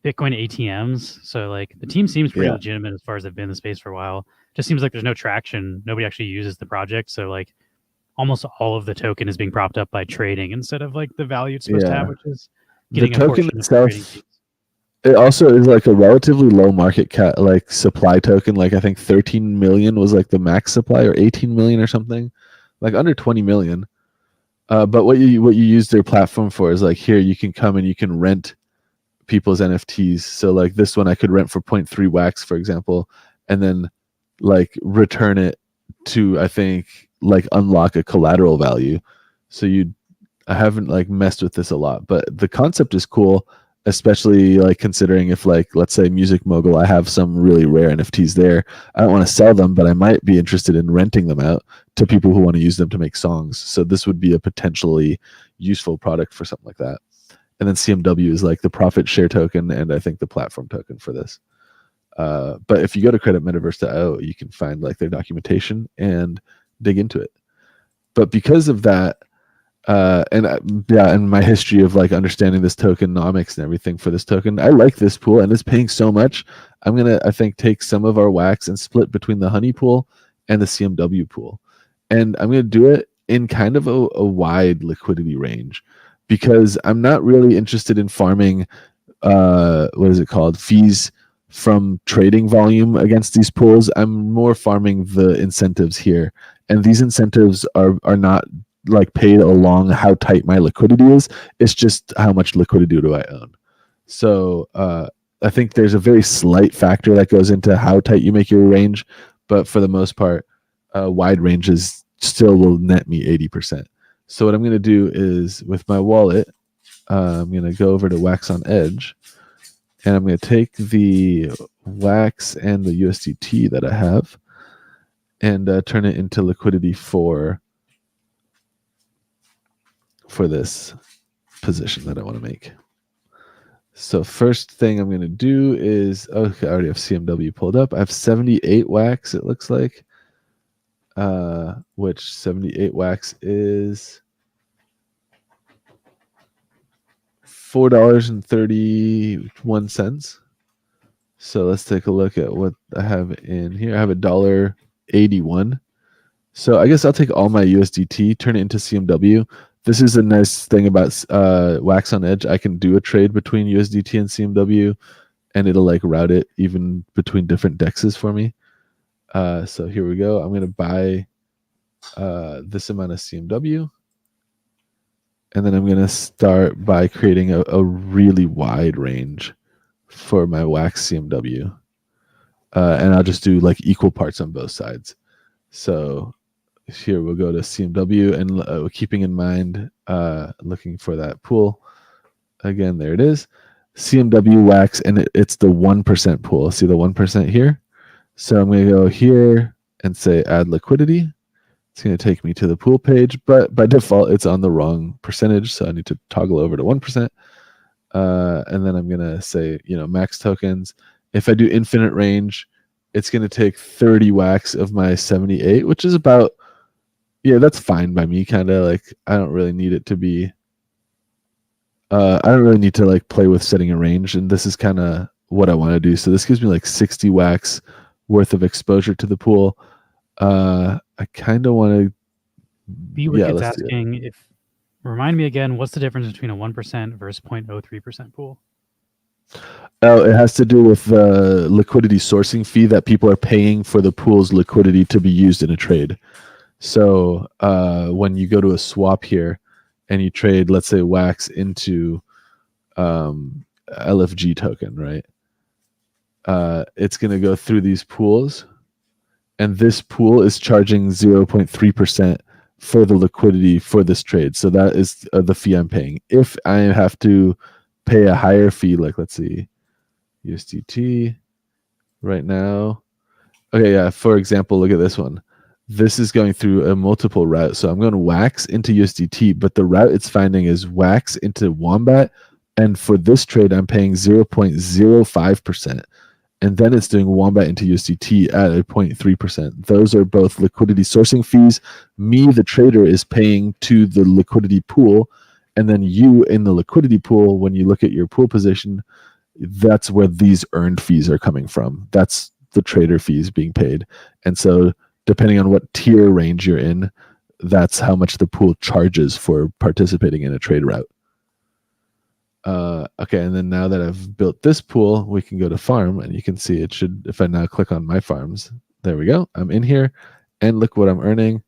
ATMs. So like the team seems pretty legitimate as far as they've been in the space for a while. Just seems like there's no traction. Nobody actually uses the project. So like almost all of the token is being propped up by trading instead of like the value it's supposed to have, which is getting the token itself. It also is like a relatively low market cap, like supply token. Like I think 13 million was like the max supply, or 18 million or something, like under 20 million. But what you use their platform for is like, here you can come and you can rent people's NFTs. So like this one I could rent for 0.3 wax, for example, and then like return it to, I think, like unlock a collateral value. So I haven't like messed with this a lot, but the concept is cool, especially like considering if like, let's say Music Mogul, I have some really rare NFTs there. I don't want to sell them, but I might be interested in renting them out to people who want to use them to make songs. So this would be a potentially useful product for something like that. And then CMW is like the profit share token, and I think the platform token for this. But if you go to creditmetaverse.io, you can find like their documentation and dig into it. But because of that, and my history of like understanding this tokenomics and everything for this token, I like this pool, and it's paying so much. I'm gonna, I think, take some of our wax and split between the Honey pool and the CMW pool, and I'm gonna do it in kind of a wide liquidity range, because I'm not really interested in farming what is it called, fees from trading volume against these pools. I'm more farming the incentives here, and these incentives are not like paid along how tight my liquidity is. It's just how much liquidity do I own. So I think there's a very slight factor that goes into how tight you make your range, but for the most part, wide ranges still will net me 80%. So what I'm going to do is, with my wallet, I'm going to go over to Wax on Edge, and I'm going to take the wax and the USDT that I have, and turn it into liquidity for this position that I want to make. So first thing I'm going to do is, okay, I already have CMW pulled up. I have 78 wax, it looks like, which 78 wax is $4.31. So let's take a look at what I have in here. I have $1.81. So I guess I'll take all my USDT, turn it into CMW. This is a nice thing about Wax on Edge. I can do a trade between USDT and CMW, and it'll like route it even between different dexes for me. So here we go. I'm going to buy this amount of CMW. And then I'm going to start by creating a really wide range for my Wax CMW. And I'll just do like equal parts on both sides. So here we'll go to CMW and keeping in mind, looking for that pool. Again, there it is. CMW Wax, and it's the 1% pool. See the 1% here? So I'm going to go here and say add liquidity. It's going to take me to the pool page, but by default, it's on the wrong percentage. So I need to toggle over to 1%. And then I'm going to say, max tokens. If I do infinite range, it's going to take 30 wax of my 78, which is about, that's fine by me. Kind of like, I don't really need it to be, I don't really need to like play with setting a range. And this is kind of what I want to do. So this gives me like 60 wax worth of exposure to the pool. I kind of want to. Bewicket's asking if. Remind me again, what's the difference between a 1% versus 0.03% pool? Oh, it has to do with the liquidity sourcing fee that people are paying for the pool's liquidity to be used in a trade. So when you go to a swap here and you trade, let's say, wax into LFG token, right? It's going to go through these pools. And this pool is charging 0.3% for the liquidity for this trade. So that is the fee I'm paying. If I have to pay a higher fee, like let's see, USDT right now. Okay, yeah, for example, look at this one. This is going through a multiple route. So I'm going to wax into USDT, but the route it's finding is wax into Wombat. And for this trade, I'm paying 0.05%. And then it's doing Wombat into USDT at a 0.3%. Those are both liquidity sourcing fees. Me, the trader, is paying to the liquidity pool. And then you in the liquidity pool, when you look at your pool position, that's where these earned fees are coming from. That's the trader fees being paid. And so depending on what tier range you're in, that's how much the pool charges for participating in a trade route. Okay, and then now that I've built this pool, we can go to farm, and you can see it should, if I now click on my farms, there we go. I'm in here, and look what I'm earning.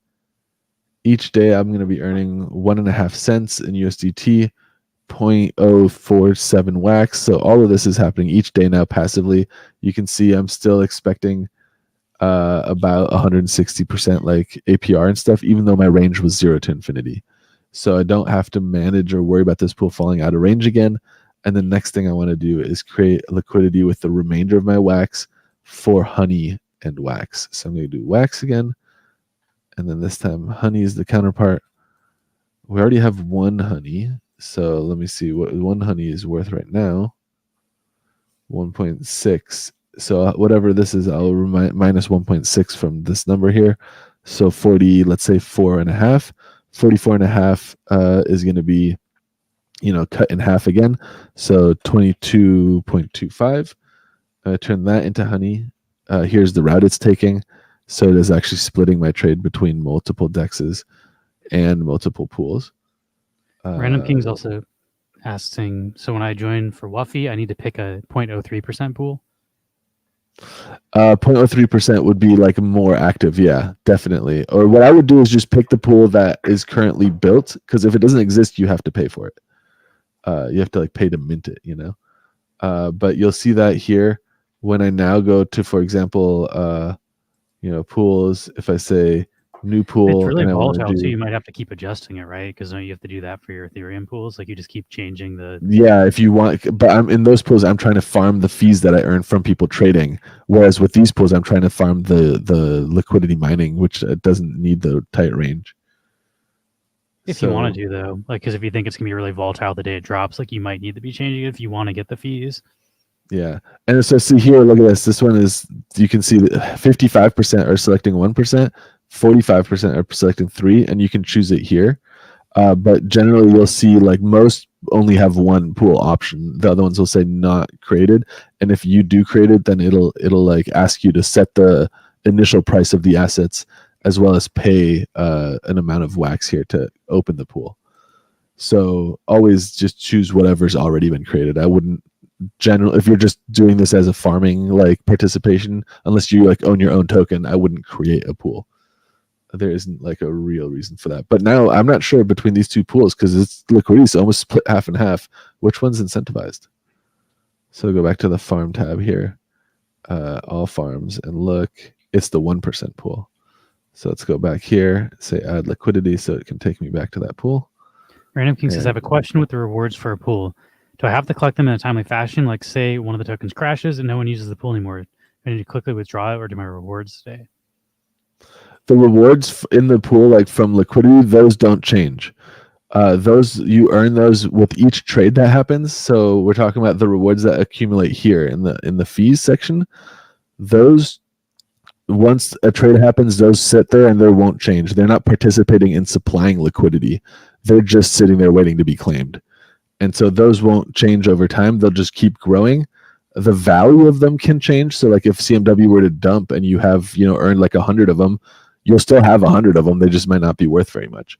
Each day I'm going to be earning 1.5 cents in USDT, 0.047 wax. So all of this is happening each day now passively. You can see I'm still expecting about 160% like APR and stuff, even though my range was 0 to infinity. So I don't have to manage or worry about this pool falling out of range again. And the next thing I want to do is create liquidity with the remainder of my wax for honey and wax. So I'm going to do wax again. And then this time honey is the counterpart. We already have one honey. So let me see what one honey is worth right now. 1.6. So whatever this is, I'll minus 1.6 from this number here. So 40, let's say 4.5. 44.5 is going to be, cut in half again. So 22.25. Turn that into honey. Here's the route it's taking. So it is actually splitting my trade between multiple dexes and multiple pools. Random King's also asking, so when I join for WUFFI, I need to pick a 0.03% pool? 0.03% would be like more active. Yeah, definitely. Or what I would do is just pick the pool that is currently built, because if it doesn't exist, you have to pay for it. You have to like pay to mint it, but you'll see that here when I now go to, for example, pools, if I say new pool. It's really and I wanna volatile too. do You might have to keep adjusting it, right? Because you have to do that for your Ethereum pools. Like you just keep changing the. Yeah, if you want, but I'm in those pools. I'm trying to farm the fees that I earn from people trading. Whereas with these pools, I'm trying to farm the liquidity mining, which doesn't need the tight range. If you want to do though, like because if you think it's gonna be really volatile the day it drops, like you might need to be changing it if you want to get the fees. Yeah, and so see here, look at this. This one is, you can see that 55% are selecting 1%, 45% are selecting 3, and you can choose it here. But generally, you'll see like most only have one pool option. The other ones will say not created, and if you do create it, then it'll like ask you to set the initial price of the assets as well as pay an amount of wax here to open the pool. So always just choose whatever's already been created. I wouldn't if you're just doing this as a farming like participation, unless you like own your own token, I wouldn't create a pool. There isn't like a real reason for that. But now I'm not sure between these two pools because it's liquidity is almost split half and half. Which one's incentivized? So go back to the farm tab here, all farms, and look, it's the 1% pool. So let's go back here, say add liquidity so it can take me back to that pool. Random King says, I have a question with the rewards for a pool. Do I have to collect them in a timely fashion? Like say one of the tokens crashes and no one uses the pool anymore. Do I need to quickly withdraw it or do my rewards stay? The rewards in the pool, like from liquidity, those don't change. Those you earn those with each trade that happens. So we're talking about the rewards that accumulate here in the fees section. Those, once a trade happens, those sit there and they won't change. They're not participating in supplying liquidity. They're just sitting there waiting to be claimed. And so those won't change over time. They'll just keep growing. The value of them can change. So like if CMW were to dump and you have, earned like 100 of them, you'll still have 100 of them. They just might not be worth very much.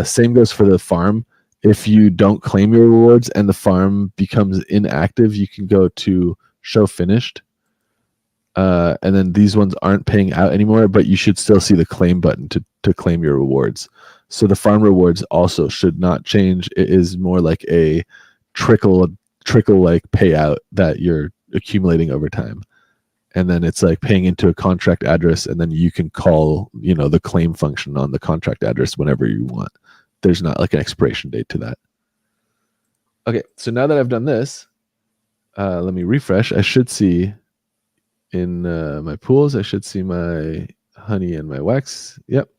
Same goes for the farm. If you don't claim your rewards and the farm becomes inactive, you can go to show finished. And then these ones aren't paying out anymore, but you should still see the claim button to claim your rewards. So the farm rewards also should not change. It is more like a trickle like payout that you're accumulating over time. And then it's like paying into a contract address, and then you can call, the claim function on the contract address whenever you want. There's not like an expiration date to that. Okay, so now that I've done this, let me refresh. I should see in my pools, I should see my honey and my wax. Yep.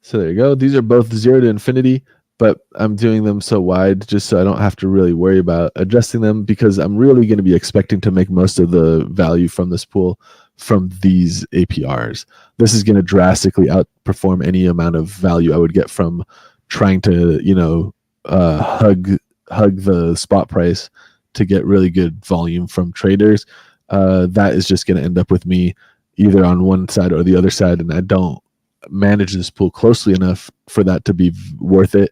So there you go. These are both 0 to infinity, but I'm doing them so wide just so I don't have to really worry about adjusting them, because I'm really going to be expecting to make most of the value from this pool from these APRs. This is going to drastically outperform any amount of value I would get from trying to, hug the spot price to get really good volume from traders. That is just going to end up with me either on one side or the other side, and I don't manage this pool closely enough for that to be worth it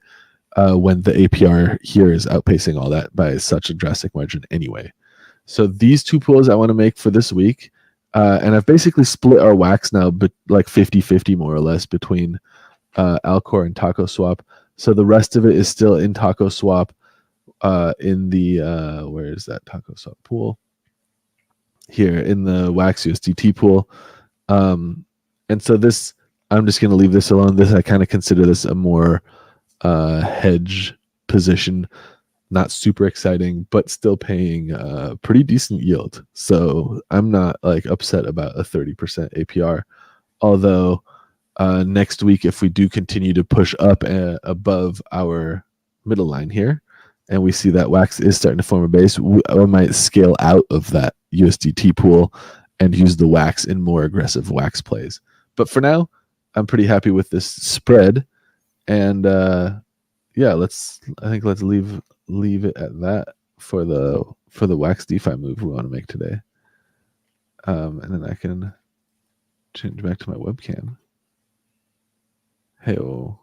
when the APR here is outpacing all that by such a drastic margin anyway. So these two pools I want to make for this week, and I've basically split our wax now, but like 50-50 more or less between Alcor and Taco Swap. So the rest of it is still in Taco Swap in the where is that Taco Swap pool? Here in the Wax USDT pool. And so this, I'm just going to leave this alone. This, I kind of consider this a more hedge position, not super exciting, but still paying a pretty decent yield. So I'm not like upset about a 30% APR. Although next week, if we do continue to push up above our middle line here, and we see that wax is starting to form a base, we might scale out of that USDT pool and use the wax in more aggressive wax plays. But for now, I'm pretty happy with this spread, and yeah, let's leave it at that for the wax DeFi move we want to make today. And then I can change back to my webcam. Hey-oh,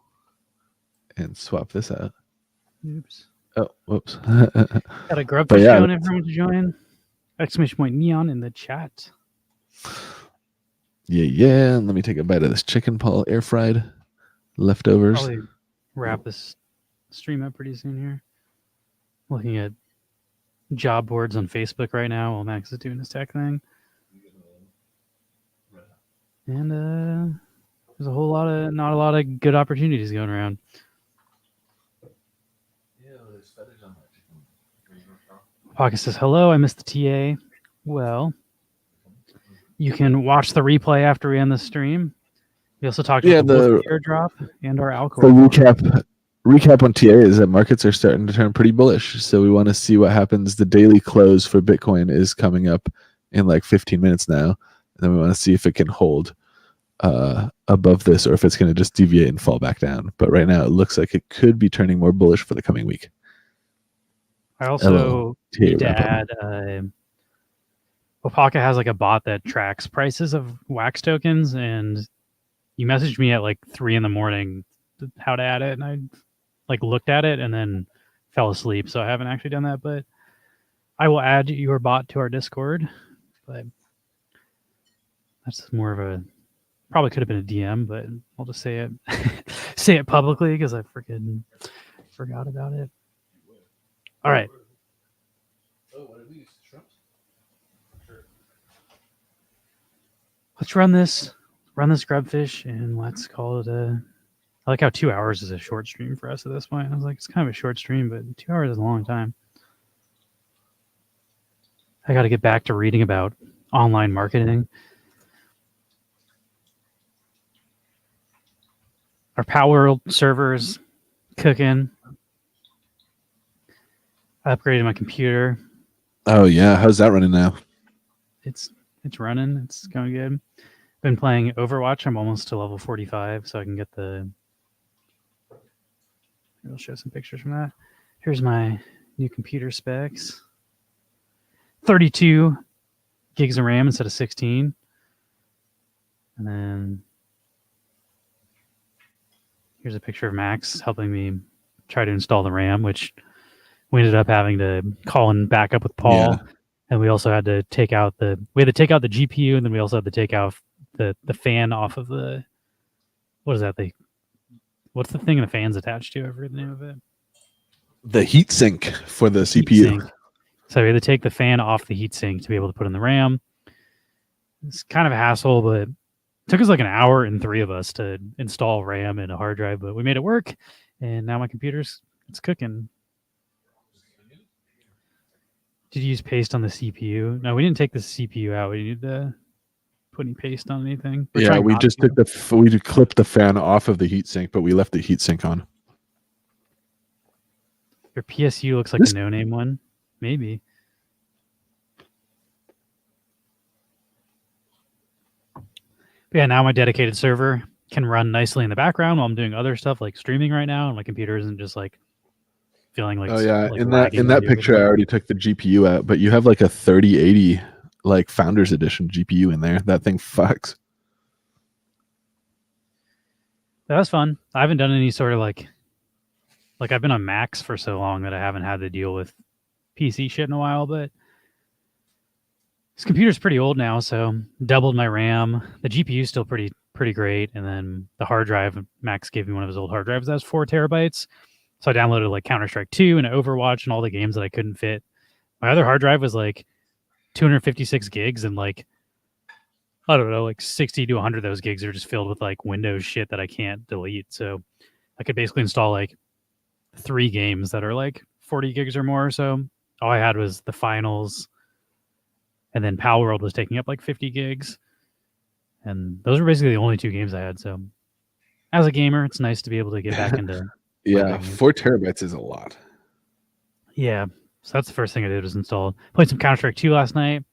and swap this out. Oops. Oh, whoops. Got a grub fish showing everyone to join. Exclamation point neon in the chat. Yeah. Let me take a bite of this chicken Paul air fried leftovers. Probably wrap this stream up pretty soon here. Looking at job boards on Facebook right now while Max is doing his tech thing. And There's a whole lot of not a lot of good opportunities going around. Pocket says, hello, I missed the TA. Well, you can watch the replay after we end the stream. We also talked about the WUFFI airdrop and our Alcor. The recap on TA is that markets are starting to turn pretty bullish. So we want to see what happens. The daily close for Bitcoin is coming up in like 15 minutes now. And then we want to see if it can hold above this or if it's going to just deviate and fall back down. But right now it looks like it could be turning more bullish for the coming week. I also need to add, Pocket has like a bot that tracks prices of wax tokens, and you messaged me at like 3 a.m. how to add it, and I like looked at it and then fell asleep, so I haven't actually done that, but I will add your bot to our Discord. But that's more of a probably could have been a DM, but I'll just say it say it publicly because I freaking forgot about it. All right. Let's run this grubfish and let's call it a. I like how 2 hours is a short stream for us at this point. I was like, it's kind of a short stream, but 2 hours is a long time. I got to get back to reading about online marketing. Our Power servers cooking. I upgraded my computer. Oh yeah, how's that running now? It's running. It's going good. Been playing Overwatch. I'm almost to level 45, so I can get the. I'll show some pictures from that. Here's my new computer specs. 32 gigs of RAM instead of 16, and then here's a picture of Max helping me try to install the RAM, which we ended up having to call and back up with Paul. Yeah. And we also had to take out the GPU, and then we also had to take out the fan off of the, what is that? What's the thing the fan's attached to? I forget the name of it. The heatsink for the CPU. So we had to take the fan off the heatsink to be able to put in the RAM. It's kind of a hassle, but it took us like an hour and 3 of us to install RAM and a hard drive, but we made it work, and now my computer's it's cooking. Did you use paste on the CPU? No, we didn't take the CPU out. We didn't put any paste on anything. Yeah, we just took we clipped the fan off of the heatsink, but we left the heatsink on. Your PSU looks like a no-name one. Maybe. But yeah, now my dedicated server can run nicely in the background while I'm doing other stuff like streaming right now, and my computer isn't just like feeling like. Oh yeah, like in that picture I already took the GPU out, but you have like a 3080 like Founders Edition GPU in there. That thing fucks. That was fun. I haven't done any sort of like I've been on Macs for so long that I haven't had to deal with PC shit in a while, but this computer's pretty old now, so doubled my RAM. The GPU is still pretty great, and then the hard drive, Max gave me one of his old hard drives that has 4 terabytes. So I downloaded like Counter-Strike 2 and Overwatch and all the games that I couldn't fit. My other hard drive was like 256 gigs, and like, I don't know, like 60 to 100 of those gigs are just filled with like Windows shit that I can't delete. So I could basically install like 3 games that are like 40 gigs or more. So all I had was the finals, and then Pal World was taking up like 50 gigs. And those were basically the only 2 games I had. So as a gamer, it's nice to be able to get back into. Yeah, 4 terabytes is a lot. Yeah, so that's the first thing I did was install. Played some Counter-Strike 2 last night.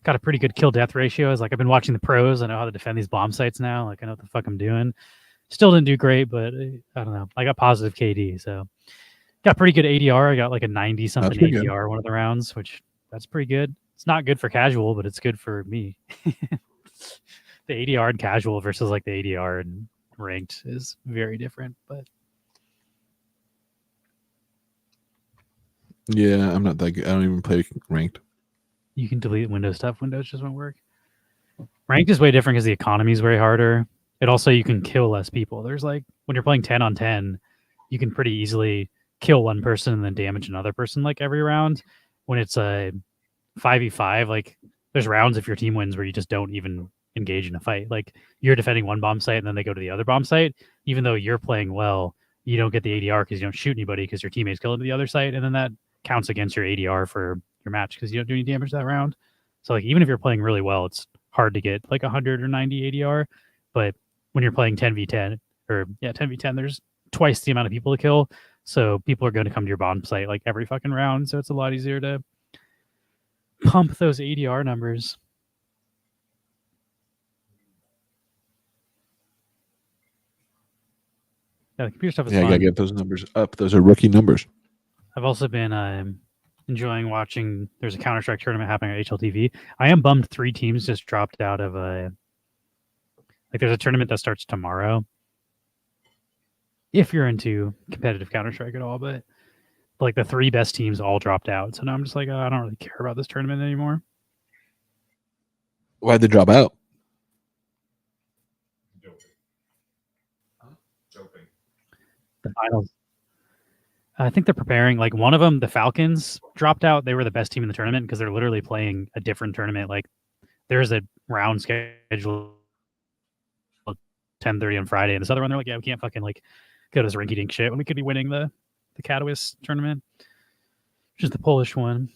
Got a pretty good kill-death ratio. I've been watching the pros. I know how to defend these bomb sites now. Like, I know what the fuck I'm doing. Still didn't do great, but I don't know. I got positive KD, so got pretty good ADR. I got like a 90-something ADR good. One of the rounds, which that's pretty good. It's not good for casual, but it's good for me. The ADR in casual versus like the ADR in ranked is very different, but yeah, I'm not that good. I don't even play ranked. You can delete Windows stuff. Windows just won't work. Ranked is way different because the economy is way harder. It also, you can kill less people. There's like, when you're playing 10 on 10, you can pretty easily kill one person and then damage another person like every round. When it's a 5v5, like there's rounds if your team wins where you just don't even engage in a fight. Like you're defending one bomb site and then they go to the other bomb site. Even though you're playing well, you don't get the ADR because you don't shoot anybody because your teammates kill into the other site, and then that counts against your ADR for your match because you don't do any damage that round. So like even if you're playing really well, it's hard to get like 100 or 90 ADR. But when you're playing 10v10 or 10v10, there's twice the amount of people to kill. So people are going to come to your bomb site like every fucking round. So it's a lot easier to pump those ADR numbers. Yeah, the computer stuff is fun. I gotta get those numbers up. Those are rookie numbers. I've also been enjoying watching. There's a Counter-Strike tournament happening at HLTV. I am bummed 3 teams just dropped out of like there's a tournament that starts tomorrow. If you're into competitive Counter-Strike at all, but like the 3 best teams all dropped out. So now I'm just like, I don't really care about this tournament anymore. Why'd they drop out? The finals. I think they're preparing. Like one of them, the Falcons dropped out. They were the best team in the tournament because they're literally playing a different tournament. Like there's a round scheduled 10:30 on Friday, and this other one they're like, yeah, we can't fucking like go to this rinky dink shit when we could be winning the Katowice tournament, which is the Polish one.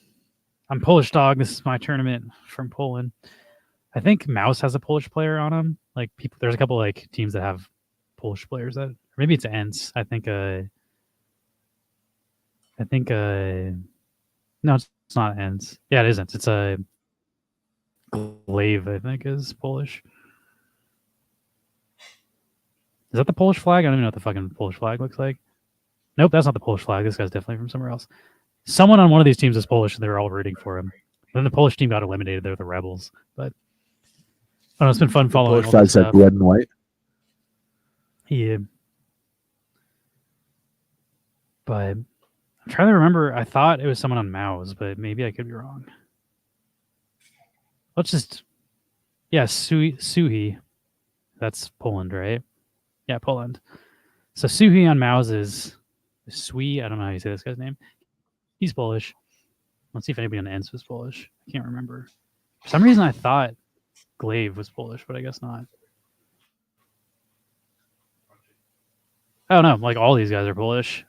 I'm Polish dog. This is my tournament from Poland. I think Mouse has a Polish player on him. Like people, there's a couple like teams that have Polish players that, or maybe it's Ents. I think no, it's not Ents. Yeah, it isn't. It's a Glaive, I think, is Polish. Is that the Polish flag? I don't even know what the fucking Polish flag looks like. Nope, that's not the Polish flag. This guy's definitely from somewhere else. Someone on one of these teams is Polish, and they were all rooting for him. Then the Polish team got eliminated. They're the Rebels. But I don't know, it's been fun following all this stuff. Red and white. Yeah. But I'm trying to remember. I thought it was someone on Mao's, but maybe I could be wrong. Let's just... Yeah, Suhi. That's Poland, right? Yeah, Poland. So Suhi on Mao's is Sui. I don't know how you say this guy's name. He's Polish. Let's see if anybody on the ends was Polish. I can't remember. For some reason, I thought Glaive was Polish, but I guess not. Oh no, like all these guys are Polish.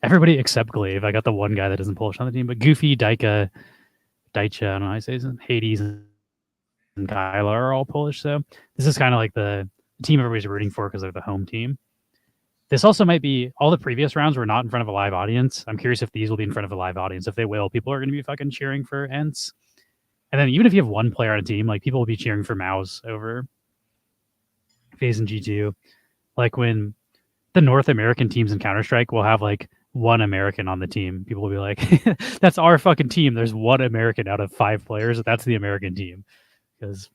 Everybody except Glaive. I got the one guy that isn't Polish on the team, but Goofy, Daicha, I don't know how you say his name, Hades, and Kyla are all Polish. So this is kind of like the team everybody's rooting for because they're the home team. This also might be, all the previous rounds were not in front of a live audience. I'm curious if these will be in front of a live audience. If they will, people are going to be fucking cheering for Ents. And then even if you have one player on a team, like people will be cheering for Mouse over FaZe and G2. Like when the North American teams in Counter-Strike will have like one American on the team, people will be like, that's our fucking team. There's one American out of 5 players. That's the American team. Because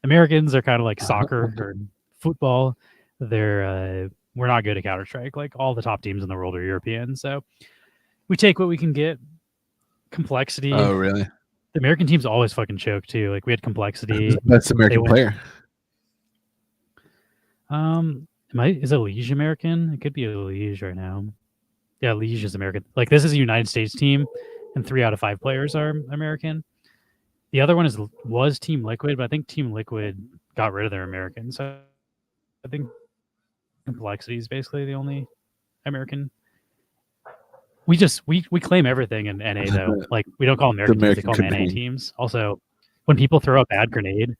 Americans are kind of like soccer or football. We're not good at Counter-Strike. Like all the top teams in the world are European, so we take what we can get. Complexity. Oh, really? The American teams always fucking choke too. Like we had Complexity. That's American player. Is it Liege American? It could be a Liege right now. Yeah, Liege is American. Like this is a United States team, and 3 out of 5 players are American. The other one was Team Liquid, but I think Team Liquid got rid of their American. So I think Complexity is basically the only American. We claim everything in NA though. Like we don't call them American teams, they call them NA teams. Also, when people throw a bad grenade,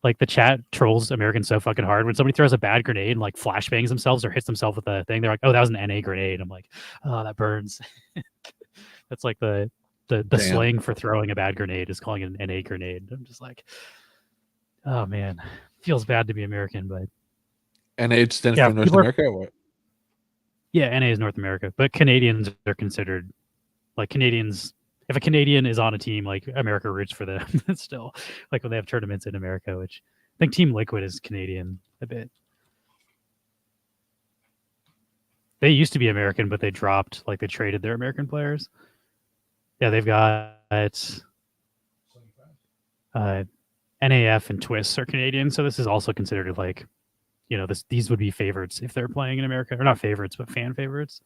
like the chat trolls Americans so fucking hard. When somebody throws a bad grenade and like flashbangs themselves or hits themselves with a thing, they're like, "Oh, that was an NA grenade." I'm like, "Oh, that burns." That's like the slang for throwing a bad grenade is calling it an NA grenade. I'm just like, oh man, feels bad to be American, but NA stands for North America or what? Yeah, NA is North America, but Canadians are considered like Canadians. If a Canadian is on a team, like America roots for them still, like when they have tournaments in America, which I think Team Liquid is Canadian a bit. They used to be American, but they dropped, like they traded their American players. Yeah, they've got NAF and Twists are Canadian, so this is also considered like, you know, these would be favorites if they're playing in America, or not favorites, but fan favorites.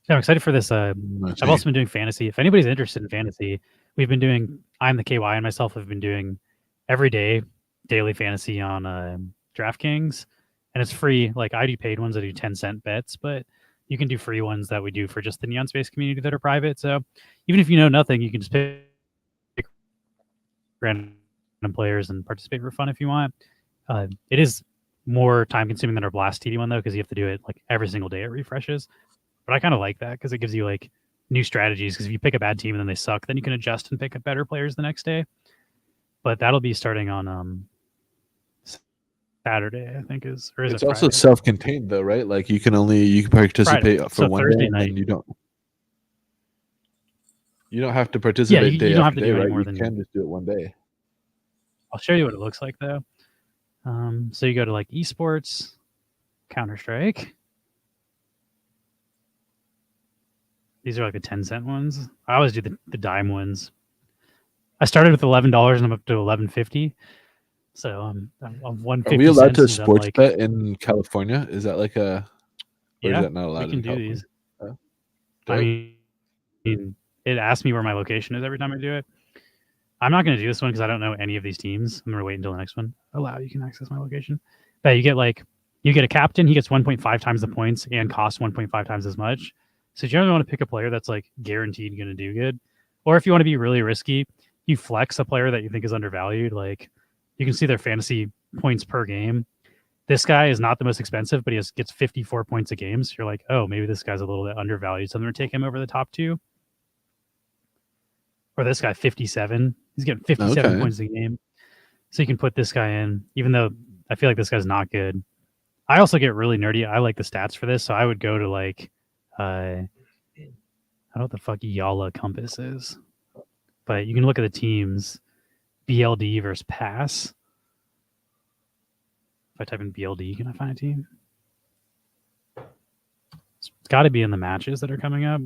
So I'm excited for this. I've also been doing fantasy. If anybody's interested in fantasy, I'm the KY and myself have been doing every day daily fantasy on DraftKings, and it's free. Like I do paid ones, I do 10-cent bets, but you can do free ones that we do for just the Neon Space community that are private. So even if you know nothing, you can just pick random players and participate for fun if you want. It is more time consuming than our Blast TD one though, because you have to do it like every single day it refreshes. But I kind of like that because it gives you like new strategies. Because if you pick a bad team and then they suck, then you can adjust and pick up better players the next day. But that'll be starting on Saturday, I think is It's it also Friday? self-contained though, right? Like you can participate Friday. for So one Thursday day, night. and then you don't have to participate day you don't have after to day, do any right? more You than. can just do it one day. I'll show you what it looks like though. So you go to like esports, Counter-Strike. These are like the 10-cent ones. I always do the dime ones. I started with $11 and I'm up to $11.50. So I'm $1.50. Are we allowed to and sports like, bet in California? Is that like a? Or is yeah, that not allowed we can in do California? these. Oh, I dope. mean, it asks me where my location is every time I do it. I'm not going to do this one because I don't know any of these teams. I'm going to wait until the next one. Allow, you can access my location. But you get a captain. He gets 1.5 times the points and costs 1.5 times as much. So you generally want to pick a player that's like guaranteed going to do good. Or if you want to be really risky, you flex a player that you think is undervalued. Like you can see their fantasy points per game. This guy is not the most expensive, but gets 54 points a game. So you're like, oh, maybe this guy's a little bit undervalued. So I'm going to take him over the top two. Or this guy, 57. He's getting 57 points a game. So you can put this guy in, even though I feel like this guy's not good. I also get really nerdy. I like the stats for this. So I would go to like, I don't know what the fuck Yala Compass is. But you can look at the teams. BLD versus Pass. If I type in BLD, can I find a team? It's got to be in the matches that are coming up.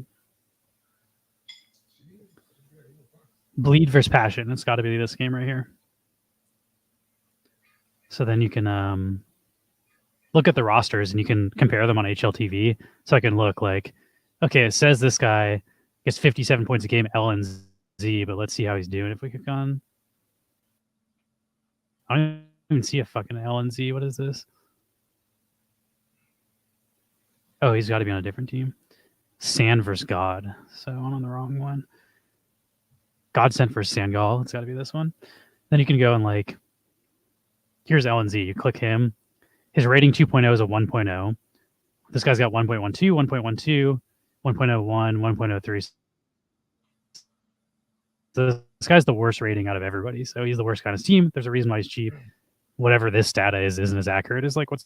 Bleed versus Passion. It's got to be this game right here. So then you can look at the rosters and you can compare them on HLTV. So I can look like, okay, it says this guy gets 57 points a game, LNZ, but let's see how he's doing if we click on. I don't even see a fucking LNZ. What is this? Oh, he's got to be on a different team. Sand versus God. So I'm on the wrong one. God Sent versus Sandgal. It's got to be this one. Then you can go and like, here's LNZ. You click him. His rating 2.0 is a 1.0. This guy's got 1.12, 1.12, 1.01, 1.03. So this guy's the worst rating out of everybody. So he's the worst kind of team. There's a reason why he's cheap. Whatever this data isn't as accurate as like what's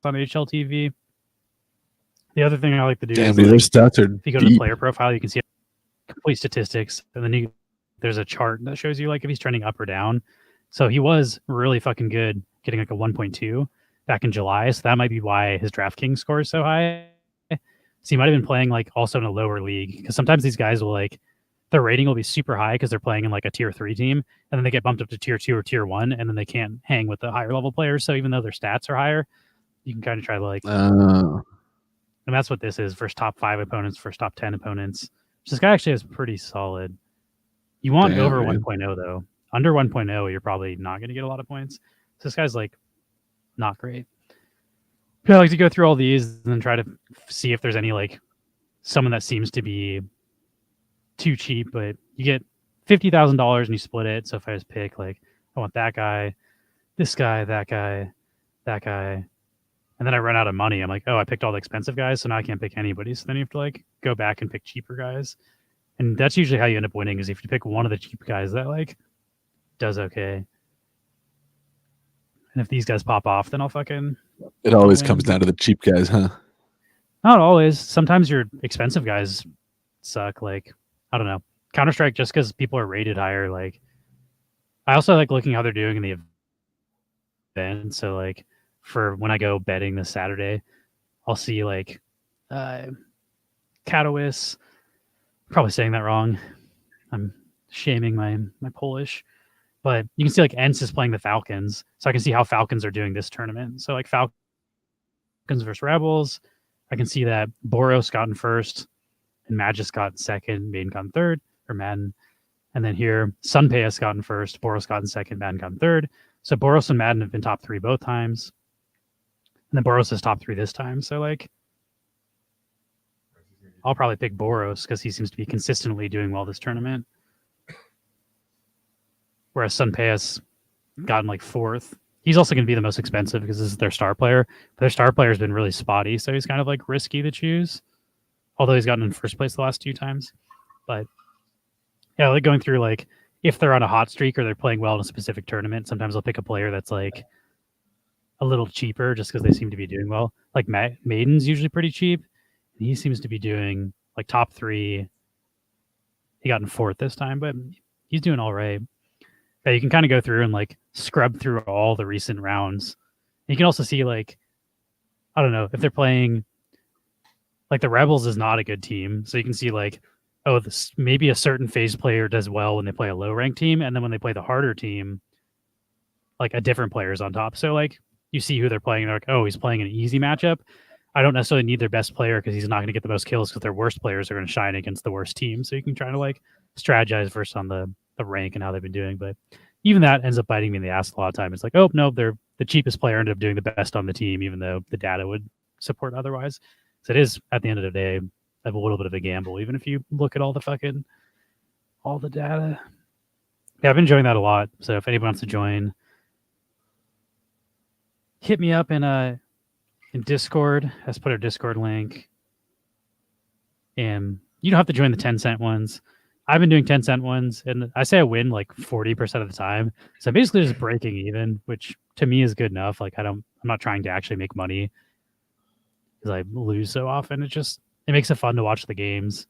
on HLTV. The other thing I like to do is dude, like, stats are if you go to the player profile, you can see complete statistics, and then there's a chart that shows you like if he's trending up or down. So he was really fucking good, getting like a 1.2 back in July. So that might be why his DraftKings score is so high. So he might have been playing like also in a lower league, because sometimes these guys will like their rating will be super high because they're playing in like a tier 3 team, and then they get bumped up to tier 2 or tier 1, and then they can't hang with the higher level players. So even though their stats are higher, you can kind of try to like, and that's what this is: first top 5 opponents, first top 10 opponents. This guy actually is pretty solid. You want over 1.0 though. Under 1.0, you're probably not going to get a lot of points. So this guy's like not great. But I like to go through all these and then try to see if there's any like someone that seems to be too cheap, but you get $50,000 and you split it. So if I just pick like, I want that guy, this guy, that guy, that guy, and then I run out of money. I'm like, oh, I picked all the expensive guys, so now I can't pick anybody. So then you have to like go back and pick cheaper guys. And that's usually how you end up winning, is if you pick one of the cheap guys that like does okay. And if these guys pop off, then I'll fucking... It always comes down to the cheap guys, huh? Not always. Sometimes your expensive guys suck. Like, I don't know. Counter-Strike, just because people are rated higher. Like, I also like looking how they're doing in the event. So like, for when I go betting this Saturday, I'll see like Katowice. Probably saying that wrong. I'm shaming my Polish. But you can see like Ents is playing the Falcons. So I can see how Falcons are doing this tournament. So like Falcons versus Rebels. I can see that Boros got in first and Magis got in second, Maiden got in third, or Madden. And then here, Sunpay has gotten first, Boros gotten second, Madden gotten third. So Boros and Madden have been top 3 both times. And then Boros is top 3 this time. So like, I'll probably pick Boros because he seems to be consistently doing well this tournament. Whereas Sunpay has gotten like 4th. He's also going to be the most expensive because this is their star player. But their star player has been really spotty, so he's kind of like risky to choose. Although he's gotten in first place the last 2 times. But yeah, like going through like if they're on a hot streak or they're playing well in a specific tournament, sometimes I'll pick a player that's like a little cheaper just because they seem to be doing well. Like Maiden's usually pretty cheap. And he seems to be doing like top 3. He got in 4th this time, but he's doing all right. Yeah, you can kind of go through and like scrub through all the recent rounds. You can also see like, I don't know, if they're playing like the Rebels is not a good team. So you can see like, oh, maybe a certain phase player does well when they play a low ranked team. And then when they play the harder team, like a different player is on top. So like you see who they're playing and they're like, oh, he's playing an easy matchup. I don't necessarily need their best player because he's not going to get the most kills because their worst players are going to shine against the worst team. So you can try to like strategize first on the rank and how they've been doing. But even that ends up biting me in the ass a lot of time. It's like, oh, no, they're the cheapest player ended up doing the best on the team, even though the data would support otherwise. So it is, at the end of the day, a little bit of a gamble, even if you look at all the data. Yeah, I've been enjoying that a lot. So if anyone wants to join, hit me up in Discord. Let's put our Discord link. And you don't have to join the 10-cent ones. I've been doing 10-cent ones, and I say I win like 40% of the time. So I'm basically just breaking even, which to me is good enough. Like I'm not trying to actually make money because I lose so often. It makes it fun to watch the games.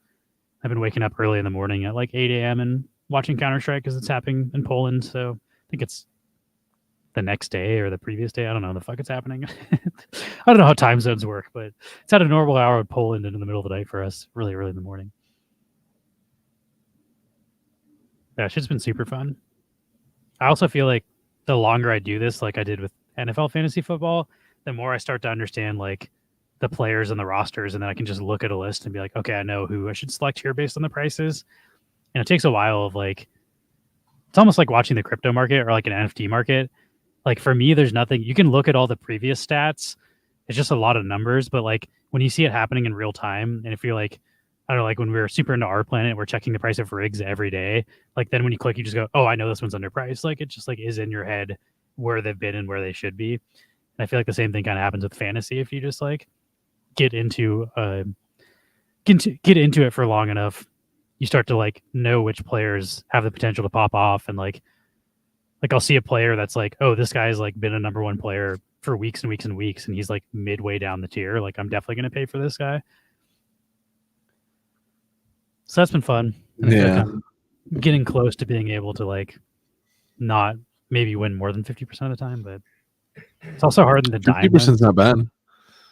I've been waking up early in the morning at like 8 a.m. and watching Counter-Strike because it's happening in Poland. So I think it's the next day or the previous day. I don't know the fuck it's happening. I don't know how time zones work, but it's at a normal hour in Poland and in the middle of the night for us, really early in the morning. Yeah, shit's been super fun. I also feel like the longer I do this, like I did with NFL fantasy football, the more I start to understand like the players and the rosters, and then I can just look at a list and be like, okay, I know who I should select here based on the prices. And it takes a while of like, it's almost like watching the crypto market or like an NFT market. Like for me, there's nothing, you can look at all the previous stats. It's just a lot of numbers, but like when you see it happening in real time, and if you're like, I don't know, like when we were super into our planet, we're checking the price of rigs every day. Like then when you click, you just go, oh, I know this one's underpriced. Like it just like is in your head where they've been and where they should be. And I feel like the same thing kind of happens with fantasy. If you just like get into it for long enough, you start to like know which players have the potential to pop off. And like I'll see a player that's like, oh, this guy's like been a number 1 player for weeks and weeks and weeks, and he's like midway down the tier. Like I'm definitely going to pay for this guy. So that's been fun. And I feel like I'm getting close to being able to like not maybe win more than 50% of the time, but it's also hard in the dime. 50% is not bad.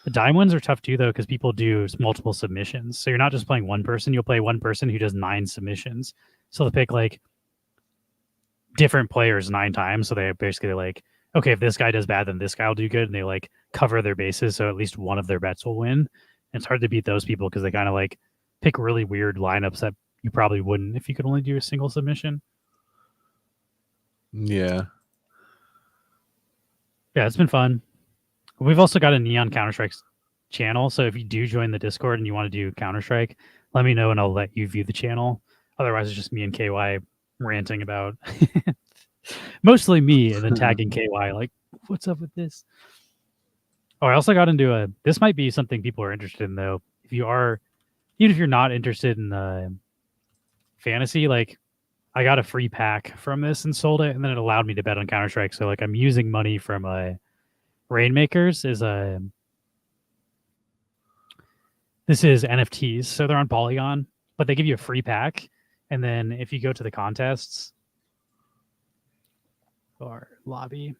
The dime ones are tough too, though, because people do multiple submissions. So you're not just playing one person. You'll play one person who does 9 submissions. So they'll pick like different players 9 times. So they basically like, okay, if this guy does bad, then this guy will do good. And they like cover their bases. So at least one of their bets will win. And it's hard to beat those people because they kind of like pick really weird lineups that you probably wouldn't if you could only do a single submission. Yeah. Yeah, it's been fun. We've also got a Neon Counter-Strike channel. So if you do join the Discord and you want to do Counter-Strike, let me know and I'll let you view the channel. Otherwise, it's just me and KY ranting about mostly me and then tagging KY like, what's up with this? Oh, I also got into this might be something people are interested in though. Even if you're not interested in fantasy, like I got a free pack from this and sold it, and then it allowed me to bet on Counter-Strike. So like I'm using money from Rainmakers this is NFTs, so they're on Polygon, but they give you a free pack, and then if you go to the contests or lobby,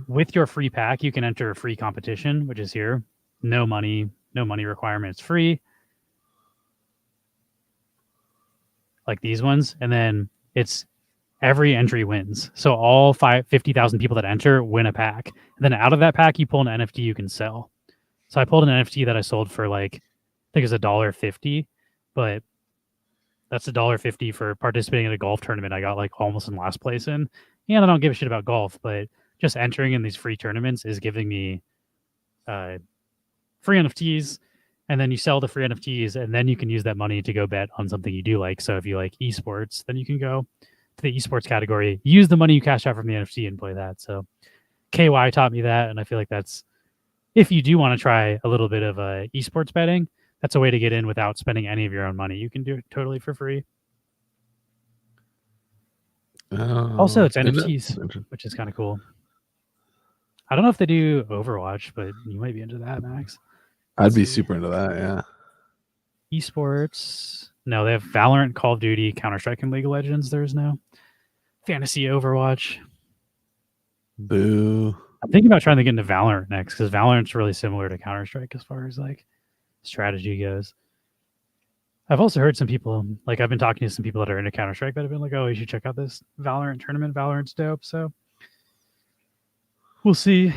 with your free pack you can enter a free competition, which is here. No money requirement. It's free. Like these ones, and then it's every entry wins. So all 50,000 people that enter win a pack. And then out of that pack, you pull an NFT you can sell. So I pulled an NFT that I sold for like, I think it was $1.50, but That's $1.50 for participating in a golf tournament. I got like almost in last place in, and I don't give a shit about golf, but just entering in these free tournaments is giving me free NFTs, and then you sell the free NFTs, and then you can use that money to go bet on something you do like. So if you like esports, then you can go to the esports category, use the money you cash out from the NFT and play that. So KY taught me that, and I feel like that's, if you do want to try a little bit of esports betting, that's a way to get in without spending any of your own money. You can do it totally for free. Also, it's NFTs, which is kind of cool. I don't know if they do Overwatch, but you might be into that, Max. I'd be super into that, yeah. Esports. No, they have Valorant, Call of Duty, Counter-Strike, and League of Legends. There's no fantasy Overwatch. Boo. I'm thinking about trying to get into Valorant next, because Valorant's really similar to Counter-Strike as far as like strategy goes. I've also heard some people, like I've been talking to some people that are into Counter-Strike that have been like, oh, you should check out this Valorant tournament. Valorant's dope. So we'll see.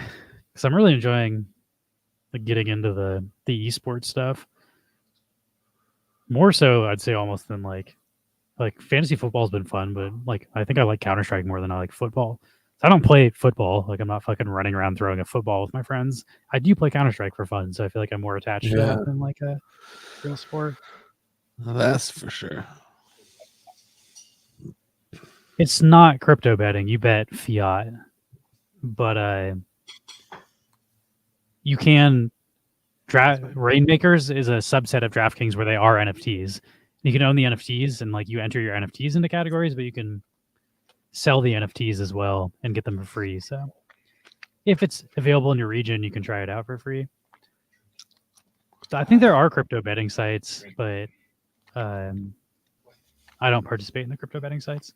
Because I'm really enjoying like getting into the esports stuff. More so, I'd say almost than like fantasy football's been fun, but like I think I like Counter-Strike more than I like football. So I don't play football. Like I'm not fucking running around throwing a football with my friends. I do play Counter-Strike for fun, so I feel like I'm more attached to that than like a real sport. That's for sure. It's not crypto betting. You bet fiat, but you can Rainmakers is a subset of DraftKings where they are NFTs. You can own the NFTs and like you enter your NFTs into categories, but you can sell the NFTs as well and get them for free. So if it's available in your region, you can try it out for free. So I think there are crypto betting sites, but I don't participate in the crypto betting sites.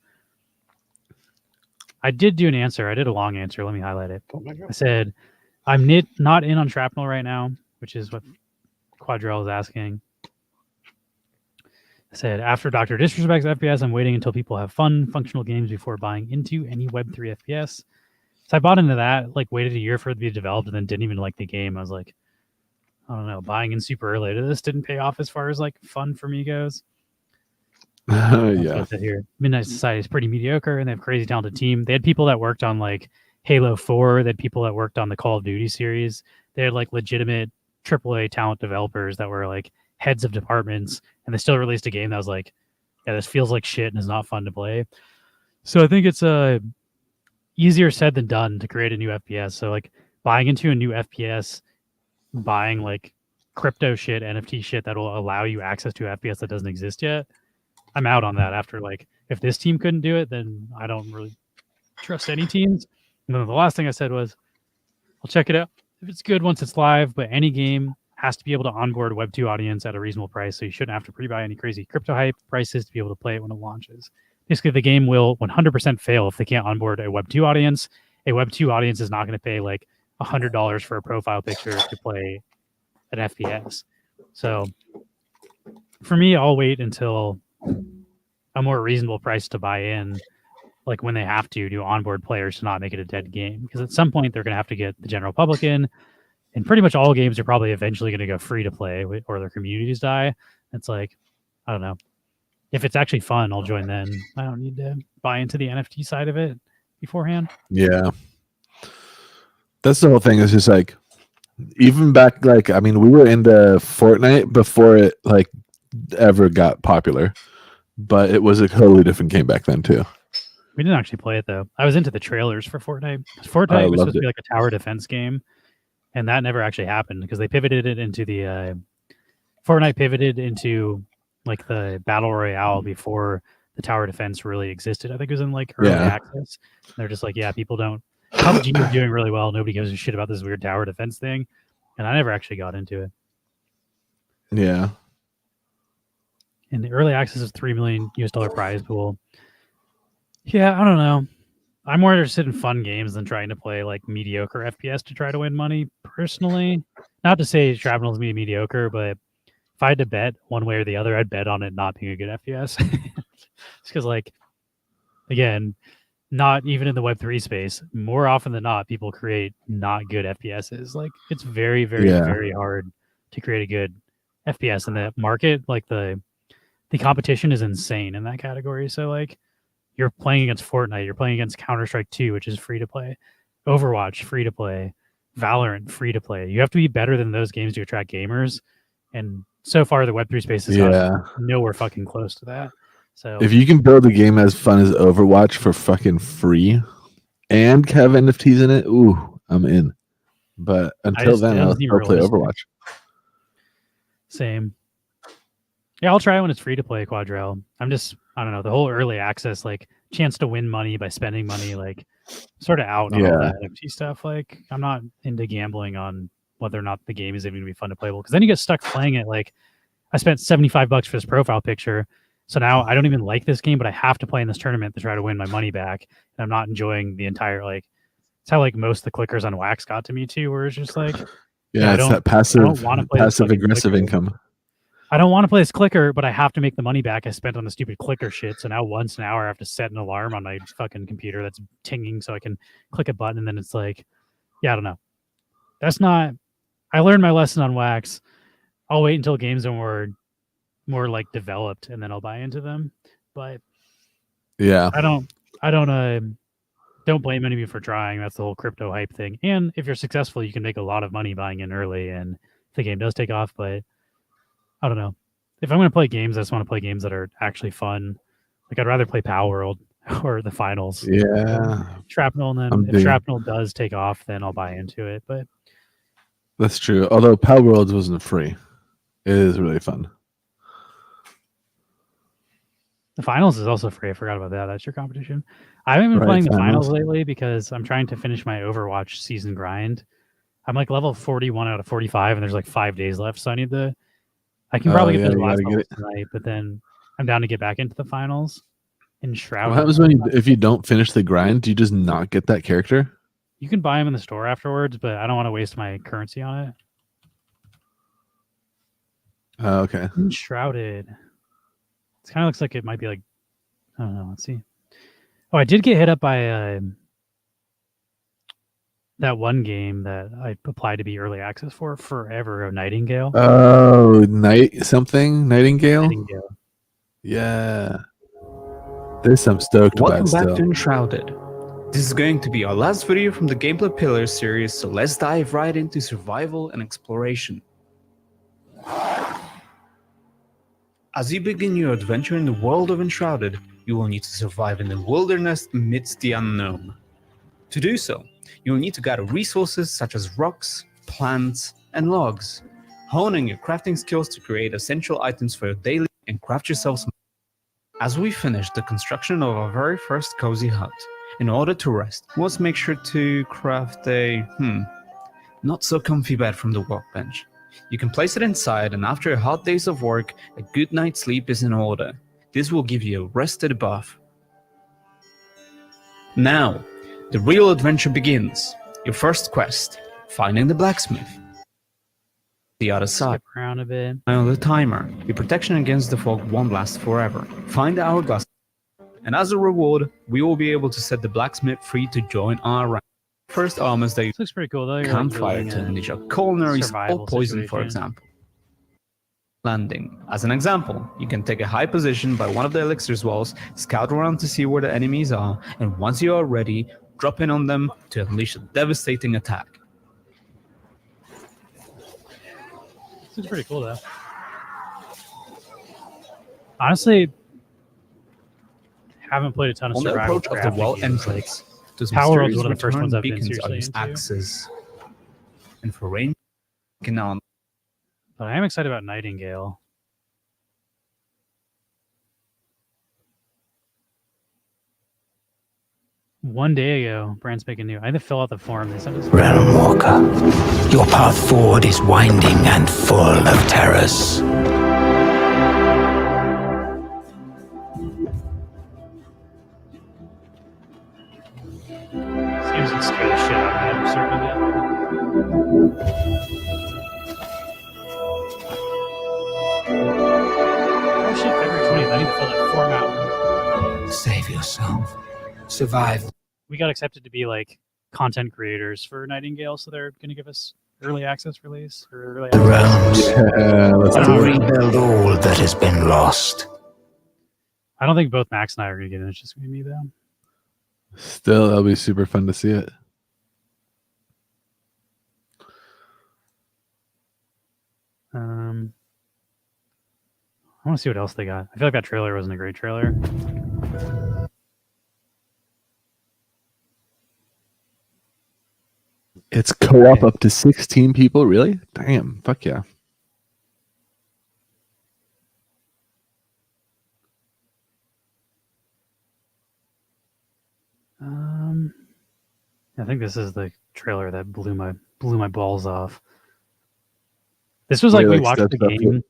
I did do an answer. I did a long answer. Let me highlight it. I said, I'm not in on Shrapnel right now, which is what Quadrell is asking. I said, after Dr. Disrespect's FPS, I'm waiting until people have fun, functional games before buying into any Web3 FPS. So I bought into that, like waited a year for it to be developed and then didn't even like the game. I was like, I don't know, buying in super early to this didn't pay off as far as like fun for me goes. Yeah. Here. Midnight Society is pretty mediocre and they have a crazy talented team. They had people that worked on like Halo 4. They had people that worked on the Call of Duty series. They had like legitimate AAA talent developers that were like heads of departments, and they still released a game that was like, yeah, this feels like shit and is not fun to play. So I think it's easier said than done to create a new FPS. So like buying into a new FPS, buying like crypto shit, NFT shit that will allow you access to FPS that doesn't exist yet. I'm out on that after like, if this team couldn't do it, then I don't really trust any teams. And then the last thing I said was, I'll check it out if it's good once it's live, but any game has to be able to onboard a Web2 audience at a reasonable price. So you shouldn't have to pre-buy any crazy crypto hype prices to be able to play it when it launches. Basically, the game will 100% fail if they can't onboard a Web2 audience. A Web2 audience is not going to pay like $100 for a profile picture to play an FPS. So for me, I'll wait until a more reasonable price to buy in, like when they have to onboard players to not make it a dead game. Because at some point, they're going to have to get the general public in. And pretty much all games are probably eventually going to go free to play or their communities die. It's like, I don't know. If it's actually fun, I'll join then. I don't need to buy into the NFT side of it beforehand. Yeah. That's the whole thing. It's just like, even back, like, I mean, we were into Fortnite before it like ever got popular, but it was a totally different game back then too. We didn't actually play it though. I was into the trailers for Fortnite. Fortnite was supposed to be like a tower defense game. And that never actually happened because they pivoted it into the Fortnite pivoted into like the battle royale before the tower defense really existed. I think it was in like early access. They're just like, yeah, people don't. PUBG is doing really well. Nobody gives a shit about this weird tower defense thing, and I never actually got into it. Yeah. And the early access is $3 million prize pool. Yeah, I don't know. I'm more interested in fun games than trying to play like mediocre FPS to try to win money personally. Not to say Shrapnel's mediocre, but if I had to bet one way or the other, I'd bet on it not being a good FPS. It's because like, again, not even in the Web3 space, more often than not, people create not good FPSs. Like it's very, very, very hard to create a good FPS in the market. Like the the competition is insane in that category. So like you're playing against Fortnite, you're playing against Counter-Strike 2, which is free to play, Overwatch free to play, Valorant free to play. You have to be better than those games to attract gamers. And so far the Web3 space is nowhere fucking close to that. So if you can build a game as fun as Overwatch for fucking free and have NFTs in it, ooh, I'm in. But until then, I'll still play Overwatch. Same. Yeah, I'll try it when it's free to play Quadrel. I don't know, the whole early access, like chance to win money by spending money, like sort of out on all that NFT stuff. Like I'm not into gambling on whether or not the game is even gonna be fun to play, because then you get stuck playing it. Like I spent $75 for this profile picture. So now I don't even like this game, but I have to play in this tournament to try to win my money back. And I'm not enjoying the entire, like, it's how like most of the clickers on Wax got to me too, where it's just like, it's that passive aggressive income. I don't want to play this clicker, but I have to make the money back I spent on the stupid clicker shit. So now once an hour I have to set an alarm on my fucking computer that's tinging so I can click a button, and then it's like, I don't know. That's not, I learned my lesson on Wax. I'll wait until games are more like developed and then I'll buy into them. But I don't blame any of you for trying. That's the whole crypto hype thing. And if you're successful, you can make a lot of money buying in early and if the game does take off. But I don't know. If I'm going to play games, I just want to play games that are actually fun. Like I'd rather play Power World or the finals. Yeah. Shrapnel, and then if Shrapnel does take off, then I'll buy into it. But that's true. Although Power Worlds wasn't free. It is really fun. The finals is also free. I forgot about that. That's your competition. I haven't been playing the finals lately because I'm trying to finish my Overwatch season grind. I'm like level 41 out of 45, and there's like 5 days left. So I can probably get those last levels tonight, but then I'm down to get back into the finals. In Shroud. What happens if you don't finish the grind? Do you just not get that character? You can buy them in the store afterwards, but I don't want to waste my currency on it. Okay. Enshrouded. It kind of looks like it might be like, I don't know. Let's see. Oh, I did get hit up by that one game that I applied to be early access for forever, of Nightingale. Oh, Nightingale? Nightingale. Yeah. This I'm stoked about. Welcome back to Enshrouded. This is going to be our last video from the Gameplay Pillars series, so let's dive right into survival and exploration. As you begin your adventure in the world of Enshrouded, you will need to survive in the wilderness amidst the unknown. To do so, you will need to gather resources such as rocks, plants, and logs, honing your crafting skills to create essential items for your daily and craft yourself some. As we finish the construction of our very first cozy hut, in order to rest, we must make sure to craft a, not so comfy bed from the workbench. You can place it inside, and after a hot days of work, a good night's sleep is in order. This will give you a rested buff. Now, the real adventure begins. Your first quest, finding the blacksmith. The other side. Skip around a bit. On the timer, your protection against the fog won't last forever. Find the hourglass, and as a reward, we will be able to set the blacksmith free to join our rank. First armors that you looks pretty cool though. campfire to unleash a culinary spell poison, for example. Landing. As an example, you can take a high position by one of the elixir's walls, scout around to see where the enemies are, and once you are ready, drop in on them to unleash a devastating attack. This is pretty cool though. Honestly, haven't played a ton of on the survival. Approach of the wall entrance, those Power World's mysterious one of the first ones I've been beacons are seriously used into. axes. And for range, you can now. But I am excited about Nightingale. One day ago, brand spanking new. I had to fill out the form they sent us. Realm Walker, your path forward is winding and full of terrors. Seems to scare the shit out of me. I'm certain of it. Oh shit, February 20th. I need to fill that form out. Save yourself. Survive. We got accepted to be like content creators for Nightingale, so they're going to give us early access release or early The access. realms Yeah, let's to do it. rebuild all that has been lost. I don't think both Max and I are gonna get in. It's just gonna be me though. Still, that'll be super fun to see it. I want to see what else they got. I feel like that trailer wasn't a great trailer. It's co-op up to 16 people, really? Damn, fuck yeah. I think this is the trailer that blew my balls off. This was like we watched the game.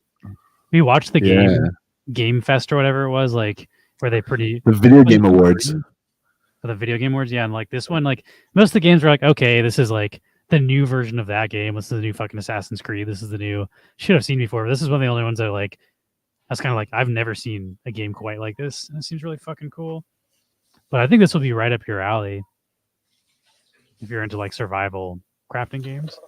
We watched the game fest or whatever it was, like where they the video game awards. For the video game awards, yeah, and like this one, like most of the games were like, okay, this is like the new version of that game. This is the new fucking Assassin's Creed. This is the new shit I've seen before. But this is one of the only ones that like I was kind of like, I've never seen a game quite like this. And it seems really fucking cool. But I think this will be right up your alley if you're into like survival crafting games.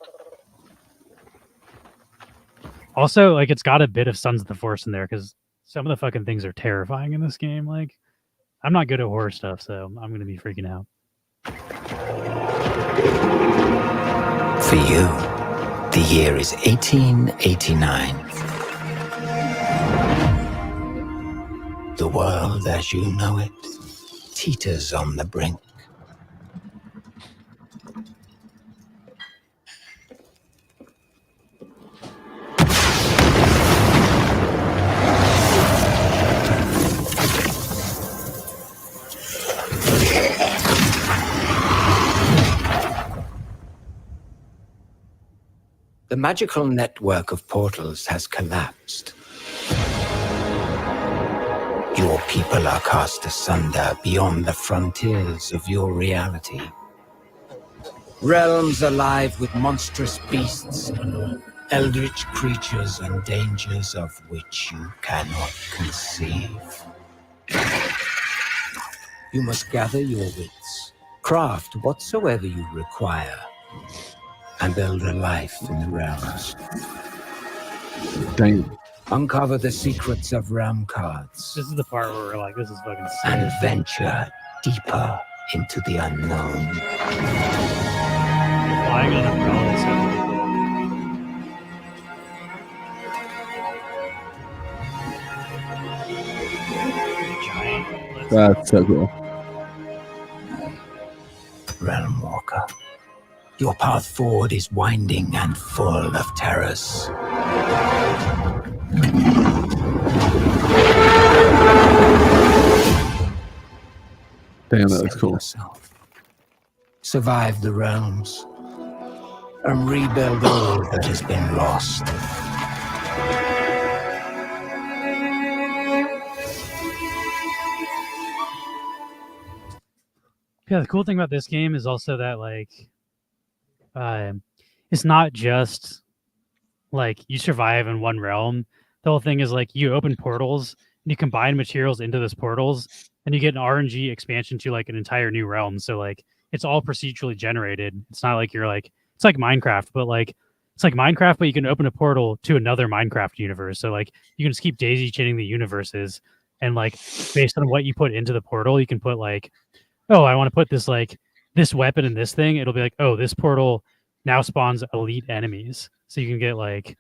Also, like it's got a bit of Sons of the Forest in there because some of the fucking things are terrifying in this game. Like, I'm not good at horror stuff, so I'm gonna be freaking out. For you, the year is 1889. The world as you know it teeters on the brink. The magical network of portals has collapsed. Your people are cast asunder beyond the frontiers of your reality. Realms alive with monstrous beasts, eldritch creatures and dangers of which you cannot conceive. You must gather your wits, craft whatsoever you require, and build a life in the realms. Dang. Uncover the secrets of realm cards. This is the part where we're like, this is fucking sick. And venture deeper into the unknown. Flying on umbrella sounds cool. That's so cool. Realm Walker, your path forward is winding and full of terrors. Damn, that looks Set cool. yourself. Survive the realms and rebuild all that has been lost. Yeah, the cool thing about this game is also that like it's not just like you survive in one realm. The whole thing is like you open portals and you combine materials into those portals and you get an RNG expansion to like an entire new realm. So like it's all procedurally generated. It's not like you're like it's like Minecraft, but like it's like Minecraft, but you can open a portal to another Minecraft universe. So like you can just keep daisy chaining the universes and like based on what you put into the portal, you can put like, oh, I want to put this like this weapon in this thing. It'll be like, oh, this portal now spawns elite enemies. So you can get like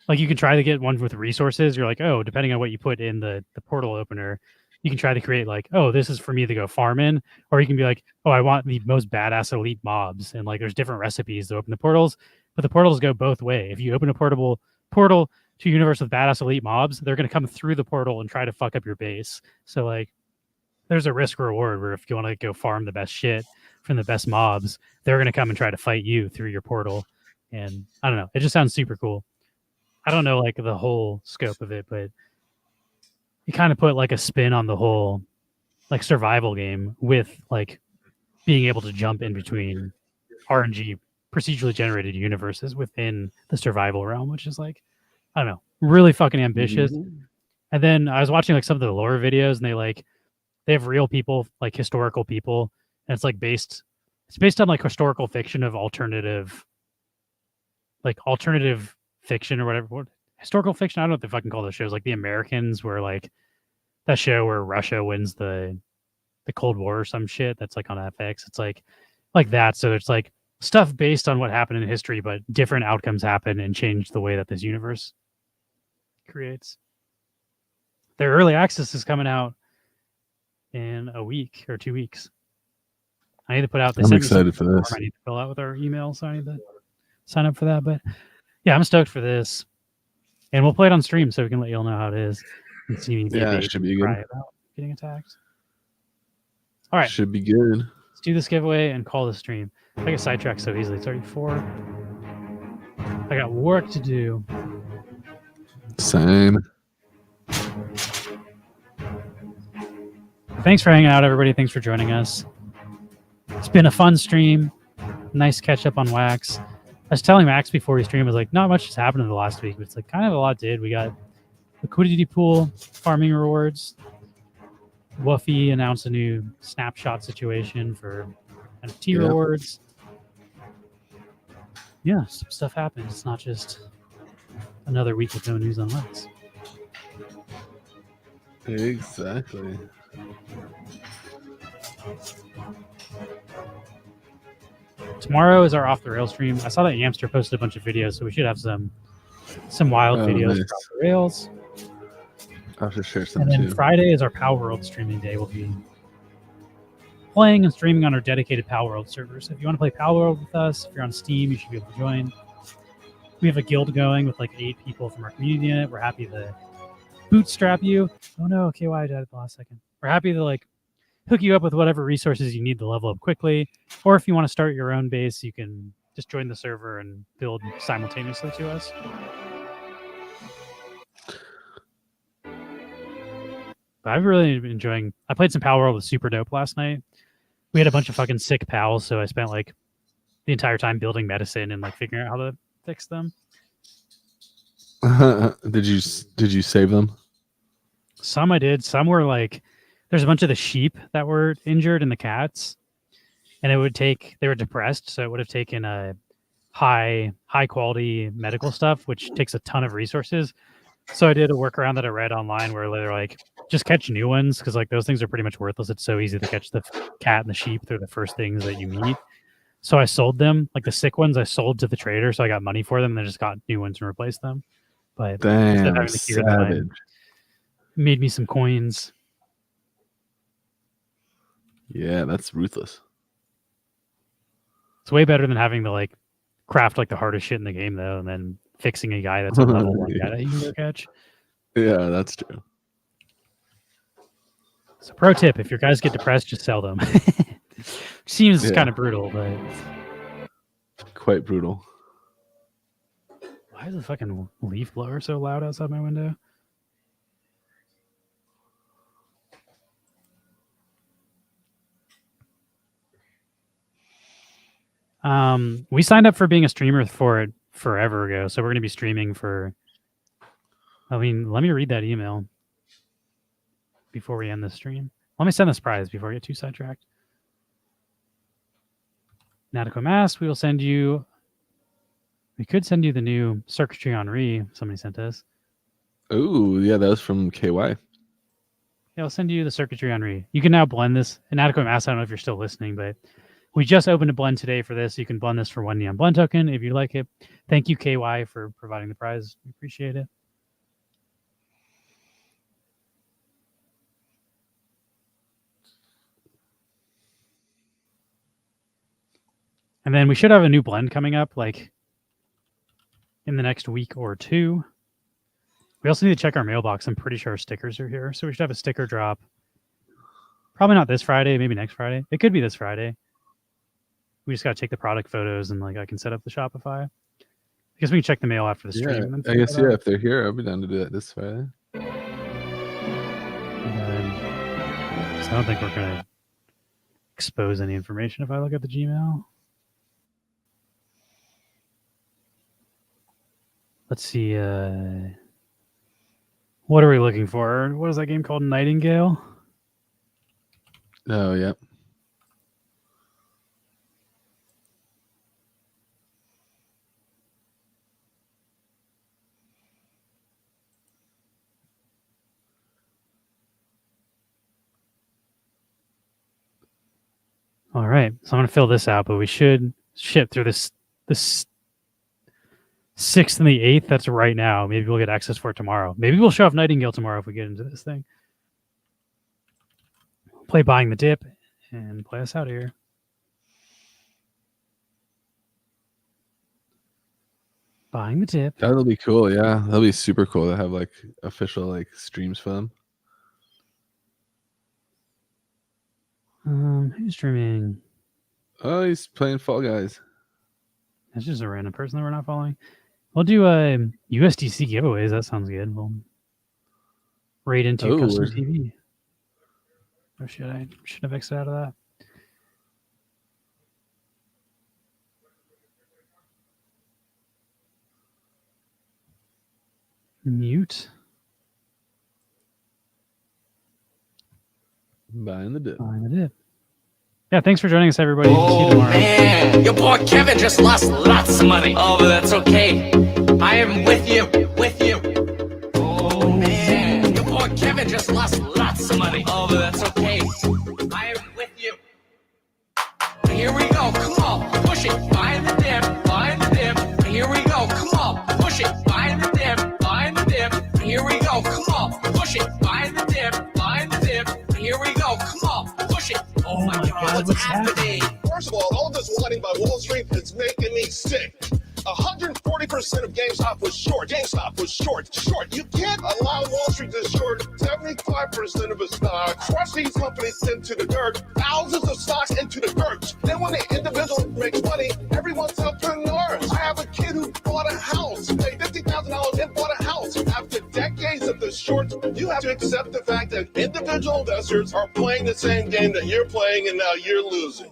you can try to get one with resources. You're like, oh, depending on what you put in the portal opener, you can try to create like, oh, this is for me to go farm in. Or you can be like, oh, I want the most badass elite mobs. And like there's different recipes to open the portals, but the portals go both way. If you open a portal to a universe with badass elite mobs, they're gonna come through the portal and try to fuck up your base. So like there's a risk reward where if you want to go farm the best shit from the best mobs, they're going to come and try to fight you through your portal. And I don't know. It just sounds super cool. I don't know like the whole scope of it, but you kind of put like a spin on the whole like survival game with like being able to jump in between RNG procedurally generated universes within the survival realm, which is like, I don't know, really fucking ambitious. Mm-hmm. And then I was watching like some of the lore videos and they have real people, like historical people, and it's like based on like historical fiction of alternative fiction or whatever. Historical fiction, I don't know what they fucking call those shows. Like The Americans, where like that show where Russia wins the Cold War or some shit that's like on FX. It's like that. So it's like stuff based on what happened in history, but different outcomes happen and change the way that this universe creates. Their early access is coming out in a week or 2 weeks. I need to put out. I'm excited for this. I need to fill out with our email, so I need to sign up for that. But yeah, I'm stoked for this, and we'll play it on stream so we can let you all know how it is and see me be a Yeah, baby it should be and good. cry about getting attacked. All right, Should be good. let's do this giveaway and call the stream. I get sidetracked so easily. 34. I got work to do. Same. Thanks for hanging out, everybody. Thanks for joining us. It's been a fun stream. Nice catch up on Wax. I was telling Max before we streamed, I was like, not much has happened in the last week, but it's like kind of a lot did. We got liquidity pool, farming rewards. WUFFI announced a new snapshot situation for NFT rewards. Yeah, some stuff happened. It's not just another week with no news on Wax. Exactly. Tomorrow is our off the rails stream. I saw that Yamster posted a bunch of videos, so we should have some wild videos nice. for off the rails. I'll just share some And then too. Friday is our Power World streaming day. We'll be playing and streaming on our dedicated Power World server. So if you want to play Power World with us, if you're on Steam, you should be able to join. We have a guild going with like 8 people from our community in it. We're happy to bootstrap you. Oh no, KY died at the last second. We're happy to like hook you up with whatever resources you need to level up quickly. Or if you want to start your own base, you can just join the server and build simultaneously to us. But I've really been enjoying. I played some Power World with Super Dope last night. We had a bunch of fucking sick pals, so I spent like the entire time building medicine and like figuring out how to fix them. Did you save them? Some I did. Some were like, there's a bunch of the sheep that were injured and the cats, and they were depressed, so it would have taken a high quality medical stuff, which takes a ton of resources. So I did a workaround that I read online where they're like, just catch new ones because like those things are pretty much worthless. It's so easy to catch the cat and the sheep. They're the first things that you meet. So I sold them, like the sick ones I sold to the trader, so I got money for them and then just got new ones and replaced them. But instead of Damn, having to cure them, I savage. made me some coins. Yeah, that's ruthless. It's way better than having to like craft like the hardest shit in the game though, and then fixing a guy that's a level 1 guy that you can go catch. Yeah, that's true. So pro tip, if your guys get depressed, just sell them. Seems kind of brutal, but quite brutal. why is the fucking leaf blower so loud outside my window? We signed up for being a streamer for it forever ago, so we're going to be streaming for. I mean, let me read that email before we end the stream. Let me send this prize before I get too sidetracked. Natico Mass, we will send you. We could send you the new circuitry Henri. Somebody sent us. Oh, yeah, that was from KY. Yeah, I'll send you the circuitry Henri. You can now blend this. And Natico Mass, I don't know if you're still listening, but we just opened a blend today for this. You can blend this for 1 Neon Blend token if you like it. Thank you, KY, for providing the prize. We appreciate it. And then we should have a new blend coming up, like in the next week or 2. We also need to check our mailbox. I'm pretty sure our stickers are here. So we should have a sticker drop. Probably not this Friday, maybe next Friday. It could be this Friday. We just got to take the product photos and like I can set up the Shopify. I guess we can check the mail after the stream. Yeah, I guess, yeah, if they're here, I'll be down to do that this Friday. And then, so I don't think we're going to expose any information if I look at the Gmail. Let's see. What are we looking for? What is that game called? Nightingale? Oh, yeah. All right, so I'm gonna fill this out, but we should ship through this 6th and the 8th. That's right now. Maybe we'll get access for it tomorrow. Maybe we'll show off Nightingale tomorrow if we get into this thing. Play Buying the Dip and play us out here. Buying the Dip. That'll be cool. Yeah, that'll be super cool to have like official like streams for them. Who's streaming? Oh, he's playing Fall Guys. That's just a random person that we're not following. We'll do USDC giveaways. That sounds good. We'll raid into custom TV. Or should I? Should have exited out of that. Mute. Buying the dip. Buying the dip. Yeah, thanks for joining us, everybody. See you tomorrow. Man, your boy Kevin just lost lots of money. Oh, but that's okay. I am with you, with you. Oh man, your boy Kevin just lost lots of money. Oh, but that's okay. I am with you. Here we go, come on, push it, buying the dip, buying the dip. Here we go, come on, push it, buying the dip, buying the dip. Here we go, come on, push it, buying the dip, buying the dip. Here we go, come on, push it. Oh my God, what's happening? First of all this whining by Wall Street is making me sick. 140% of GameStop was short. GameStop was short. You can't allow Wall Street to short 75% of its stocks. Crush these companies into the dirt. Thousands of stocks into the dirt. Then when the individual makes money, everyone's entrepreneurs. I have a kid who bought a house, paid $50,000 and bought a house. After decades of the short, you have to accept the fact that individual investors are playing the same game that you're playing, and now you're losing.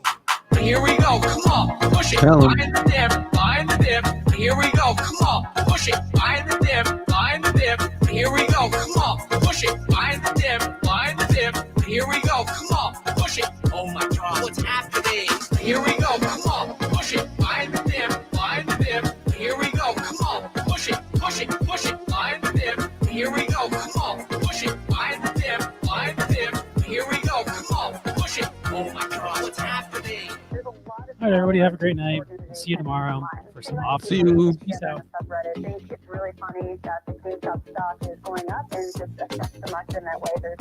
Here we go, come on, push it, buying the dip, buying the dip. Here we go, come on, push it, buying the dip, buying the dip. Here we go, come on, push it, buying the dip, buying the dip. Here we go, come on, push it. Oh my God, what's happening? Here we go, come on, push it, buying the dip, buying the dip. Here we go, come on, push it, push it, push it, buying the dip. Here we go, come on, push it, buying the dip, buying the dip. Here we go, come on, push it. Oh my God, what's happening? All right, everybody, have a great night. See you tomorrow for some off. See you. Peace out. Subreddit think it's really funny that the GameStop stock is going up and just affects so much in that way. There's